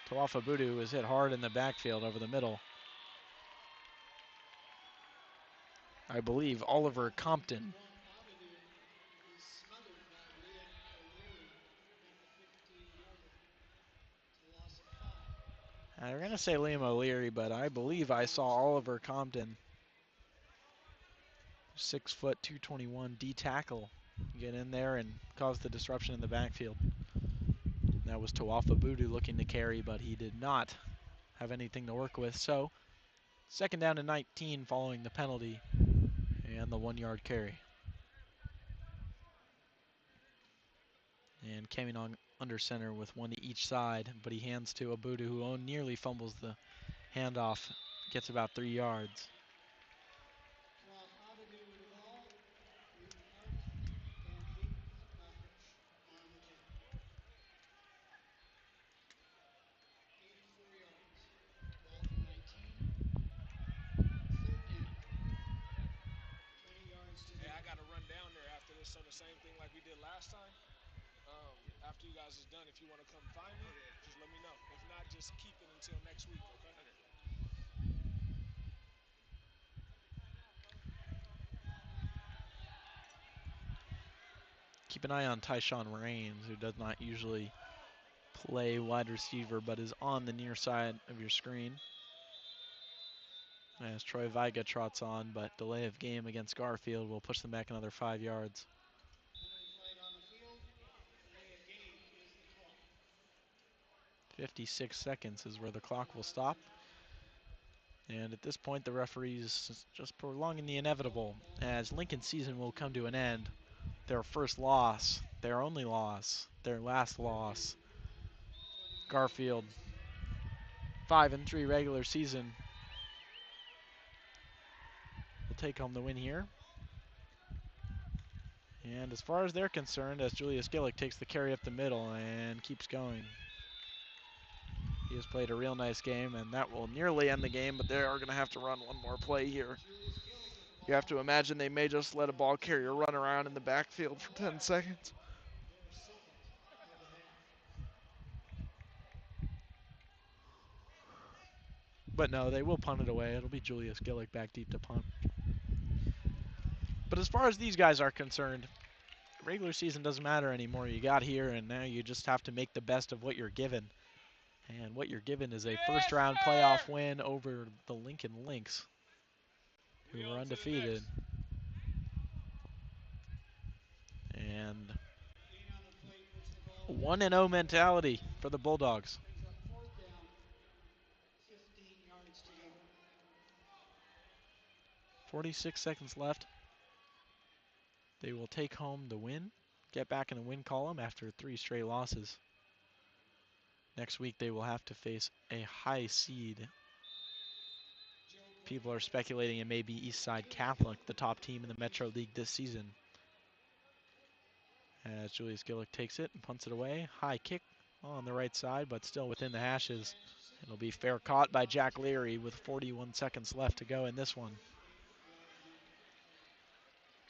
Tawafa Budu, who is hit hard in the backfield over the middle. I believe Oliver Compton. Is smothered by Liam O'Leary at the 15-yarder. It's a loss of 5. I'm going to say Liam O'Leary, but I believe I saw Oliver Compton, 6 foot 221 D tackle, get in there and cause the disruption in the backfield. That was Tawafa Budu looking to carry, but he did not have anything to work with. So 2nd down and 19 following the penalty and the 1-yard carry. And Caminong under center with one to each side, but he hands to Abudu, who nearly fumbles the handoff, gets about 3 yards. Well, Abadu with the ball, 3 yards and 8 coverage on the carry. 84 yards. Ball the same thing like we did last time. After you guys is done, if you want to come find me, just let me know. If not, just keep it until next week, okay? Keep an eye on Tyshawn Reigns, who does not usually play wide receiver, but is on the near side of your screen. As Troy Viga trots on, but delay of game against Garfield will push them back another 5 yards. Penalty flag on the field. Delay of game is the call. 56 seconds is where the clock will stop. And at this point, the referees just prolonging the inevitable, as Lincoln's season will come to an end. Their first loss, their only loss, their last loss. Garfield, 5-3 regular season, will take home the win here. And as far as they're concerned, as Julius Gillick takes the carry up the middle and keeps going. He has played a real nice game, and that will nearly end the game, but they are going to have to run one more play here. Julius Gillick with the You have ball. to imagine they may just let a ball carrier run around in the backfield for 10 seconds. Their second of the half. But no, they will punt it away. It'll be Julius Gillick back deep to punt. But as far as these guys are concerned, regular season doesn't matter anymore. You got here, and now you just have to make the best of what you're given. And what you're given is a first-round playoff win over the Lincoln Lynx, who We were on to the undefeated. next. And Clean on the play, puts the ball a in 1-0 mentality for the Bulldogs. Brings up fourth down, 15 yards to go. 46 seconds left. They will take home the win, get back in the win column after 3 straight losses. Next week they will have to face a high seed. People are speculating it may be Eastside Catholic, the top team in the Metro League this season. As Julius Gillick takes it and punts it away. High kick on the right side, but still within the hashes. It'll be fair caught by Jack Leary with 41 seconds left to go in this one.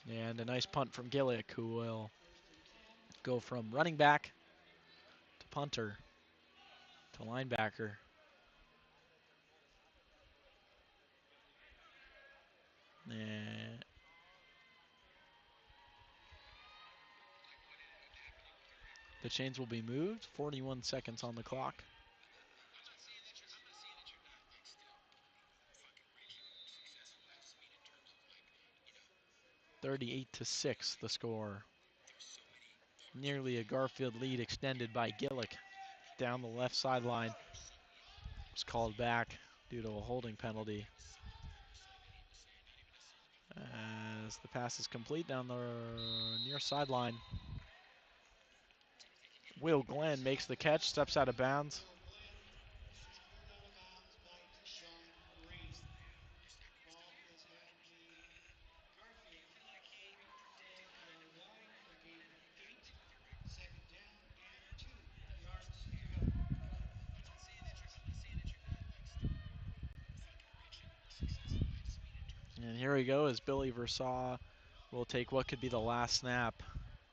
38-yard run. And a nice punt from Gillick, who will First and 10. go from running back to punter to linebacker. And the chains will be moved. 41 seconds on the clock. 38-6 the score. Nearly a Garfield lead extended by Gillick down the left sideline. Was called back due to a holding penalty. As the pass is complete down the near sideline. Will Glenn makes the catch, steps out of bounds. Will Glenn is cleared out of bounds by TOURNEY. Ball is at the Garfield 38-yard line for a gain of 8. Second down and 2 yards to go. And here we go as Billy Versaw will take what could be the last snap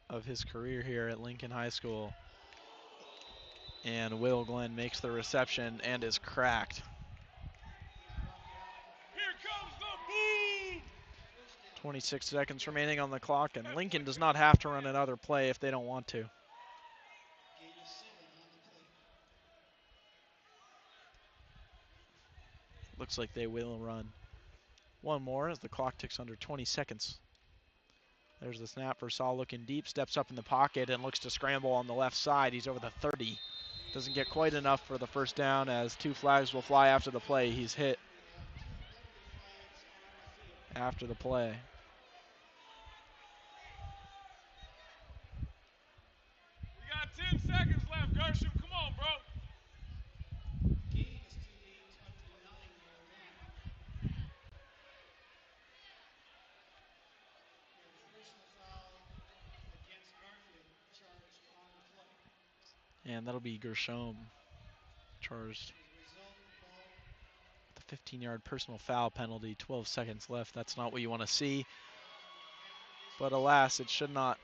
of his career here at Lincoln High School. And Will Glenn makes the reception and is cracked. He's brought down at the Here 46. comes the boom! First down. 26 seconds remaining on the clock, and Lincoln does not have to run another play if they don't want to. Gain of 7 on the play. Looks like they will run one more as the clock ticks under 20 seconds. There's the snap. Versaw looking deep, steps up in the pocket and looks to scramble on the left side. He's over the 30. Doesn't get quite enough for the first down as 2 flags will fly after the play. He's hit We have 2 penalty flags on the field. after the play. We got 10 seconds left, Gershom. Come on, bro. Gain is to the 29-yard line. We have a personal foul against Garfield charged on the play. And that'll be Gershom charged As a result, the ball with a 15-yard personal foul penalty. 12 seconds left. That's not what you want to see. penalty is But alas, it should not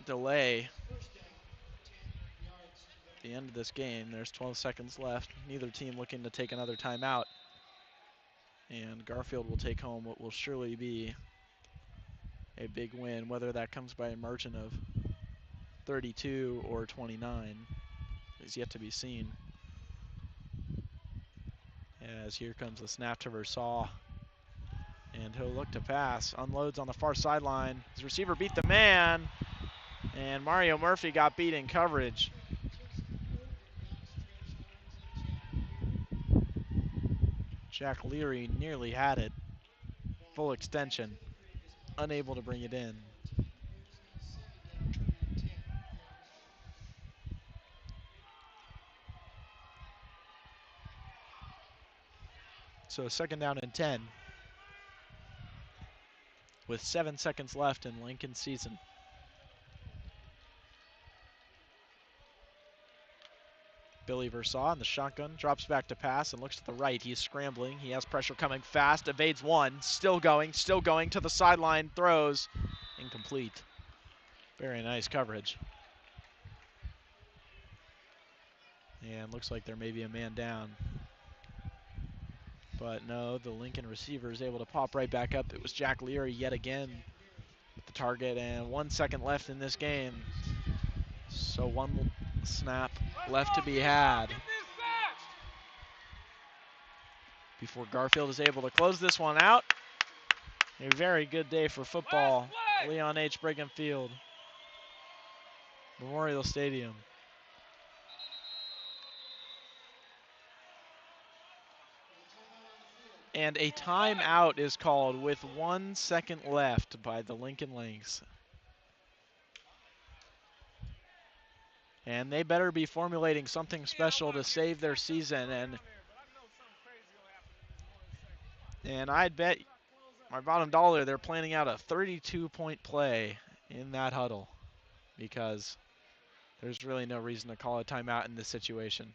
delay First down, 10 yards to go. at the end of this game. There's 12 seconds left. Neither team looking to take another timeout. And Garfield will take home what will surely be a big win, whether that comes by a margin of 32 or 29 is yet to be seen. As here comes the snap to Versailles. And he'll look to pass. Unloads on the far sideline. His receiver beat the man. And Mario Murphy got beat in coverage. Just over outstretched arms of Jack Leary. Jack Leary nearly had it. Full Ball extension. back to the previous play. Unable to bring it in. 14. It is now second down and 10 yards. So second down and 10. With 7 seconds left in Lincoln's season. Billy Versailles in the shotgun, drops back to pass and looks to the right. He's scrambling. He has pressure coming fast, evades one, still going to the sideline, throws, incomplete. Very nice coverage. And looks like there may be a man down. But no, the Lincoln receiver is able to pop right back up. It was Jack Leary yet again with the target, and 1 second left in this game. So one snap left to be had before Garfield is able to close this one out. A very good day for football. Leon H. Brigham Field, Memorial Stadium. And a timeout is called with 1 second left by the Lincoln Lynx. And they better be formulating something special to save their season. And I'd bet my bottom dollar they're planning out a 32-point play in that huddle, because there's really no reason to call a timeout in this situation.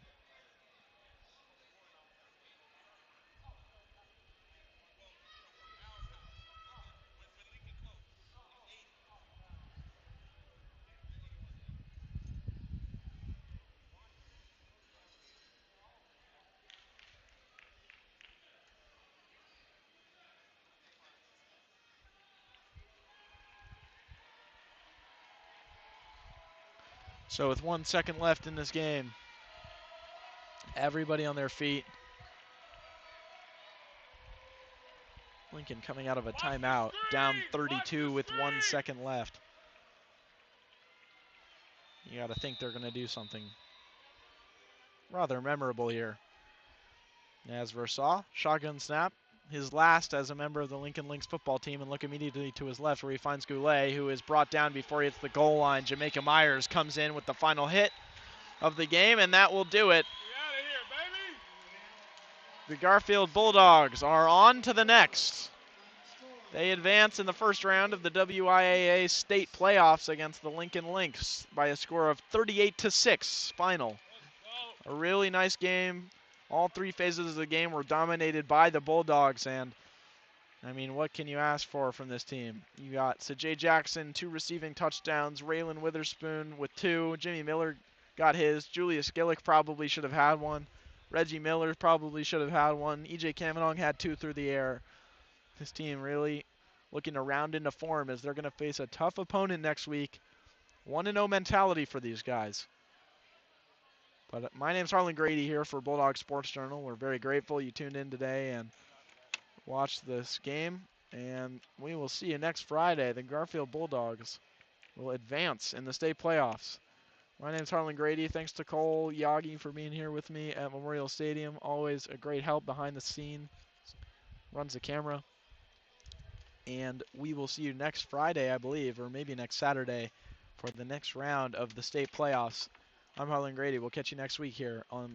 So with 1 second left in this game, everybody on their feet. Lincoln coming out of a timeout, down 32 with 1 second left. You got to think they're going to do something rather memorable here. As Versailles, shotgun snap, his last as a member of the Lincoln Lynx football team, and look immediately to his left where he finds Goulet, who is brought down before he hits the goal line. Jamaica Myers comes in with the final hit of the game, and that will do it. The Garfield Bulldogs are on to the next. They advance in the first round of the WIAA state playoffs against the Lincoln Lynx by a score of 38-6 final. A really nice game. All three phases of the game were dominated by the Bulldogs, and I mean, what can you ask for from this team? You got Sajay Jackson, 2 receiving touchdowns, Raylan Witherspoon with 2, Jimmy Miller got his, Julius Gillick probably should have had 1, Reggie Miller probably should have had 1, EJ Kavanagh had 2 through the air. This team really looking to round into form as they're going to face a tough opponent next week. 1-0 mentality for these guys. But my name's Harlan Grady here for Bulldog Sports Journal. We're very grateful you tuned in today and watched this game. And we will see you next Friday. The Garfield Bulldogs will advance in the state playoffs. My name's Harlan Grady. Thanks to Cole Yagi for being here with me at Memorial Stadium. Always a great help behind the scene. Runs the camera. And we will see you next Friday, I believe, or maybe next Saturday for the next round of the state playoffs. I'm Harlan Grady. We'll catch you next week here on